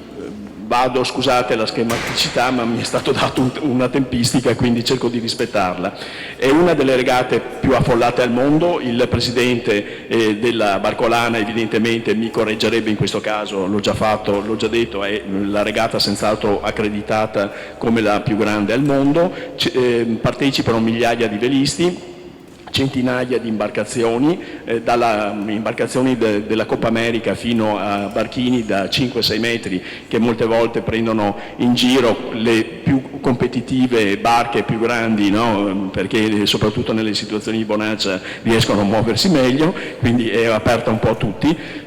scusate la schematicità, ma mi è stato dato una tempistica, quindi cerco di rispettarla. È una delle regate più affollate al mondo. Il presidente della Barcolana evidentemente mi correggerebbe in questo caso, l'ho già fatto, l'ho già detto, è la regata senz'altro accreditata come la più grande al mondo. Partecipano migliaia di velisti. centinaia di imbarcazioni, dalle imbarcazioni della Coppa America fino a barchini da 5-6 metri che molte volte prendono in giro le più competitive barche più grandi, no? Perché soprattutto nelle situazioni di bonanza riescono a muoversi meglio, quindi è aperta un po' a tutti.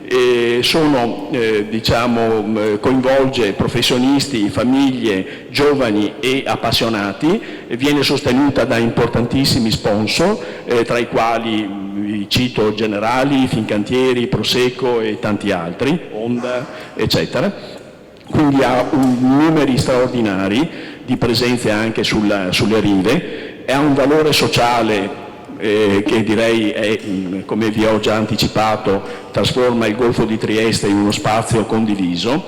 Coinvolge professionisti, famiglie, giovani e appassionati, viene sostenuta da importantissimi sponsor, tra i quali cito Generali, Fincantieri, Prosecco e tanti altri, Honda, eccetera. Quindi ha numeri straordinari di presenze anche sulle rive, ha un valore sociale che direi è, come vi ho già anticipato, trasforma il Golfo di Trieste in uno spazio condiviso,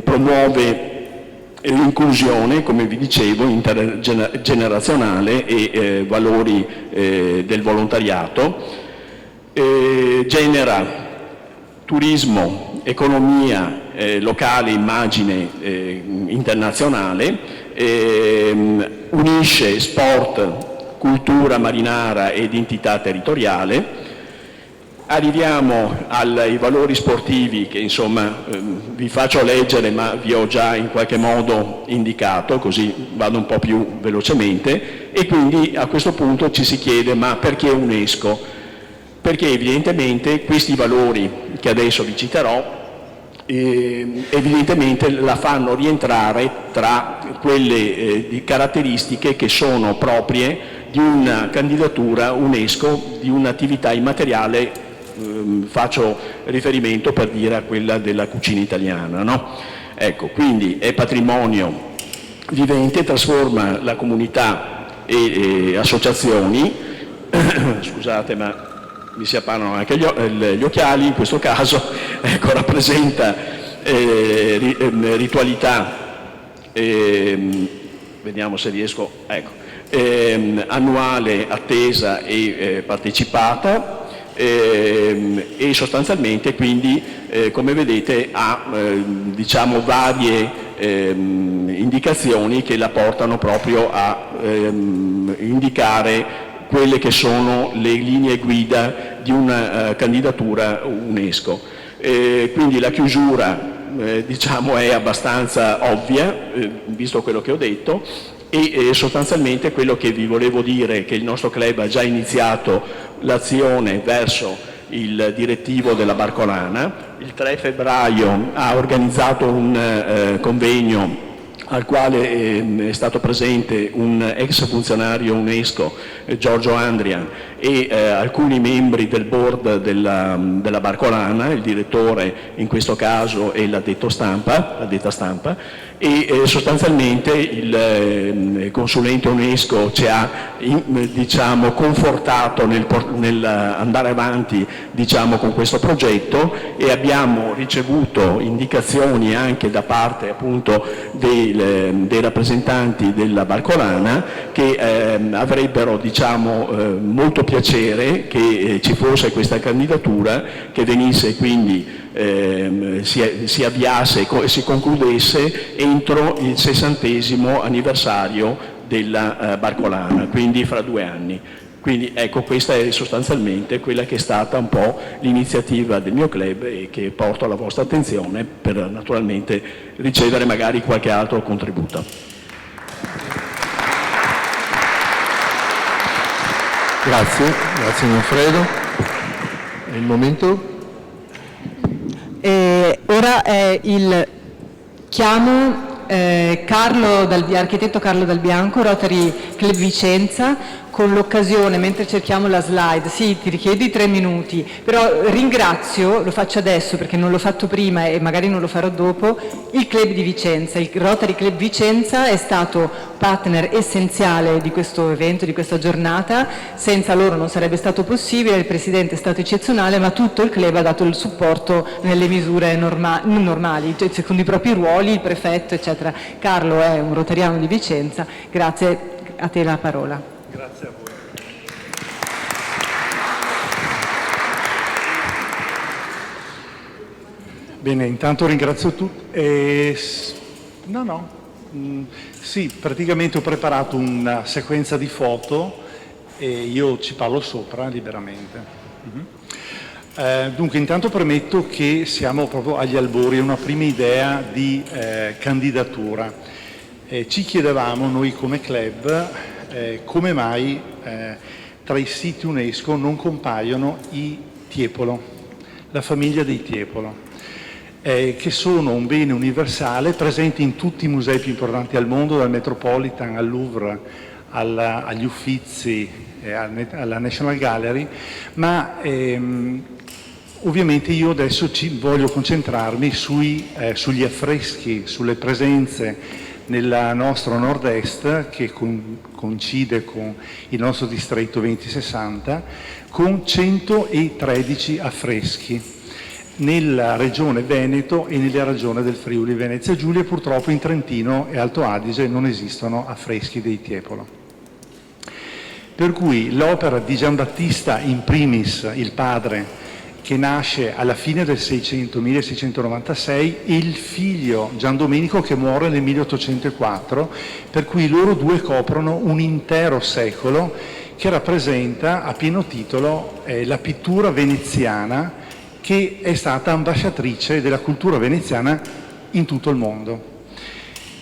promuove l'inclusione, come vi dicevo, intergenerazionale e valori del volontariato, genera turismo, economia locale, immagine internazionale, unisce sport, cultura marinara e identità territoriale. Arriviamo ai valori sportivi che insomma vi faccio leggere, ma vi ho già in qualche modo indicato, così vado un po' più velocemente, e quindi a questo punto ci si chiede: ma perché UNESCO? Perché evidentemente questi valori che adesso vi citerò evidentemente la fanno rientrare tra quelle caratteristiche che sono proprie di una candidatura UNESCO di un'attività immateriale, faccio riferimento per dire a quella della cucina italiana, no? Ecco, quindi è patrimonio vivente, trasforma la comunità e associazioni, scusate ma mi si appannano anche gli occhiali in questo caso, ecco, rappresenta ritualità, vediamo se riesco, ecco, annuale, attesa e partecipata, e sostanzialmente quindi come vedete ha diciamo varie indicazioni che la portano proprio a indicare quelle che sono le linee guida di una candidatura UNESCO. Quindi la chiusura diciamo è abbastanza ovvia, visto quello che ho detto, e sostanzialmente quello che vi volevo dire è che il nostro club ha già iniziato l'azione verso il direttivo della Barcolana. Il 3 febbraio ha organizzato un convegno al quale è stato presente un ex funzionario UNESCO, Giorgio Andrian, e alcuni membri del board della Barcolana, il direttore in questo caso e l'addetta stampa, e sostanzialmente il consulente UNESCO ci ha diciamo, confortato nel andare avanti diciamo, con questo progetto, e abbiamo ricevuto indicazioni anche da parte appunto dei rappresentanti della Barcolana che avrebbero diciamo, molto piacere che ci fosse questa candidatura, che venisse quindi si avviasse e si concludesse entro il 60° anniversario della Barcolana, quindi fra 2 anni. Quindi ecco, questa è sostanzialmente quella che è stata un po' l'iniziativa del mio club e che porto alla vostra attenzione per naturalmente ricevere magari qualche altro contributo. Grazie Manfredo. È il momento? Ora è il chiamo architetto Carlo Dal Bianco, Rotary Club Vicenza, con l'occasione, mentre cerchiamo la slide, sì, ti richiedi 3 minuti, però ringrazio, lo faccio adesso perché non l'ho fatto prima e magari non lo farò dopo, il Club di Vicenza. Il Rotary Club Vicenza è stato partner essenziale di questo evento, di questa giornata, senza loro non sarebbe stato possibile, il Presidente è stato eccezionale, ma tutto il club ha dato il supporto nelle misure normali, cioè, secondo i propri ruoli, il prefetto, eccetera. Carlo è un rotariano di Vicenza, grazie, a te la parola. Grazie a voi. Bene, intanto ringrazio tutti. Sì, praticamente ho preparato una sequenza di foto e io ci parlo sopra liberamente. Dunque, intanto premetto che siamo proprio agli albori, una prima idea di candidatura. Ci chiedevamo noi come club come mai tra i siti UNESCO non compaiono i Tiepolo, la famiglia dei Tiepolo, che sono un bene universale presente in tutti i musei più importanti al mondo, dal Metropolitan al Louvre, agli Uffizi, alla National Gallery, ma ovviamente io adesso voglio concentrarmi sugli affreschi, sulle presenze nel nostro nord-est, che coincide con il nostro distretto 2060, con 113 affreschi nella regione Veneto e nella regione del Friuli Venezia Giulia. Purtroppo in Trentino e Alto Adige non esistono affreschi dei Tiepolo. Per cui l'opera di Giambattista, in primis il padre, che nasce alla fine del 1696, e il figlio Gian Domenico, che muore nel 1804, per cui loro due coprono un intero secolo che rappresenta a pieno titolo la pittura veneziana, che è stata ambasciatrice della cultura veneziana in tutto il mondo.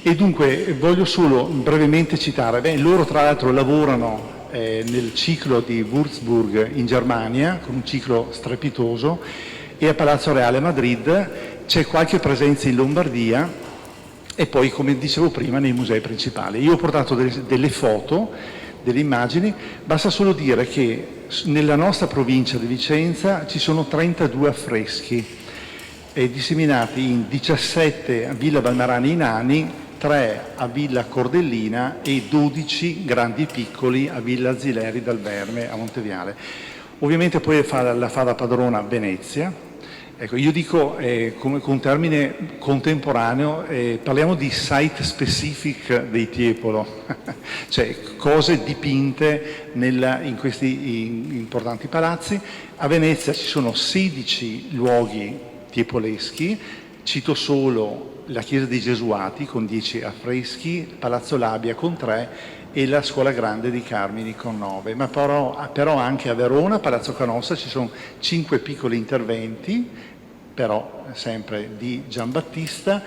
E dunque voglio solo brevemente citare, loro tra l'altro lavorano nel ciclo di Würzburg in Germania, con un ciclo strepitoso, e a Palazzo Reale a Madrid, c'è qualche presenza in Lombardia e poi, come dicevo prima, nei musei principali. Io ho portato delle foto, delle immagini, basta solo dire che nella nostra provincia di Vicenza ci sono 32 affreschi disseminati in 17 a Villa Balmerani Inani, 3 a Villa Cordellina e 12 grandi e piccoli a Villa Zileri dal Verme a Monteviale. Ovviamente poi la fa da padrona Venezia. Ecco, io dico come con un termine contemporaneo, parliamo di site specific dei Tiepolo, cioè cose dipinte in questi importanti palazzi. A Venezia ci sono 16 luoghi tiepoleschi, cito solo la chiesa dei Gesuati con 10 affreschi, Palazzo Labia con 3 e la Scuola Grande di Carmini con 9. Ma però anche a Verona, Palazzo Canossa, ci sono 5 piccoli interventi, però sempre di Giambattista,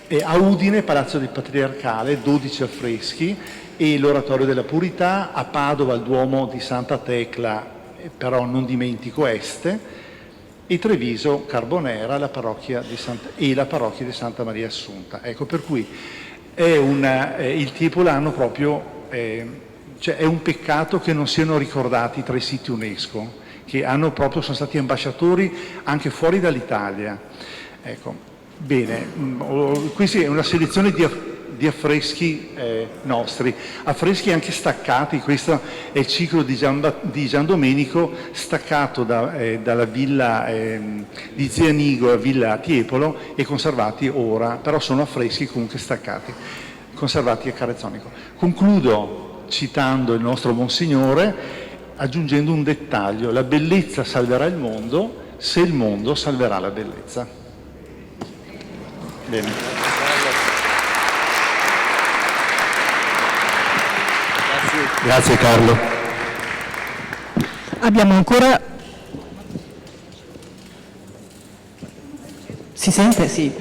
e a Udine, Palazzo del Patriarcale, 12 affreschi e l'Oratorio della Purità, a Padova il Duomo di Santa Tecla, però non dimentico Este, e Treviso, Carbonera, la parrocchia di Santa Maria Assunta. Ecco, per cui il Tiepolo hanno proprio, cioè è un peccato che non siano ricordati tra i siti UNESCO, che sono stati ambasciatori anche fuori dall'Italia. Ecco, bene, questa è una selezione di affreschi nostri, affreschi anche staccati. Questo è il ciclo di Gian Domenico, staccato dalla villa di Zianigo a Villa Tiepolo e conservati ora, però sono affreschi comunque staccati, conservati a Carezzonico. Concludo citando il nostro Monsignore, aggiungendo un dettaglio: la bellezza salverà il mondo se il mondo salverà la bellezza. Bene. Grazie Carlo. Abbiamo ancora... Si sente? Sì.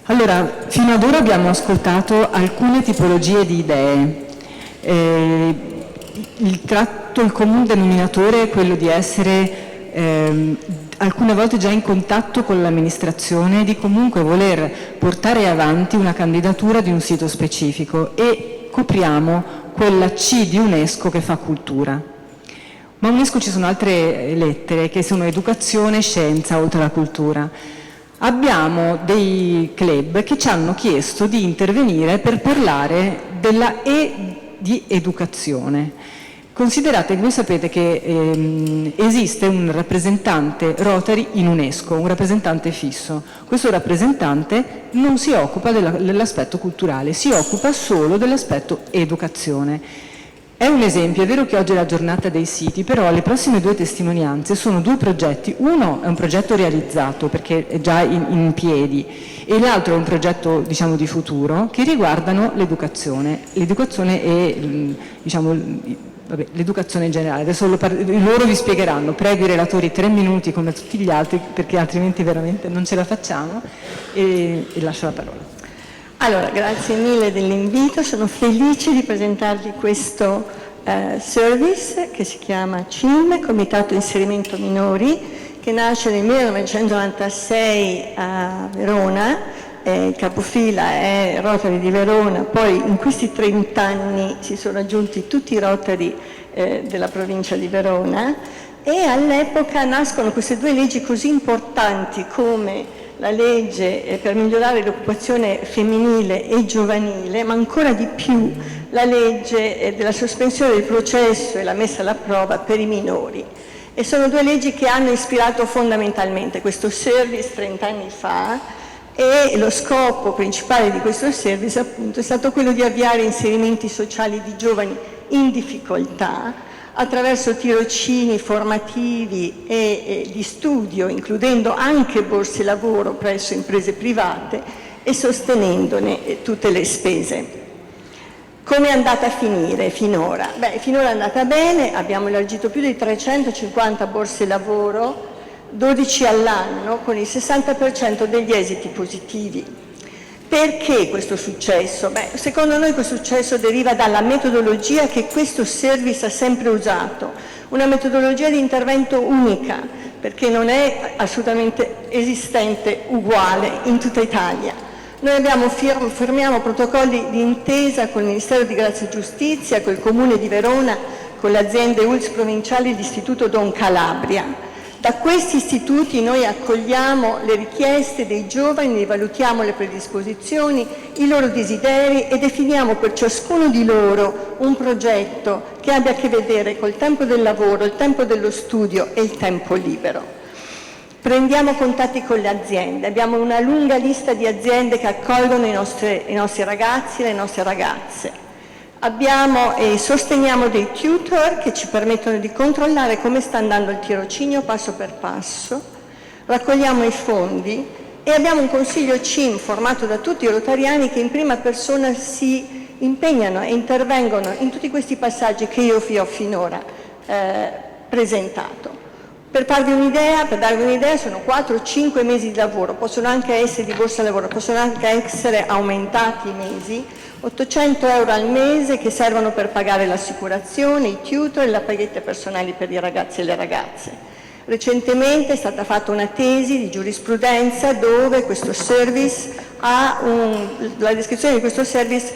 Allora, fino ad ora abbiamo ascoltato alcune tipologie di idee. Il comune denominatore è quello di essere alcune volte già in contatto con l'amministrazione, di comunque voler portare avanti una candidatura di un sito specifico, e copriamo quella C di UNESCO che fa cultura. Ma a UNESCO ci sono altre lettere che sono educazione e scienza oltre alla cultura. Abbiamo dei club che ci hanno chiesto di intervenire per parlare della E di educazione. Considerate che voi sapete che esiste un rappresentante Rotary in UNESCO, un rappresentante fisso. Questo rappresentante non si occupa dell'aspetto culturale, si occupa solo dell'aspetto educazione. È un esempio, è vero che oggi è la giornata dei siti, però le prossime 2 testimonianze sono 2 progetti. Uno è un progetto realizzato perché è già in piedi, e l'altro è un progetto, diciamo, di futuro, che riguardano l'educazione. L'educazione e, diciamo, l'educazione in generale. Adesso loro vi spiegheranno, prego i relatori 3 minuti come tutti gli altri, perché altrimenti veramente non ce la facciamo, e lascio la parola. Allora, grazie mille dell'invito, sono felice di presentarvi questo service che si chiama CIM, Comitato Inserimento Minori, che nasce nel 1996 a Verona. Il capofila è Rotary di Verona, poi in questi 30 anni si sono aggiunti tutti i Rotary della provincia di Verona, e all'epoca nascono queste 2 leggi così importanti come la legge per migliorare l'occupazione femminile e giovanile, ma ancora di più la legge della sospensione del processo e la messa alla prova per i minori. E sono 2 leggi che hanno ispirato fondamentalmente questo service 30 anni fa, e lo scopo principale di questo service appunto è stato quello di avviare inserimenti sociali di giovani in difficoltà attraverso tirocini formativi e di studio, includendo anche borse lavoro presso imprese private e sostenendone tutte le spese. Come è andata a finire finora? Finora è andata bene, abbiamo elargito più di 350 borse lavoro, 12 all'anno, con il 60% degli esiti positivi. Perché questo successo? Secondo noi questo successo deriva dalla metodologia che questo service ha sempre usato, una metodologia di intervento unica, perché non è assolutamente esistente uguale in tutta Italia. Noi firmiamo protocolli di intesa con il Ministero di Grazia e Giustizia, col Comune di Verona, con le aziende ULSS provinciali e l'Istituto Don Calabria. Da questi istituti noi accogliamo le richieste dei giovani, ne valutiamo le predisposizioni, i loro desideri e definiamo per ciascuno di loro un progetto che abbia a che vedere col tempo del lavoro, il tempo dello studio e il tempo libero. Prendiamo contatti con le aziende, abbiamo una lunga lista di aziende che accolgono i nostri ragazzi e le nostre ragazze. Abbiamo e sosteniamo dei tutor che ci permettono di controllare come sta andando il tirocinio passo per passo, raccogliamo i fondi e abbiamo un consiglio CIM formato da tutti i rotariani che in prima persona si impegnano e intervengono in tutti questi passaggi che io vi ho finora presentato. Per darvi un'idea, sono 4-5 mesi di lavoro, possono anche essere di borsa lavoro, possono anche essere aumentati i mesi, 800 euro al mese che servono per pagare l'assicurazione, i tutor e le paghette personali per i ragazzi e le ragazze. Recentemente è stata fatta una tesi di giurisprudenza dove questo service la descrizione di questo service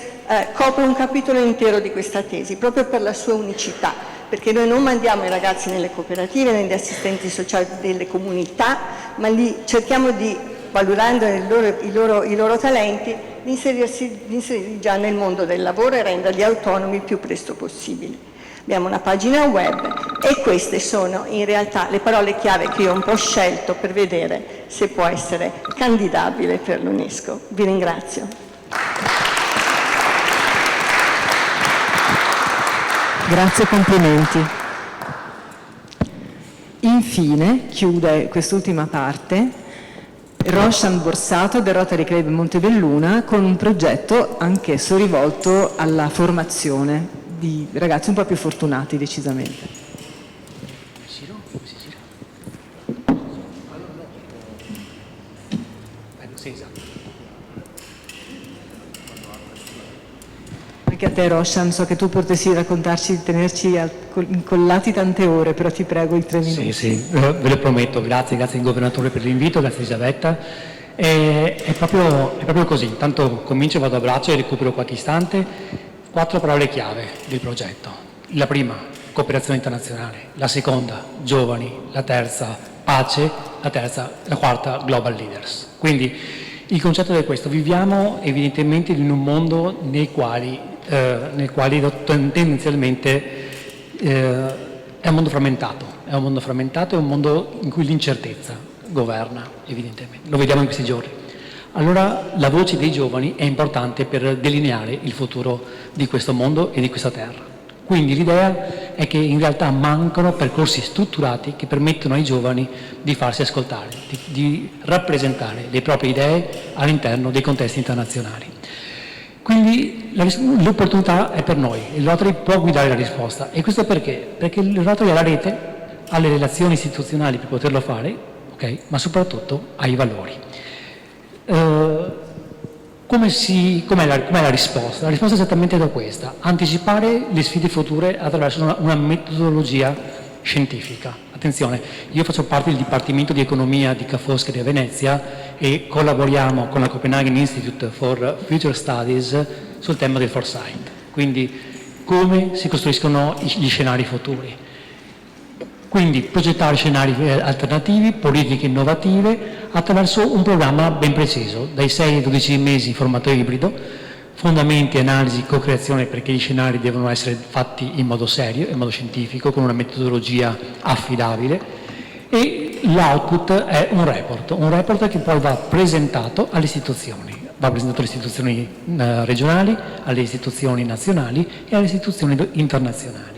copre un capitolo intero di questa tesi, proprio per la sua unicità, perché noi non mandiamo i ragazzi nelle cooperative, negli assistenti sociali delle comunità, ma li cerchiamo di, valutando i loro talenti, di inserirli già nel mondo del lavoro e renderli autonomi il più presto possibile. Abbiamo una pagina web e queste sono in realtà le parole chiave che io ho un po' scelto per vedere se può essere candidabile per l'UNESCO. Vi ringrazio. Grazie e complimenti. Infine, chiude quest'ultima parte Roshan Borsato del Rotary Club Montebelluna con un progetto anch'esso rivolto alla formazione di ragazzi un po' più fortunati decisamente. Anche a te Roshan, so che tu potresti raccontarci di tenerci incollati tante ore, però ti prego i 3 minuti. Sì, ve lo prometto, grazie al Governatore per l'invito, grazie Elisabetta. È proprio così, intanto comincio, vado a braccio e recupero qualche istante. 4 parole chiave del progetto. La prima, cooperazione internazionale. La seconda, giovani. La terza, pace. La quarta, global leaders. Quindi il concetto è questo: viviamo evidentemente in un mondo nel quale tendenzialmente è un mondo frammentato, è un mondo in cui l'incertezza governa, evidentemente. Lo vediamo in questi giorni. Allora la voce dei giovani è importante per delineare il futuro di questo mondo e di questa terra. Quindi l'idea è che in realtà mancano percorsi strutturati che permettono ai giovani di farsi ascoltare, di rappresentare le proprie idee all'interno dei contesti internazionali. Quindi l'opportunità è per noi, il Rotary può guidare la risposta. E questo perché? Perché il Rotary ha la rete, ha le relazioni istituzionali per poterlo fare, okay? Ma soprattutto ha i valori. Com'è la risposta? La risposta è esattamente da questa: anticipare le sfide future attraverso una metodologia scientifica. Attenzione, io faccio parte del Dipartimento di Economia di Ca' Foscari a Venezia e collaboriamo con la Copenhagen Institute for Future Studies sul tema del foresight, quindi come si costruiscono gli scenari futuri. Quindi progettare scenari alternativi, politiche innovative attraverso un programma ben preciso, dai 6 ai 12 mesi in formato ibrido, fondamenti, analisi, co-creazione, perché gli scenari devono essere fatti in modo serio, in modo scientifico, con una metodologia affidabile, e l'output è un report che poi va presentato alle istituzioni. Va presentato alle istituzioni regionali, alle istituzioni nazionali e alle istituzioni internazionali.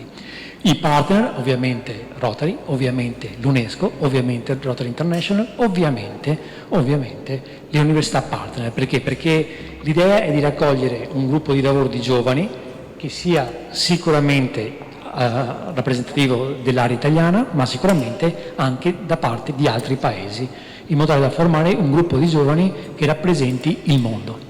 I partner, ovviamente Rotary, ovviamente l'UNESCO, ovviamente Rotary International, ovviamente le università partner. Perché? Perché l'idea è di raccogliere un gruppo di lavoro di giovani che sia sicuramente rappresentativo dell'area italiana, ma sicuramente anche da parte di altri paesi, in modo da formare un gruppo di giovani che rappresenti il mondo.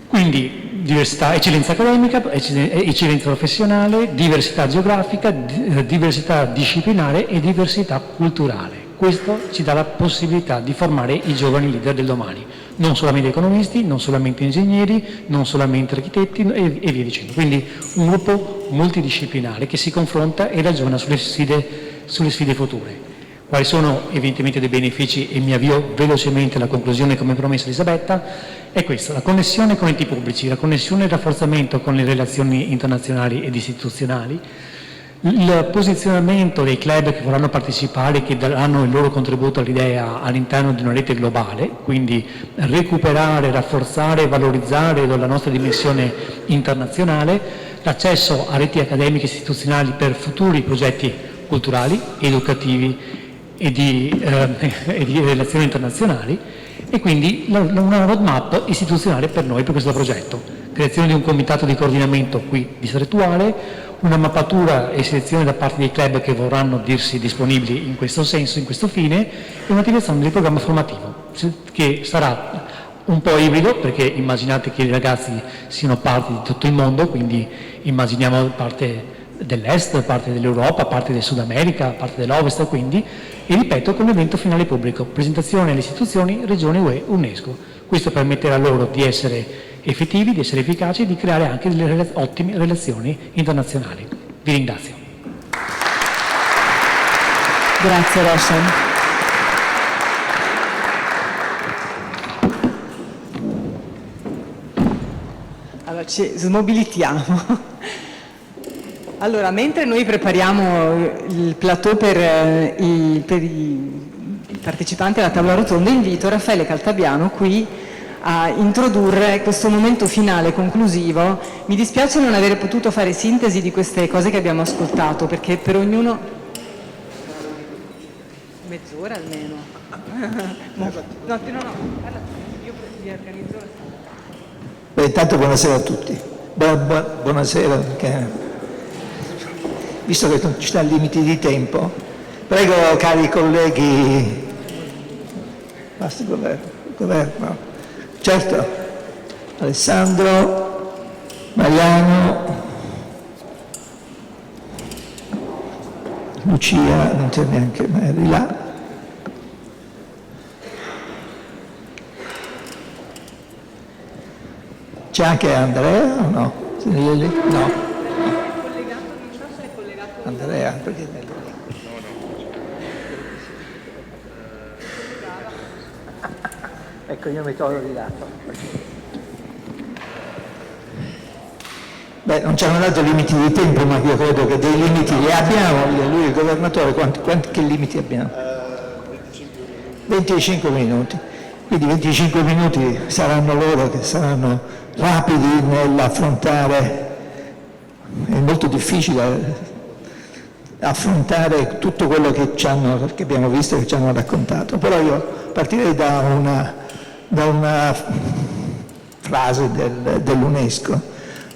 Quindi diversità, eccellenza accademica, eccellenza professionale, diversità geografica, diversità disciplinare e diversità culturale. Questo ci dà la possibilità di formare i giovani leader del domani, non solamente economisti, non solamente ingegneri, non solamente architetti e via dicendo. Quindi un gruppo multidisciplinare che si confronta e ragiona sulle sfide future. Quali sono evidentemente dei benefici, e mi avvio velocemente alla conclusione come promessa Elisabetta, è questo: la connessione con enti pubblici, la connessione e il rafforzamento con le relazioni internazionali ed istituzionali, il posizionamento dei club che vorranno partecipare, che daranno il loro contributo all'idea all'interno di una rete globale, quindi recuperare, rafforzare e valorizzare la nostra dimensione internazionale, l'accesso a reti accademiche e istituzionali per futuri progetti culturali, educativi e di relazioni internazionali, e quindi una roadmap istituzionale per noi, per questo progetto. Creazione di un comitato di coordinamento qui distrettuale, una mappatura e selezione da parte dei club che vorranno dirsi disponibili in questo senso, in questo fine, e un'attivazione del programma formativo, che sarà un po' ibrido, perché immaginate che i ragazzi siano parte di tutto il mondo, quindi immaginiamo parte dell'Est, parte dell'Europa, parte del Sud America, parte dell'Ovest, quindi, e ripeto, con evento finale pubblico, presentazione alle istituzioni, Regione, UE, UNESCO. Questo permetterà loro di essere effettivi, di essere efficaci e di creare anche delle ottime relazioni internazionali. Vi ringrazio. Grazie Roshan. Allora ci smobilitiamo. Allora, mentre noi prepariamo il plateau per i partecipanti alla tavola rotonda, invito Raffaele Caltabiano qui a introdurre questo momento finale conclusivo. Mi dispiace non aver potuto fare sintesi di queste cose che abbiamo ascoltato, perché per ognuno mezz'ora almeno. No, io vi organizzo la sala. Beh, intanto buonasera a tutti. Buonasera, perché visto che non ci sono limiti di tempo, prego cari colleghi, basta il governo, certo, Alessandro, Mariano, Lucia, non c'è neanche di là. C'è anche Andrea o no? No. Andrea, perché ecco, io mi trovo di lato. Beh, non ci hanno dato limiti di tempo, ma io credo che dei limiti li abbiamo. Lui, il governatore, che limiti abbiamo? 25 minuti. Quindi 25 minuti saranno loro che saranno rapidi nell'affrontare. È molto difficile affrontare tutto quello che abbiamo visto e che ci hanno raccontato. Però io partirei da una frase dell'UNESCO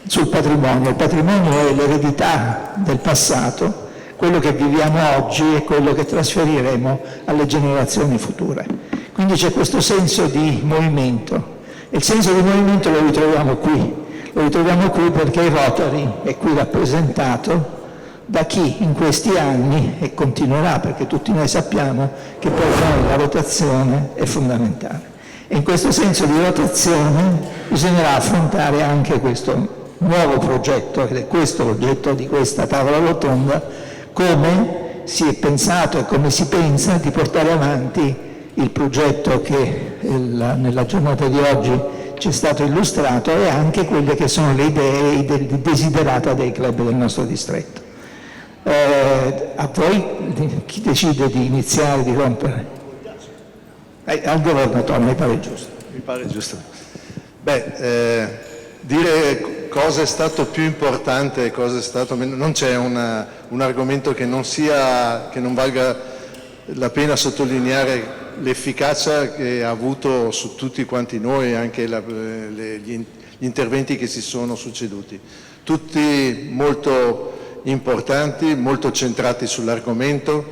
sul patrimonio. Il patrimonio è l'eredità del passato, quello che viviamo oggi e quello che trasferiremo alle generazioni future. Quindi c'è questo senso di movimento, e il senso di movimento lo ritroviamo qui perché il Rotary è qui rappresentato da chi in questi anni, e continuerà perché tutti noi sappiamo che per noi la rotazione è fondamentale. E in questo senso di rotazione bisognerà affrontare anche questo nuovo progetto, ed è questo l'oggetto di questa tavola rotonda, come si è pensato e come si pensa di portare avanti il progetto che nella giornata di oggi ci è stato illustrato, e anche quelle che sono le idee e i desiderata dei club del nostro distretto. A voi chi decide di iniziare, di rompere? Al governatore, mi pare giusto. Mi pare giusto. Dire cosa è stato più importante e cosa è stato meno, non c'è un argomento che non valga la pena sottolineare l'efficacia che ha avuto su tutti quanti noi, anche gli interventi che si sono succeduti. Tutti molto importanti, molto centrati sull'argomento.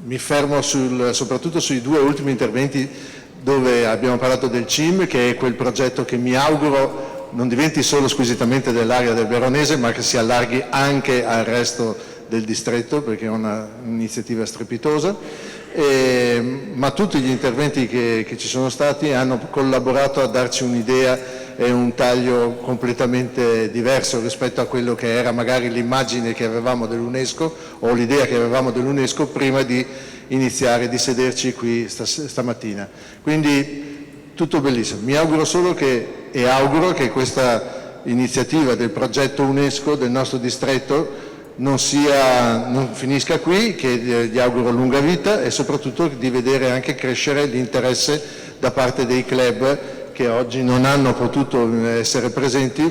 Mi fermo soprattutto sui due ultimi interventi dove abbiamo parlato del CIM, che è quel progetto che mi auguro non diventi solo squisitamente dell'area del Veronese, ma che si allarghi anche al resto del distretto, perché è un'iniziativa strepitosa. Ma tutti gli interventi che ci sono stati hanno collaborato a darci un'idea e un taglio completamente diverso rispetto a quello che era magari l'immagine che avevamo dell'UNESCO o l'idea che avevamo dell'UNESCO prima di iniziare, di sederci qui stamattina. Quindi tutto bellissimo. Mi auguro solo e auguro che questa iniziativa del progetto UNESCO del nostro distretto non finisca qui, che gli auguro lunga vita e soprattutto di vedere anche crescere l'interesse da parte dei club che oggi non hanno potuto essere presenti.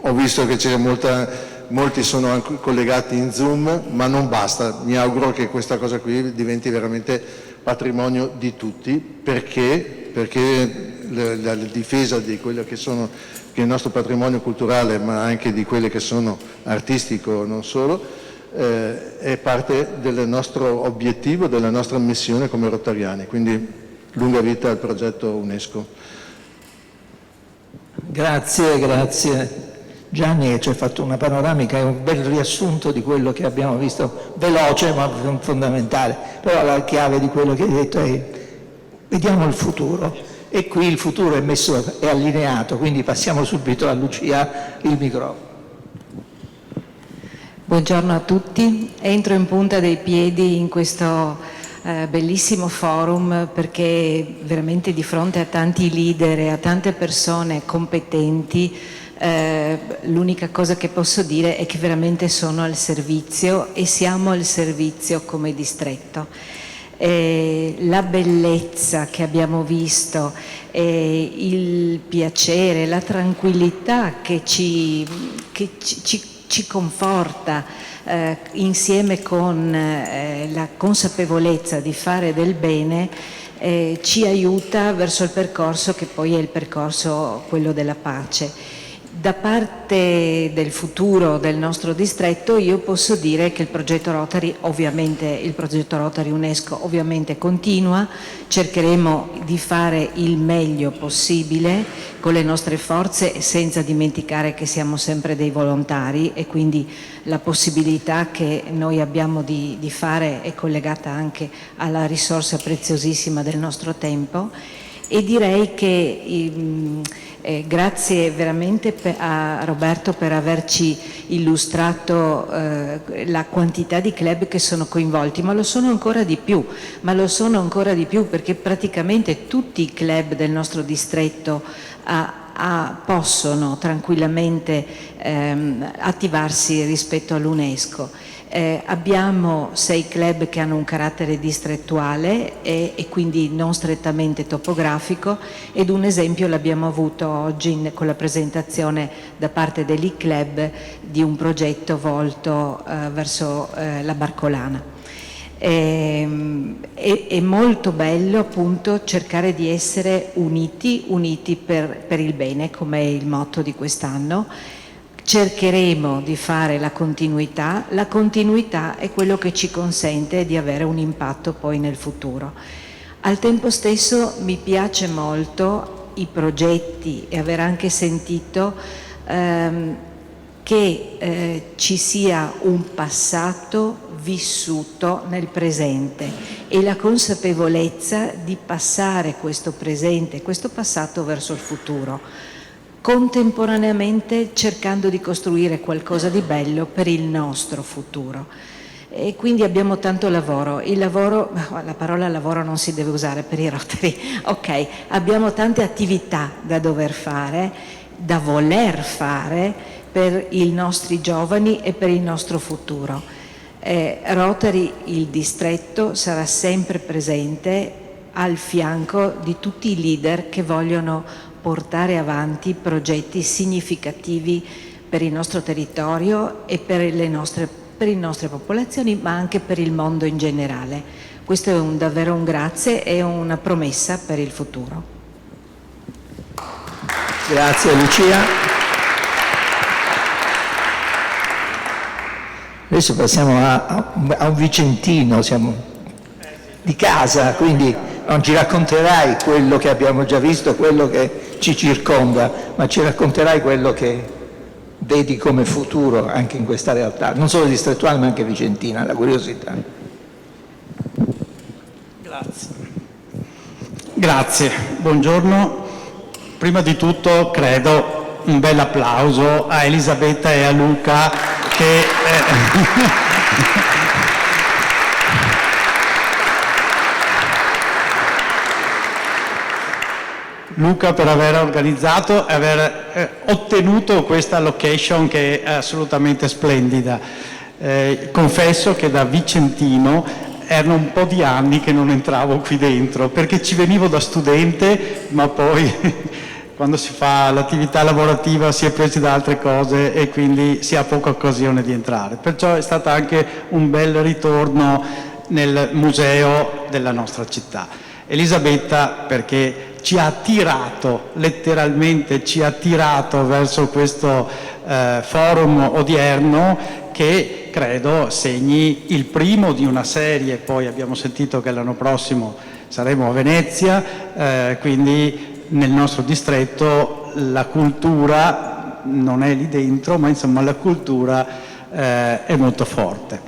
Ho visto che molti sono anche collegati in Zoom, ma non basta. Mi auguro che questa cosa qui diventi veramente patrimonio di tutti, perché la difesa di quello che è il nostro patrimonio culturale, ma anche di quelle che sono artistico non solo, è parte del nostro obiettivo, della nostra missione come rotariani. Quindi lunga vita al progetto UNESCO. Grazie Gianni, che ci hai fatto una panoramica e un bel riassunto di quello che abbiamo visto, veloce ma fondamentale. Però la chiave di quello che hai detto è: vediamo il futuro, e qui il futuro è allineato, quindi passiamo subito a Lucia il microfono. Buongiorno a tutti, entro in punta dei piedi in questo bellissimo forum, perché veramente di fronte a tanti leader e a tante persone competenti l'unica cosa che posso dire è che veramente sono al servizio e siamo al servizio come distretto. La bellezza che abbiamo visto, il piacere, la tranquillità che ci conforta, insieme con la consapevolezza di fare del bene, ci aiuta verso il percorso che poi è il percorso quello della pace. Da parte del futuro del nostro distretto io posso dire che il progetto Rotary UNESCO ovviamente continua, cercheremo di fare il meglio possibile con le nostre forze, senza dimenticare che siamo sempre dei volontari, e quindi la possibilità che noi abbiamo di fare è collegata anche alla risorsa preziosissima del nostro tempo. E direi che grazie veramente a Roberto per averci illustrato la quantità di club che sono coinvolti, ma lo sono ancora di più perché praticamente tutti i club del nostro distretto possono tranquillamente attivarsi rispetto all'UNESCO. Abbiamo 6 club che hanno un carattere distrettuale e quindi non strettamente topografico, ed un esempio l'abbiamo avuto oggi con la presentazione da parte dell'I-Club di un progetto volto verso la Barcolana. È molto bello appunto cercare di essere uniti per il bene, come è il motto di quest'anno. Cercheremo di fare la continuità è quello che ci consente di avere un impatto poi nel futuro. Al tempo stesso mi piace molto i progetti e aver anche sentito che ci sia un passato vissuto nel presente e la consapevolezza di passare questo presente, questo passato verso il futuro, contemporaneamente cercando di costruire qualcosa di bello per il nostro futuro. E quindi abbiamo tanto lavoro. Il lavoro, la parola lavoro non si deve usare per i Rotary, ok, abbiamo tante attività da dover fare, da voler fare per i nostri giovani e per il nostro futuro. Rotary, il distretto, sarà sempre presente al fianco di tutti i leader che vogliono portare avanti progetti significativi per il nostro territorio e per le nostre popolazioni, ma anche per il mondo in generale. Questo è davvero un grazie e una promessa per il futuro. Grazie Lucia. Adesso passiamo a un vicentino, siamo di casa, quindi non ci racconterai quello che abbiamo già visto, quello che ci circonda, ma ci racconterai quello che vedi come futuro anche in questa realtà, non solo distrettuale ma anche vicentina, la curiosità. Grazie, buongiorno. Prima di tutto credo un bel applauso a Elisabetta e a Luca che Luca per aver organizzato e aver ottenuto questa location che è assolutamente splendida. Confesso che da vicentino erano un po' di anni che non entravo qui dentro, perché ci venivo da studente, ma poi quando si fa l'attività lavorativa si è presi da altre cose e quindi si ha poca occasione di entrare. Perciò è stato anche un bel ritorno nel museo della nostra città. Elisabetta perché ci ha attirato, letteralmente ci ha attirato verso questo forum odierno che credo segni il primo di una serie, poi abbiamo sentito che l'anno prossimo saremo a Venezia, quindi nel nostro distretto la cultura non è lì dentro, ma insomma la cultura è molto forte.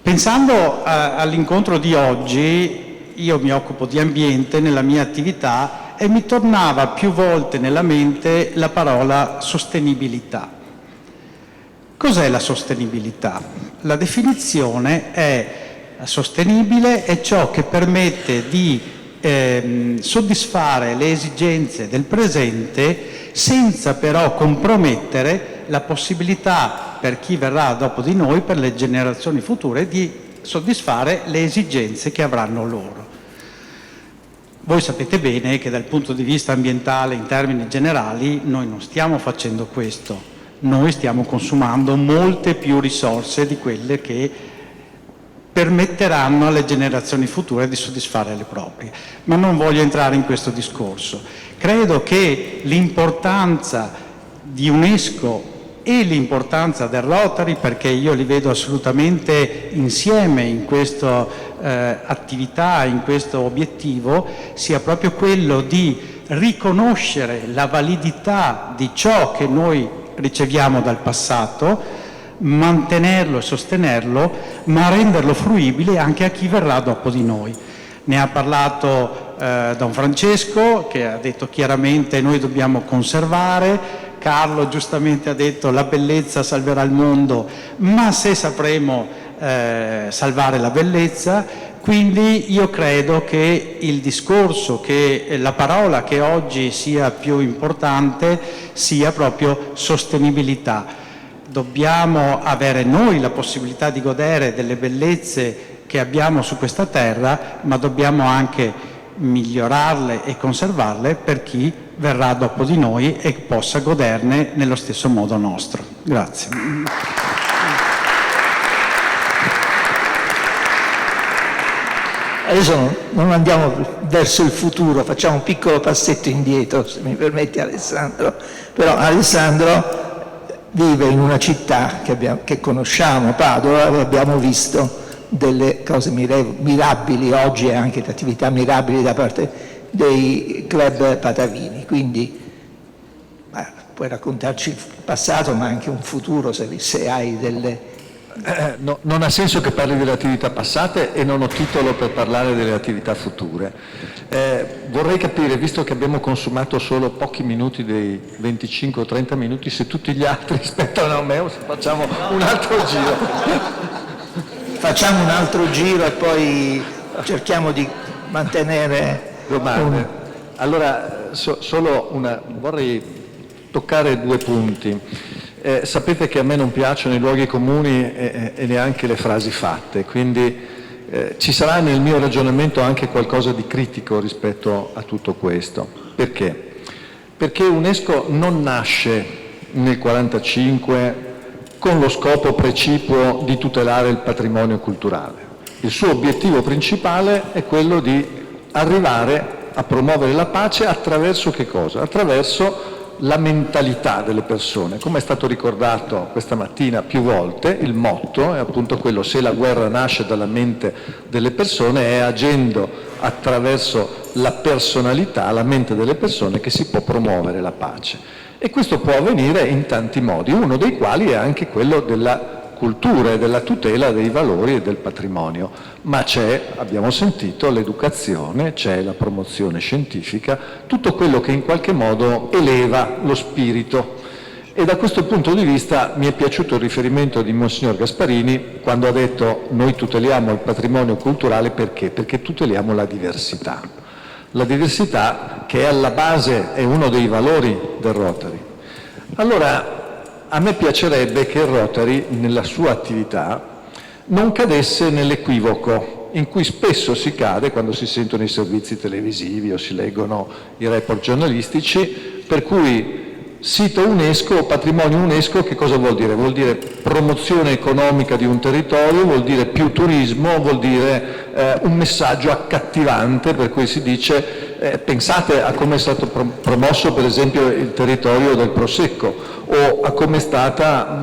Pensando all'incontro di oggi, io mi occupo di ambiente nella mia attività e mi tornava più volte nella mente la parola sostenibilità. Cos'è la sostenibilità? La definizione è sostenibile è ciò che permette di soddisfare le esigenze del presente senza però compromettere la possibilità per chi verrà dopo di noi, per le generazioni future, di soddisfare le esigenze che avranno loro. Voi sapete bene che dal punto di vista ambientale, in termini generali, noi non stiamo facendo questo, noi stiamo consumando molte più risorse di quelle che permetteranno alle generazioni future di soddisfare le proprie. Ma non voglio entrare in questo discorso. Credo che l'importanza di UNESCO e l'importanza del Rotary, perché io li vedo assolutamente insieme in questa attività, in questo obiettivo, sia proprio quello di riconoscere la validità di ciò che noi riceviamo dal passato, mantenerlo e sostenerlo, ma renderlo fruibile anche a chi verrà dopo di noi. Ne ha parlato Don Francesco, che ha detto chiaramente noi dobbiamo conservare, Carlo giustamente ha detto la bellezza salverà il mondo, ma se sapremo salvare la bellezza, quindi io credo che il discorso, che la parola che oggi sia più importante sia proprio sostenibilità. Dobbiamo avere noi la possibilità di godere delle bellezze che abbiamo su questa terra, ma dobbiamo anche migliorarle e conservarle per chi verrà dopo di noi e possa goderne nello stesso modo nostro. Grazie. Adesso non andiamo verso il futuro, facciamo un piccolo passetto indietro, se mi permetti Alessandro, però Alessandro vive in una città che conosciamo, Padova, e abbiamo visto delle cose mirabili oggi e anche le attività mirabili da parte dei club patavini, quindi puoi raccontarci il passato ma anche un futuro se hai delle... No, non ha senso che parli delle attività passate e non ho titolo per parlare delle attività future. Vorrei capire, visto che abbiamo consumato solo pochi minuti dei 25 o 30 minuti, se tutti gli altri aspettano a me o se facciamo un altro giro. Facciamo un altro giro e poi cerchiamo di mantenere... Domande. Allora, vorrei toccare due punti. Sapete che a me non piacciono i luoghi comuni e neanche le frasi fatte, quindi ci sarà nel mio ragionamento anche qualcosa di critico rispetto a tutto questo. Perché? Perché UNESCO non nasce nel 1945 con lo scopo precipuo di tutelare il patrimonio culturale. Il suo obiettivo principale è quello di arrivare a promuovere la pace attraverso che cosa? Attraverso la mentalità delle persone. Come è stato ricordato questa mattina più volte, il motto è appunto quello: se la guerra nasce dalla mente delle persone, è agendo attraverso la personalità, la mente delle persone, che si può promuovere la pace. E questo può avvenire in tanti modi, uno dei quali è anche quello della cultura e della tutela dei valori e del patrimonio, ma c'è, abbiamo sentito, l'educazione, c'è la promozione scientifica, tutto quello che in qualche modo eleva lo spirito. E da questo punto di vista mi è piaciuto il riferimento di Monsignor Gasparini quando ha detto: noi tuteliamo il patrimonio culturale perché? Perché tuteliamo la diversità. La diversità che è alla base, è uno dei valori del Rotary. Allora, a me piacerebbe che il Rotary, nella sua attività, non cadesse nell'equivoco in cui spesso si cade quando si sentono i servizi televisivi o si leggono i report giornalistici, per cui sito UNESCO o patrimonio UNESCO che cosa vuol dire? Vuol dire promozione economica di un territorio, vuol dire più turismo, vuol dire un messaggio accattivante, per cui si dice pensate a come è stato promosso per esempio il territorio del Prosecco o a come è stata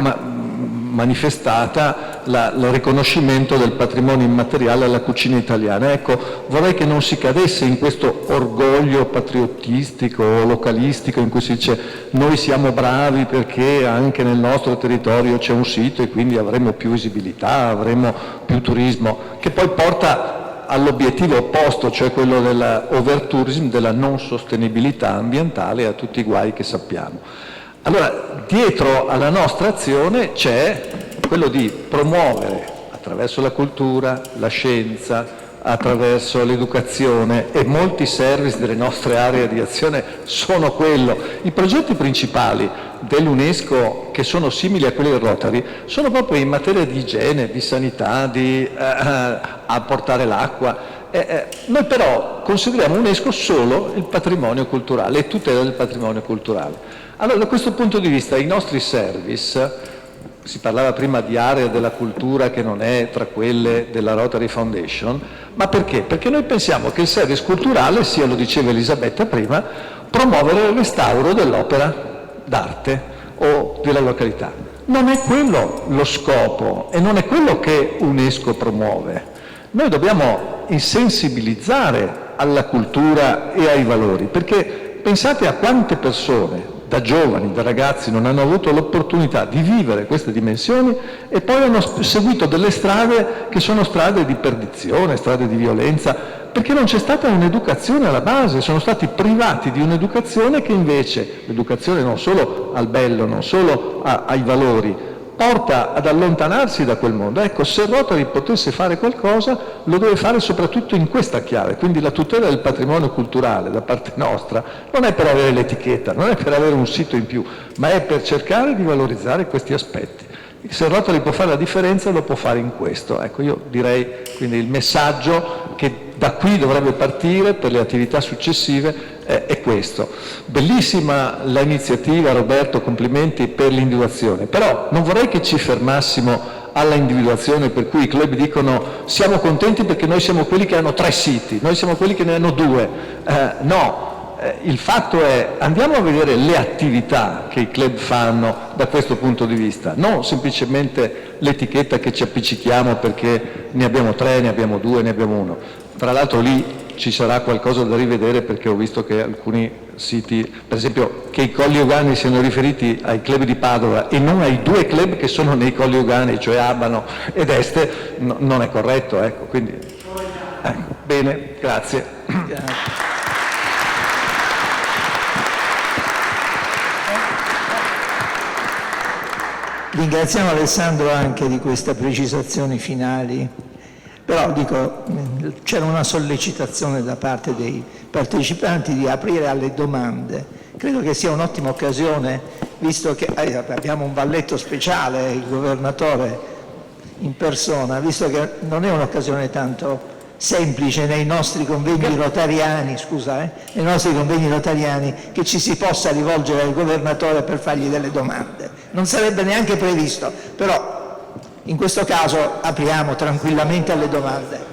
manifestata il riconoscimento del patrimonio immateriale alla cucina italiana. Ecco, vorrei che non si cadesse in questo orgoglio patriottistico o localistico in cui si dice noi siamo bravi perché anche nel nostro territorio c'è un sito e quindi avremo più visibilità, avremo più turismo, che poi porta all'obiettivo opposto, cioè quello dell'overtourism, della non sostenibilità ambientale e a tutti i guai che sappiamo. Allora, dietro alla nostra azione c'è quello di promuovere attraverso la cultura, la scienza, attraverso l'educazione, e molti service delle nostre aree di azione sono quello. I progetti principali dell'UNESCO, che sono simili a quelli del Rotary, sono proprio in materia di igiene, di sanità, di apportare l'acqua. Noi però consideriamo UNESCO solo il patrimonio culturale e tutela del patrimonio culturale. Allora, da questo punto di vista, i nostri service, si parlava prima di area della cultura che non è tra quelle della Rotary Foundation, ma perché? Perché noi pensiamo che il service culturale sia, lo diceva Elisabetta prima, promuovere il restauro dell'opera d'arte o della località. Non è quello lo scopo e non è quello che UNESCO promuove. Noi dobbiamo insensibilizzare alla cultura e ai valori, perché pensate a quante persone, da giovani, da ragazzi, non hanno avuto l'opportunità di vivere queste dimensioni e poi hanno seguito delle strade che sono strade di perdizione, strade di violenza, perché non c'è stata un'educazione alla base, sono stati privati di un'educazione che invece, l'educazione non solo al bello, non solo ai valori, porta ad allontanarsi da quel mondo. Ecco, se Rotary potesse fare qualcosa, lo deve fare soprattutto in questa chiave, quindi la tutela del patrimonio culturale da parte nostra non è per avere l'etichetta, non è per avere un sito in più, ma è per cercare di valorizzare questi aspetti. Se Rotary può fare la differenza, lo può fare in questo. Ecco, io direi quindi il messaggio che da qui dovrebbe partire per le attività successive, è questo. Bellissima l'iniziativa, Roberto, complimenti per l'individuazione, però non vorrei che ci fermassimo alla individuazione per cui i club dicono siamo contenti perché noi siamo quelli che hanno 3 siti, noi siamo quelli che ne hanno 2. No, il fatto è andiamo a vedere le attività che i club fanno da questo punto di vista, non semplicemente l'etichetta che ci appiccichiamo perché ne abbiamo 3, ne abbiamo 2, ne abbiamo 1. Tra l'altro lì ci sarà qualcosa da rivedere perché ho visto che alcuni siti, per esempio che i Colli Euganei siano riferiti ai club di Padova e non ai 2 club che sono nei Colli Euganei, cioè Abano ed Este, non è corretto, ecco, quindi bene, grazie. Ringraziamo Alessandro anche di queste precisazioni finali, però dico, c'era una sollecitazione da parte dei partecipanti di aprire alle domande. Credo che sia un'ottima occasione, visto che abbiamo un valletto speciale, il governatore in persona, visto che non è un'occasione tanto semplice nei nostri convegni rotariani, nei nostri convegni rotariani, che ci si possa rivolgere al governatore per fargli delle domande. Non sarebbe neanche previsto, però in questo caso apriamo tranquillamente alle domande.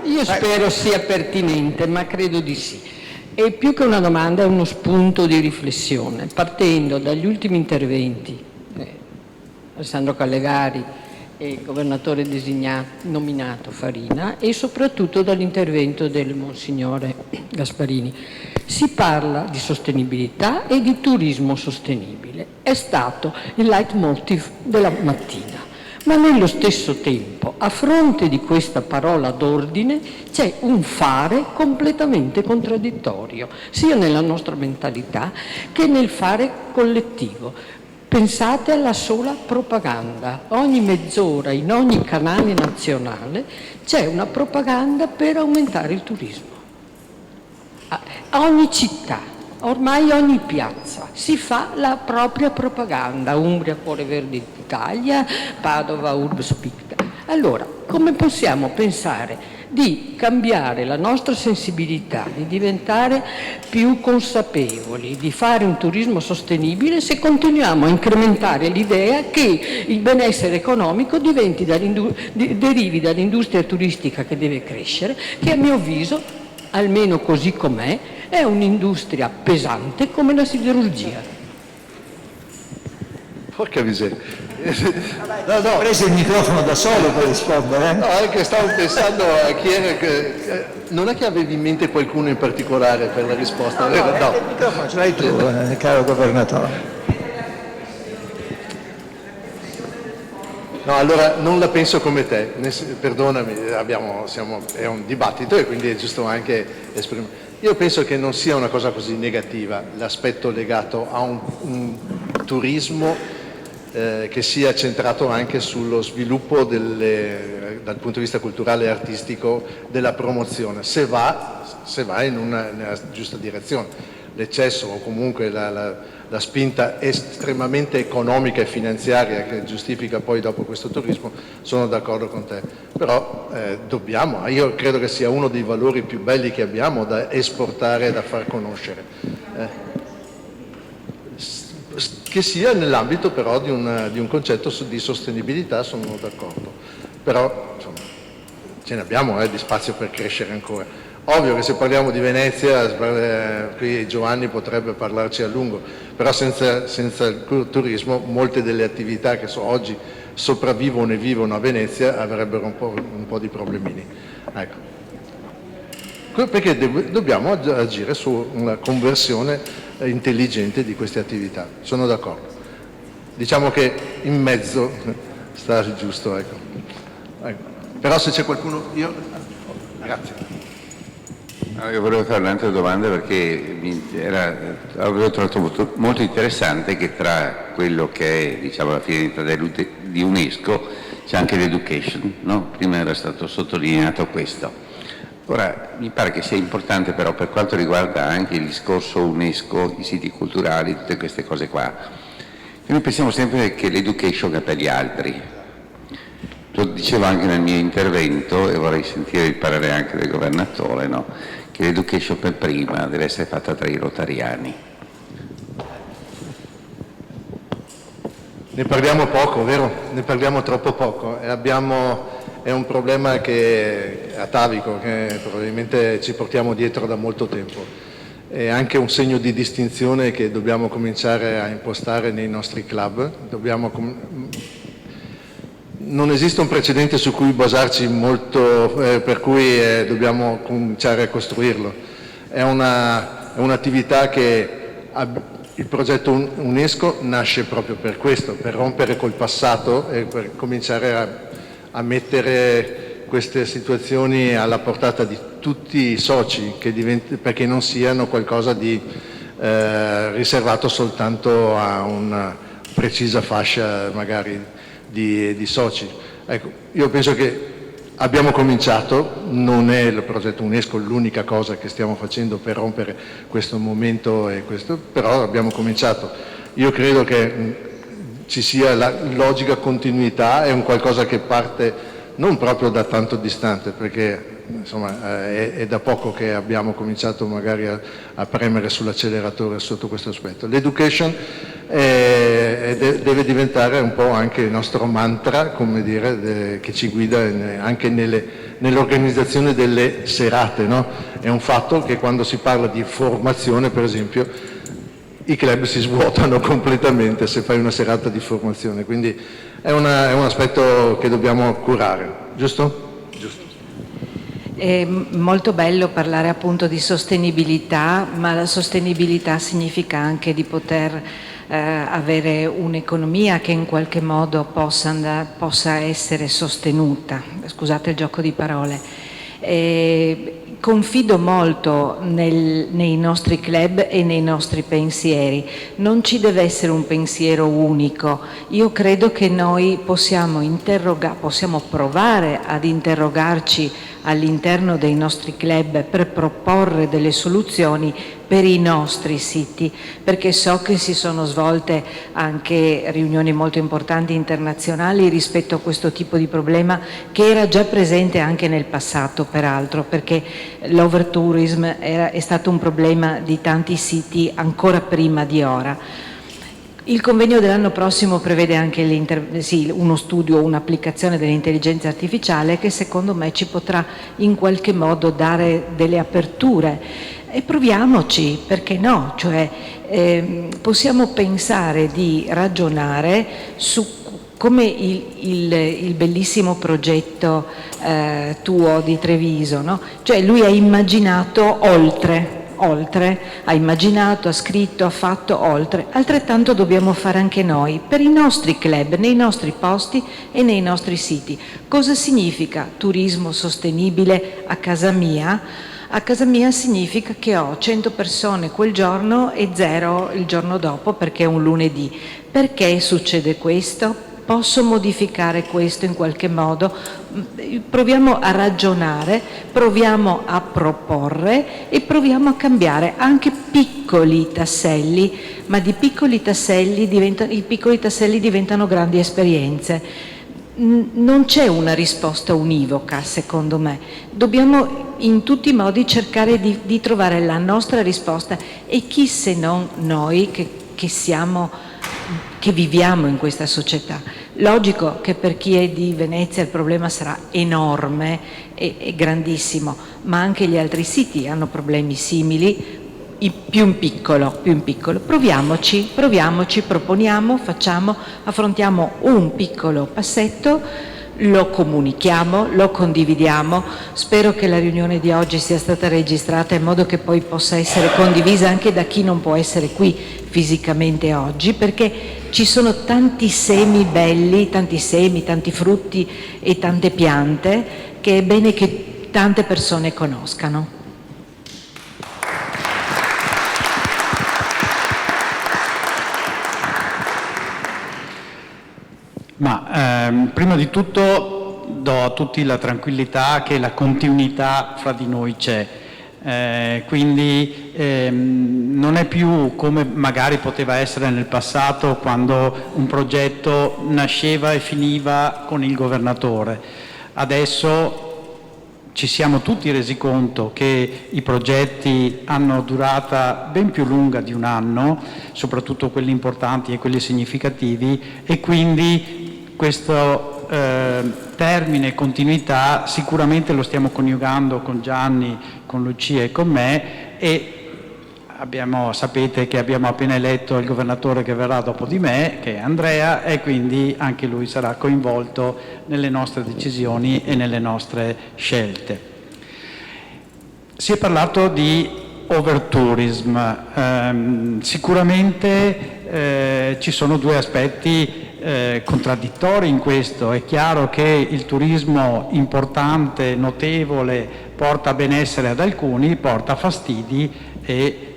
Io spero sia pertinente, ma credo di sì. E più che una domanda è uno spunto di riflessione, partendo dagli ultimi interventi, Alessandro Callegari e il governatore nominato Farina, e soprattutto dall'intervento del Monsignore Gasparini. Si parla di sostenibilità e di turismo sostenibile. È stato il leitmotiv della mattina. Ma nello stesso tempo, a fronte di questa parola d'ordine, c'è un fare completamente contraddittorio, sia nella nostra mentalità che nel fare collettivo. Pensate alla sola propaganda. Ogni mezz'ora, in ogni canale nazionale, c'è una propaganda per aumentare il turismo. A ogni città, ormai ogni piazza, si fa la propria propaganda. Umbria, cuore verde d'Italia, Padova, Urbs Picta. Allora, come possiamo pensare di cambiare la nostra sensibilità, di diventare più consapevoli, di fare un turismo sostenibile se continuiamo a incrementare l'idea che il benessere economico derivi dall'industria turistica che deve crescere, che a mio avviso, almeno così com'è, è un'industria pesante come la siderurgia. Porca miseria. No, preso il microfono da solo per rispondere. No, è che stavo pensando a chi era non è che avevi in mente qualcuno in particolare per la risposta? No. Il microfono ce l'hai tu, caro governatore. No, allora non la penso come te, perdonami, è un dibattito e quindi è giusto anche esprimere. Io penso che non sia una cosa così negativa l'aspetto legato a un turismo che sia centrato anche sullo sviluppo dal punto di vista culturale e artistico della promozione, se va nella giusta direzione. L'eccesso o comunque la spinta estremamente economica e finanziaria che giustifica poi dopo questo turismo, sono d'accordo con te. Però io credo che sia uno dei valori più belli che abbiamo da esportare e da far conoscere. Che sia nell'ambito però di un concetto di sostenibilità, sono d'accordo. Però insomma, ce ne abbiamo di spazio per crescere ancora. Ovvio che se parliamo di Venezia, qui Giovanni potrebbe parlarci a lungo, però senza il turismo molte delle attività che oggi sopravvivono e vivono a Venezia avrebbero un po' di problemini. Ecco. Perché dobbiamo agire su una conversione intelligente di queste attività, sono d'accordo. Diciamo che in mezzo sta giusto, ecco. Però se c'è qualcuno, grazie. Io volevo fare un'altra domanda perché avevo trovato molto interessante che tra quello che è la finalità di UNESCO c'è anche l'education, no? Prima era stato sottolineato questo. Ora, mi pare che sia importante però per quanto riguarda anche il discorso UNESCO, i siti culturali, tutte queste cose qua, noi pensiamo sempre che l'education è per gli altri. lo dicevo anche nel mio intervento e vorrei sentire il parere anche del governatore, no? Che l'education per prima deve essere fatta tra i rotariani. Ne parliamo poco, vero? Ne parliamo troppo poco. È un problema che è atavico, che probabilmente ci portiamo dietro da molto tempo. È anche un segno di distinzione che dobbiamo cominciare a impostare nei nostri club. Non esiste un precedente su cui basarci molto, per cui dobbiamo cominciare a costruirlo. È un'attività che il progetto UNESCO nasce proprio per questo, per rompere col passato e per cominciare a mettere queste situazioni alla portata di tutti i soci, perché non siano qualcosa di riservato soltanto a una precisa fascia magari di soci. Ecco, io penso che abbiamo cominciato, non è il progetto UNESCO l'unica cosa che stiamo facendo per rompere questo momento, però abbiamo cominciato. Io credo che ci sia la logica continuità, è un qualcosa che parte non proprio da tanto distante, perché insomma è da poco che abbiamo cominciato magari a premere sull'acceleratore sotto questo aspetto. L'education deve diventare un po' anche il nostro mantra, come dire, che ci guida anche nell'organizzazione delle serate, no? È un fatto che quando si parla di formazione, per esempio, i club si svuotano completamente se fai una serata di formazione, quindi è un aspetto che dobbiamo curare, giusto? È molto bello parlare appunto di sostenibilità, ma la sostenibilità significa anche di poter avere un'economia che in qualche modo possa essere sostenuta. Scusate il gioco di parole. Confido molto nei nostri club e nei nostri pensieri. Non ci deve essere un pensiero unico. Io credo che noi possiamo provare ad interrogarci all'interno dei nostri club per proporre delle soluzioni per i nostri siti, perché so che si sono svolte anche riunioni molto importanti internazionali rispetto a questo tipo di problema, che era già presente anche nel passato peraltro, perché l'overtourism è stato un problema di tanti siti ancora prima di ora. Il convegno dell'anno prossimo prevede anche uno studio, un'applicazione dell'intelligenza artificiale che secondo me ci potrà in qualche modo dare delle aperture. E proviamoci, perché no? Cioè, possiamo pensare di ragionare su come il bellissimo progetto tuo di Treviso, no? Cioè lui ha immaginato oltre, ha immaginato, ha scritto, ha fatto oltre. Altrettanto dobbiamo fare anche noi, per i nostri club, nei nostri posti e nei nostri siti. Cosa significa turismo sostenibile a casa mia? A casa mia significa che ho 100 persone quel giorno e 0 il giorno dopo, perché è un lunedì. Perché succede questo? Posso modificare questo in qualche modo? Proviamo a ragionare, proviamo a proporre e proviamo a cambiare anche piccoli tasselli, ma i piccoli tasselli diventano grandi esperienze. Non c'è una risposta univoca, secondo me. Dobbiamo in tutti i modi cercare di trovare la nostra risposta, e chi se non noi che viviamo in questa società. Logico che per chi è di Venezia il problema sarà enorme e grandissimo, ma anche gli altri siti hanno problemi simili, più in piccolo. Proviamoci, proponiamo, affrontiamo un piccolo passetto, lo comunichiamo, lo condividiamo. Spero che la riunione di oggi sia stata registrata in modo che poi possa essere condivisa anche da chi non può essere qui fisicamente oggi, perché ci sono tanti semi belli, tanti frutti e tante piante che è bene che tante persone conoscano. Prima di tutto do a tutti la tranquillità che la continuità fra di noi c'è. Quindi non è più come magari poteva essere nel passato, quando un progetto nasceva e finiva con il governatore. Adesso ci siamo tutti resi conto che i progetti hanno durata ben più lunga di un anno, soprattutto quelli importanti e quelli significativi, e quindi questo termine continuità sicuramente lo stiamo coniugando con Gianni, con Lucia e con me, e sapete che abbiamo appena eletto il governatore che verrà dopo di me, che è Andrea, e quindi anche lui sarà coinvolto nelle nostre decisioni e nelle nostre scelte. Si è parlato di overtourism. Sicuramente ci sono due aspetti contraddittori in questo. È chiaro che il turismo importante, notevole, porta benessere ad alcuni, porta fastidi e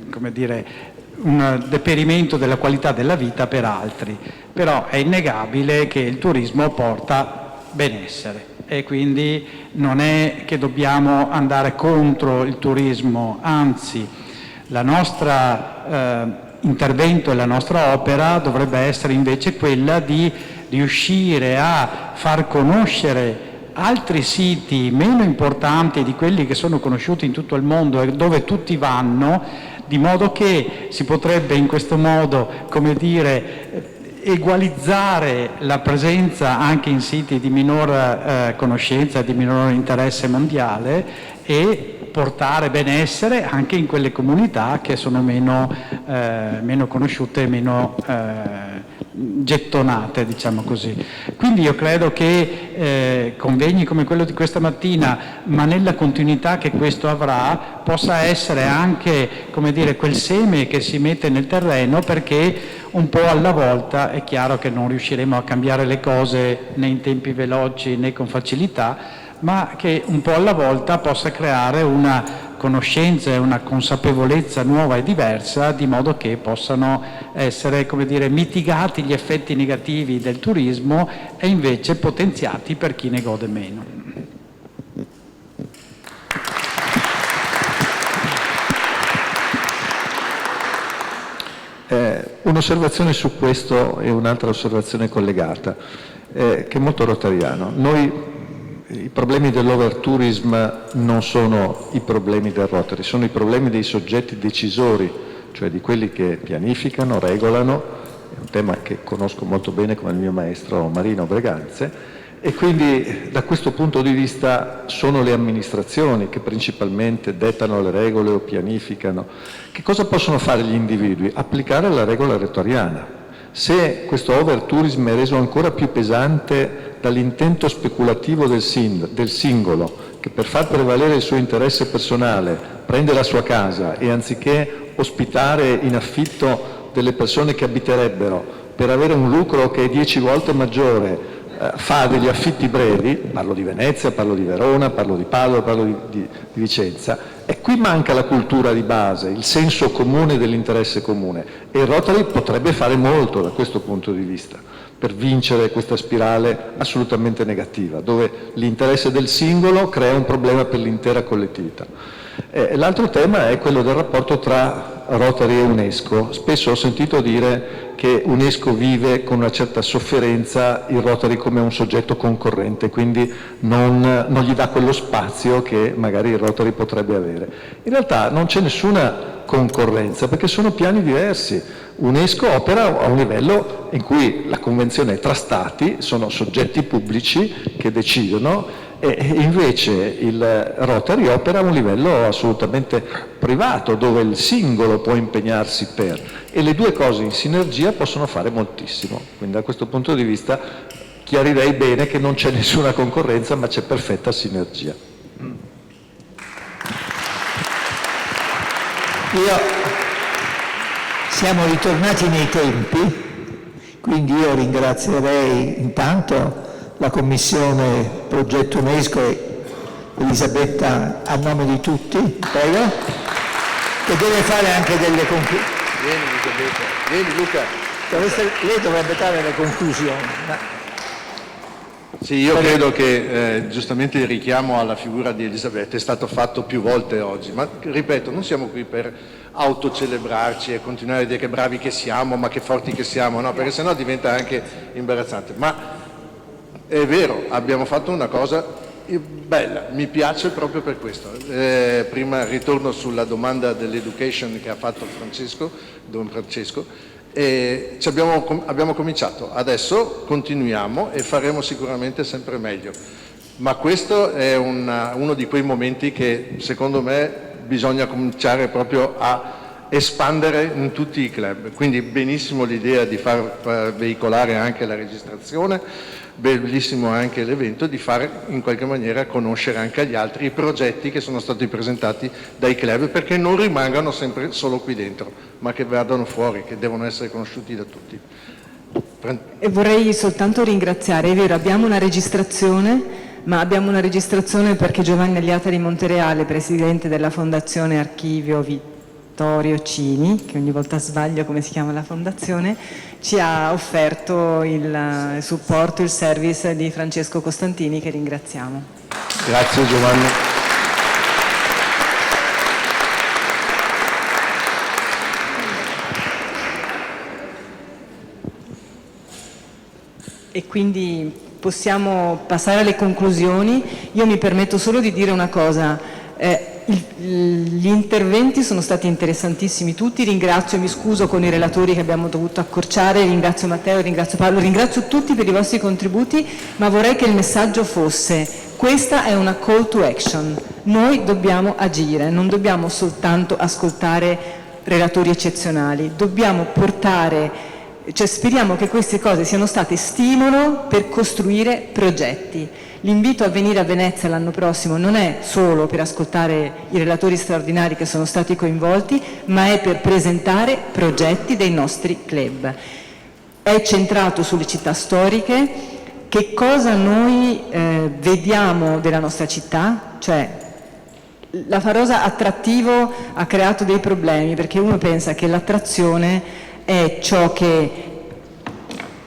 come dire, un deperimento della qualità della vita per altri. Però è innegabile che il turismo porta benessere e quindi non è che dobbiamo andare contro il turismo, anzi la nostra intervento e la nostra opera dovrebbe essere invece quella di riuscire a far conoscere altri siti meno importanti di quelli che sono conosciuti in tutto il mondo e dove tutti vanno, di modo che si potrebbe in questo modo, come dire, egualizzare la presenza anche in siti di minor conoscenza, di minor interesse mondiale, e portare benessere anche in quelle comunità che sono meno conosciute, meno gettonate, diciamo così. Quindi io credo che convegni come quello di questa mattina, ma nella continuità che questo avrà, possa essere anche, come dire, quel seme che si mette nel terreno, perché un po' alla volta è chiaro che non riusciremo a cambiare le cose né in tempi veloci né con facilità, ma che un po' alla volta possa creare una conoscenza e una consapevolezza nuova e diversa, di modo che possano essere, come dire, mitigati gli effetti negativi del turismo e invece potenziati per chi ne gode meno. Un'osservazione su questo e un'altra osservazione collegata, che è molto rotariano. I problemi dell'overtourism non sono i problemi del Rotary, sono i problemi dei soggetti decisori, cioè di quelli che pianificano, regolano. È un tema che conosco molto bene come il mio maestro Marino Breganze, e quindi da questo punto di vista sono le amministrazioni che principalmente dettano le regole o pianificano. Che cosa possono fare gli individui? Applicare la regola rotoriana. Se questo overtourism è reso ancora più pesante dall'intento speculativo del singolo, che per far prevalere il suo interesse personale prende la sua casa e anziché ospitare in affitto delle persone che abiterebbero per avere un lucro che è 10 volte maggiore, fa degli affitti brevi, parlo di Venezia, parlo di Verona, parlo di Padova, parlo di Vicenza, e qui manca la cultura di base, il senso comune dell'interesse comune, e il Rotary potrebbe fare molto da questo punto di vista per vincere questa spirale assolutamente negativa, dove l'interesse del singolo crea un problema per l'intera collettività. L'altro tema è quello del rapporto tra Rotary e UNESCO. Spesso ho sentito dire che UNESCO vive con una certa sofferenza il Rotary come un soggetto concorrente, quindi non gli dà quello spazio che magari il Rotary potrebbe avere. In realtà non c'è nessuna concorrenza, perché sono piani diversi. UNESCO opera a un livello in cui la convenzione è tra stati, sono soggetti pubblici che decidono, e invece il Rotary opera a un livello assolutamente privato, dove il singolo può impegnarsi per, e le due cose in sinergia possono fare moltissimo. Quindi da questo punto di vista chiarirei bene che non c'è nessuna concorrenza, ma c'è perfetta sinergia. Siamo ritornati nei tempi, quindi io ringrazierei intanto la Commissione Progetto UNESCO e Elisabetta a nome di tutti, prego, che deve fare anche delle conclusioni. Vieni Elisabetta, vieni Luca. Lei dovrebbe dare le conclusioni. Sì, io credo che giustamente il richiamo alla figura di Elisabetta è stato fatto più volte oggi, ma ripeto, non siamo qui per autocelebrarci e continuare a dire che bravi che siamo, ma che forti che siamo, no, perché sennò diventa anche imbarazzante. Ma è vero, abbiamo fatto una cosa bella, mi piace proprio per questo. Prima ritorno sulla domanda dell'education che ha fatto Don Francesco. Abbiamo cominciato, adesso continuiamo e faremo sicuramente sempre meglio, ma questo è uno di quei momenti che secondo me bisogna cominciare proprio a espandere in tutti i club, quindi benissimo l'idea di far veicolare anche la registrazione, bellissimo anche l'evento di fare in qualche maniera conoscere anche agli altri i progetti che sono stati presentati dai club, perché non rimangano sempre solo qui dentro, ma che vadano fuori, che devono essere conosciuti da tutti. E vorrei soltanto ringraziare, è vero, abbiamo una registrazione, ma abbiamo una registrazione perché Giovanni Aliata di Montereale, presidente della Fondazione Archivio Vittorio Cini, che ogni volta sbaglio come si chiama la fondazione, ci ha offerto il supporto, il service di Francesco Costantini, che ringraziamo. Grazie Giovanni. E quindi possiamo passare alle conclusioni. Io mi permetto solo di dire una cosa. Gli interventi sono stati interessantissimi tutti, ringrazio e mi scuso con i relatori che abbiamo dovuto accorciare, ringrazio Matteo, ringrazio Paolo, ringrazio tutti per i vostri contributi, ma vorrei che il messaggio fosse: questa è una call to action, noi dobbiamo agire, non dobbiamo soltanto ascoltare relatori eccezionali, dobbiamo portare, cioè speriamo che queste cose siano state stimolo per costruire progetti. L'invito a venire a Venezia l'anno prossimo non è solo per ascoltare i relatori straordinari che sono stati coinvolti, ma è per presentare progetti dei nostri club. È centrato sulle città storiche. Che cosa noi vediamo della nostra città? Cioè, la parola attrattivo ha creato dei problemi, perché uno pensa che l'attrazione è ciò che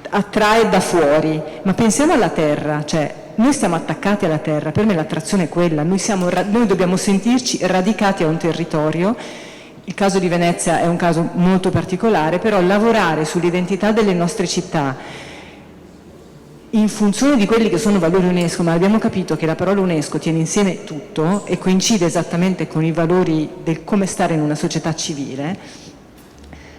attrae da fuori, ma pensiamo alla terra, cioè noi siamo attaccati alla terra, per me l'attrazione è quella, noi dobbiamo sentirci radicati a un territorio. Il caso di Venezia è un caso molto particolare, però lavorare sull'identità delle nostre città in funzione di quelli che sono valori UNESCO, ma abbiamo capito che la parola UNESCO tiene insieme tutto e coincide esattamente con i valori del come stare in una società civile.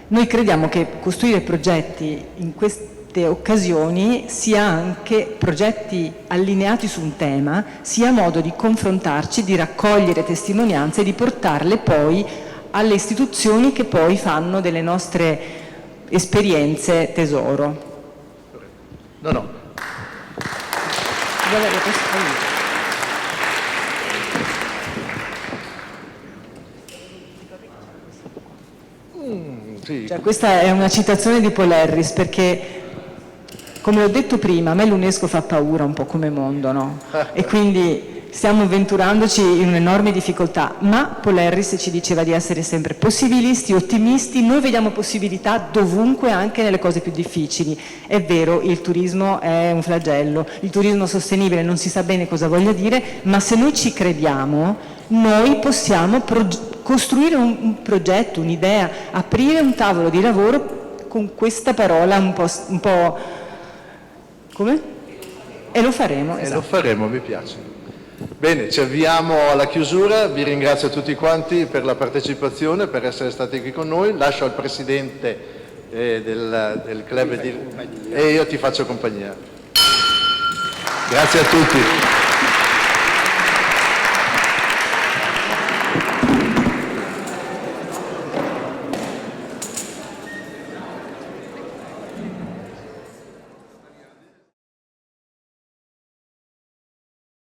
Noi crediamo che costruire progetti in queste occasioni sia anche progetti allineati su un tema, sia modo di confrontarci, di raccogliere testimonianze e di portarle poi alle istituzioni che poi fanno delle nostre esperienze tesoro. No. Cioè, questa è una citazione di Paul Harris, perché, come ho detto prima, a me l'UNESCO fa paura un po' come mondo, no? E quindi stiamo avventurandoci in un'enorme difficoltà, ma Paul Harris ci diceva di essere sempre possibilisti, ottimisti. Noi vediamo possibilità dovunque, anche nelle cose più difficili. È vero, il turismo è un flagello, il turismo sostenibile non si sa bene cosa voglia dire, ma se noi ci crediamo, noi possiamo costruire un progetto, un'idea, aprire un tavolo di lavoro con questa parola un po' come? E lo faremo. Esatto. Lo faremo, mi piace. Bene, ci avviamo alla chiusura, vi ringrazio tutti quanti per la partecipazione, per essere stati qui con noi, lascio al Presidente del club e io ti faccio compagnia. Grazie a tutti.